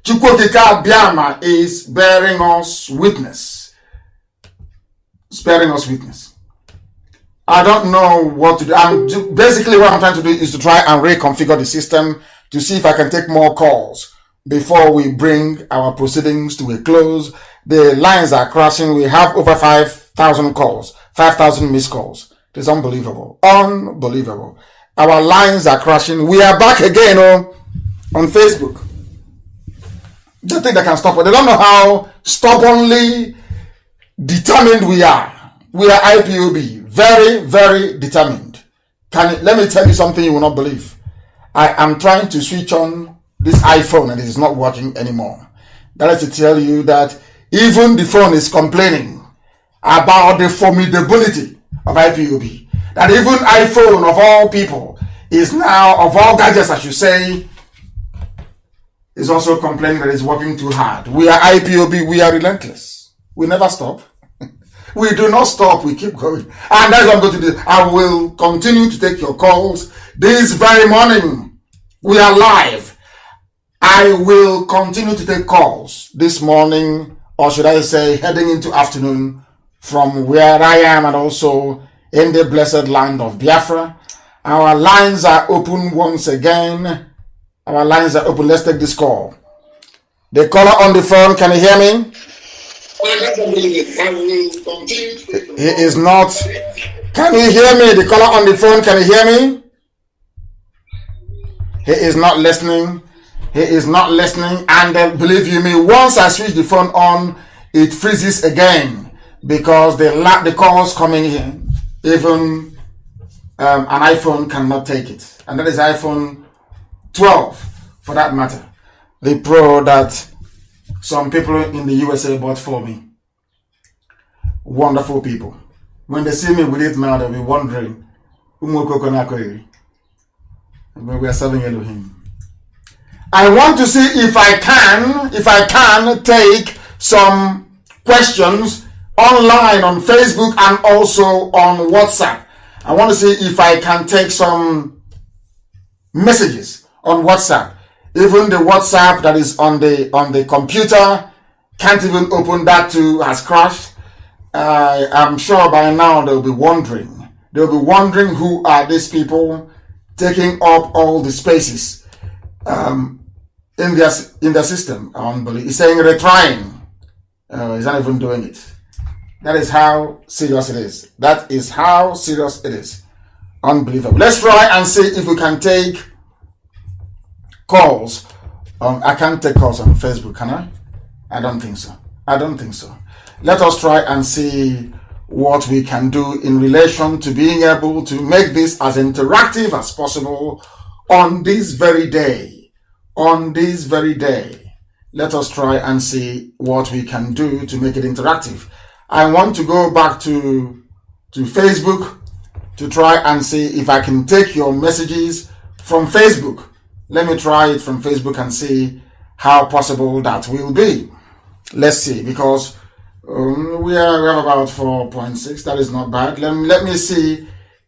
Chukwokika Biama is bearing us witness. It's bearing us witness. I don't know what to do. Basically what I'm trying to do is to try and reconfigure the system to see if I can take more calls before we bring our proceedings to a close. The lines are crashing. We have over 5,000 calls, 5,000 missed calls. It is unbelievable. Unbelievable. Our lines are crashing. We are back again on Facebook. They think they can stop it. They don't know how stubbornly determined we are. We are IPOB. Very, very determined. Let me tell you something you will not believe. I am trying to switch on this iPhone and it is not working anymore. That is to tell you that even the phone is complaining about the formidability of IPOB. That even iPhone of all people is now, of all gadgets I should say, is also complaining that it's working too hard. We are IPOB, we are relentless. We never stop. We do not stop, we keep going. And that's what I'm going to do. I will continue to take your calls this very morning. We are live. I will continue to take calls this morning, or should I say heading into afternoon, from where I am and also in the blessed land of Biafra. Our lines are open once again. Our lines are open. Let's take this call. The caller on the phone, can you hear me? He is not. Can you hear me? The caller on the phone, can you hear me? He is not listening. He is not listening. And believe you me, once I switch the phone on, it freezes again because the calls coming in, even an iPhone cannot take it. And that is iPhone 12 for that matter. The Pro that some people in the USA bought for me. Wonderful people. When they see me with it now, they'll be wondering, but we are serving Elohim. I want to see if I can take some questions online on Facebook and also on WhatsApp. I want to see if I can take some messages on WhatsApp. Even the WhatsApp that is on the computer can't even open. That too has crashed. I'm sure by now they'll be wondering. They'll be wondering who are these people taking up all the spaces in their system. Unbelievable. He's saying retrying. He's not even doing it. That is how serious it is. That is how serious it is. Unbelievable. Let's try and see if we can take calls. I can't take calls on Facebook, can I? I don't think so. Let us try and see what we can do in relation to being able to make this as interactive as possible on this very day. Let us try and see what we can do to make it interactive. I want to go back to Facebook to try and see if I can take your messages from Facebook. Let me try it from Facebook and see how possible that will be. Let's see, because we have about 4.6. That is not bad. Let me see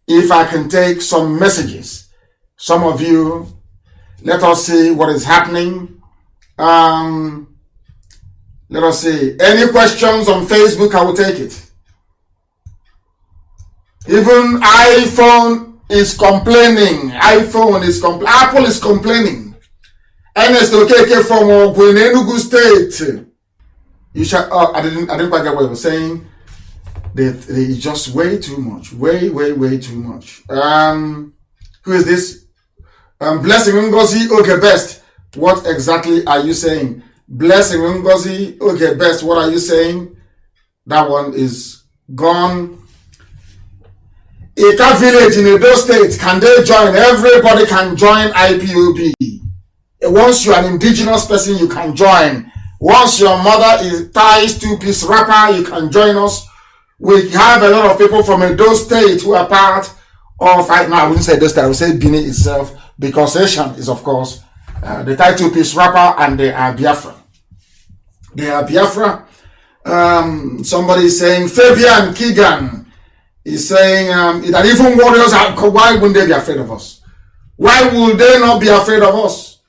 if I can take some messages. Some of you, let us see what is happening. Let us see. Any questions on Facebook, I will take it. Even iPhone is complaining. Apple is complaining. Ernest Okeke from Enugu State. You shall. I didn't quite get what you were saying. They just way too much. Way too much. Who is this? Blessing Ngozi. Okay, best. What exactly are you saying? Blessing Ngozi. Okay, best. What are you saying? That one is gone. Ika village in Edo State, can they join? Everybody can join IPOB. Once you're an indigenous person, you can join. Once your mother ties two-piece wrapper, you can join us. We have a lot of people from Edo State who are part of, I wouldn't say Edo State, I would say Benin itself, because Asian is, of course, the tie two-piece wrapper, and they are Biafra. Somebody is saying, Fabian Keegan is saying that even warriors why wouldn't they be afraid of us? Why would they not be afraid of us?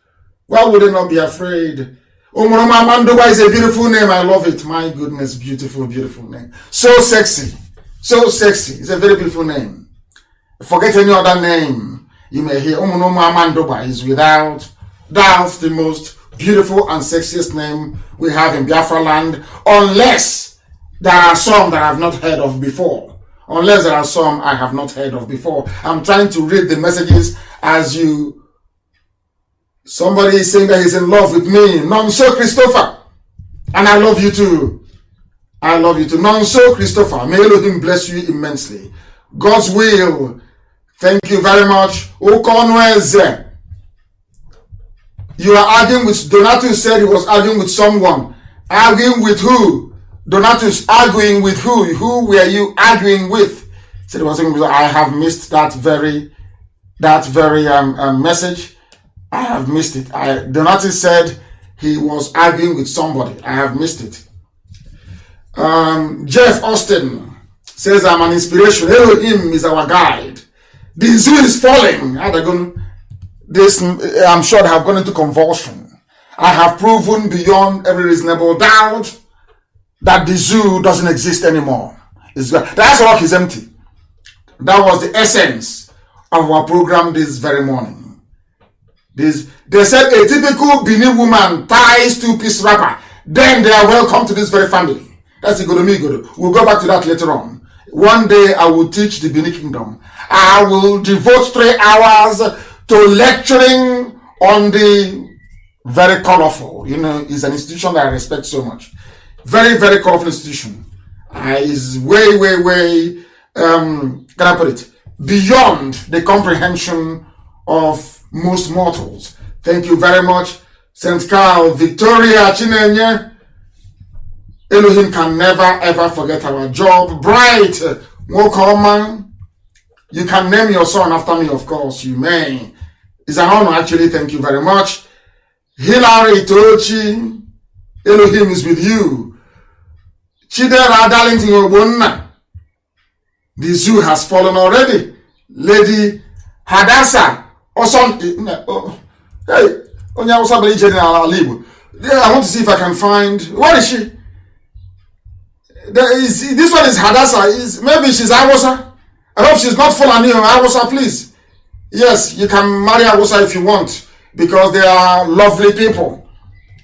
Why would they not be afraid? Omoroma Mandoba is a beautiful name. I love it. My goodness, beautiful name. So sexy. It's a very beautiful name. Forget any other name you may hear. Omoroma Mandoba is without doubt the most beautiful and sexiest name we have in Biafra land, unless there are some that I have not heard of before. I'm trying to read the messages as you. Somebody is saying that he's in love with me. Nonso Christopher. And I love you too. Nonso Christopher. May Elohim bless you immensely. God's will. Thank you very much. Okonweze. You are arguing with, Donatus said he was arguing with someone. Arguing with who? Donatus arguing with who? Who were you arguing with? Said he was arguing with, I have missed that very message. I have missed it. Donatus said he was arguing with somebody. I have missed it. Jeff Austin says, I'm an inspiration. Elohim is our guide. The zoo is falling. I'm sure they have gone into convulsion. I have proven beyond every reasonable doubt that the zoo doesn't exist anymore. That rock is empty. That was the essence of our program this very morning. They said a typical Benin woman ties two-piece wrapper, then they are welcome to this very family. That's Igodomigodo. We'll go back to that later on. One day I will teach the Benin Kingdom. I will devote 3 hours to lecturing on the very colorful. It's an institution that I respect so much. Very, very colorful institution. Is way, can I put it, beyond the comprehension of most mortals. Thank you very much. St. Carl, Victoria, Chinenye, Elohim can never ever forget our job. Bright, Wokoma, you can name your son after me, of course, you may. It's an honor, actually, thank you very much. Hilary Tochi, Elohim is with you. Chidera Darlington Obonna, the zoo has fallen already. Lady Hadassah, also, hey, I want to see if I can find, where is she? This one is Hadassah. Maybe she's Awosa. I hope she's not Fulani or Awosa, please. Yes, you can marry Awosa if you want, because they are lovely people.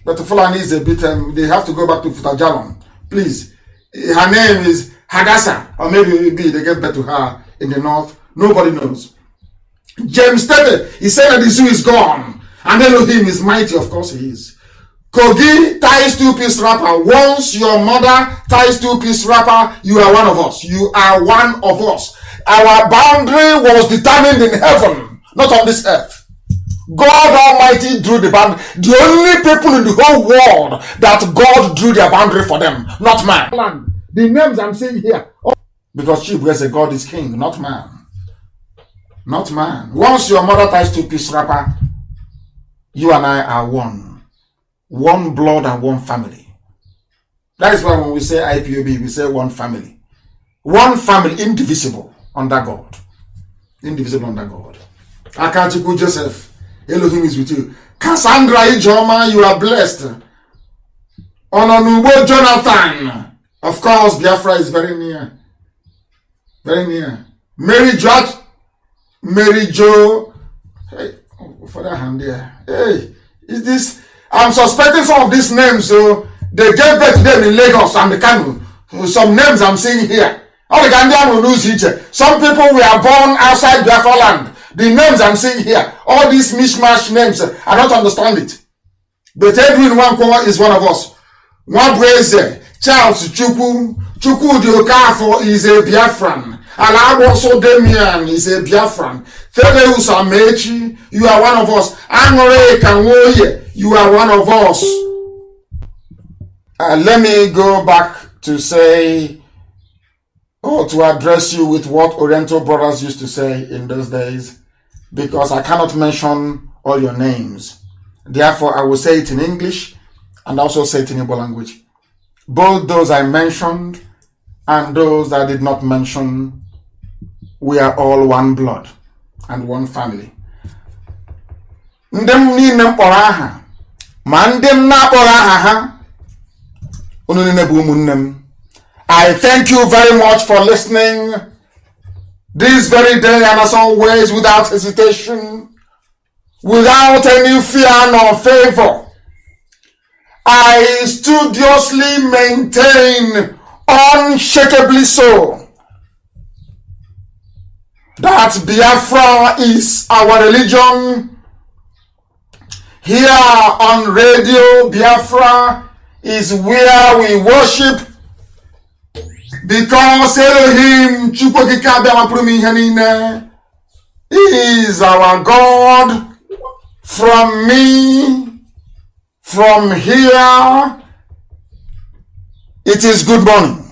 But the Fulani is a bit, they have to go back to Futajalon. Please. Her name is Hadassah, or maybe they get back to her in the north. Nobody knows. James Tete, he said that the zoo is gone. And Elohim is mighty, of course he is. Kogi ties two-piece wrapper. Once your mother ties two-piece wrapper, you are one of us. You are one of us. Our boundary was determined in heaven, not on this earth. God Almighty drew the boundary. The only people in the whole world that God drew their boundary for them, not man. The names I'm saying here, because Chibwe said God is king, not man. Not man. Once your mother ties two-piece wrapper, you and I are one. One blood and one family. That is why when we say IPOB, we say one family. One family, indivisible under God. Indivisible under God. Akachiku Joseph, Elohim is with you. Cassandra Ijoma, you are blessed. Ononubo Jonathan, of course, Biafra is very near. Very near. Mary George, Mary Joe. Hey, for that hand there. Hey, is this? I'm suspecting some of these names, so they gave birth to them in Lagos and the Kanu. Some names I'm seeing here. All the Ghanaian will lose each. Some people were born outside Biafra land. The names I'm seeing here, all these mishmash names, I don't understand it. But Edwin Wanko is one of us. Wabweze, Charles Chukwu the Okafo is a Biafran. Alaboso Demian is a Biafran. Thedeus Amechi, you are one of us. Angore Kanwoye, you are one of us. Let me go back to say, or to address you with what Oriental brothers used to say in those days, because I cannot mention all your names. Therefore, I will say it in English and also say it in Igbo language. Both those I mentioned and those I did not mention, we are all one blood and one family. Ndem ni nempora aha, ma ndem na kpora aha ha, unu ni nebu umunnem. I thank you very much for listening this very day, and as always, without hesitation, without any fear nor favor. I studiously maintain, unshakably so, that Biafra is our religion. Here on Radio Biafra is where we worship, because Elohim is our God. From me, from here, it is good morning.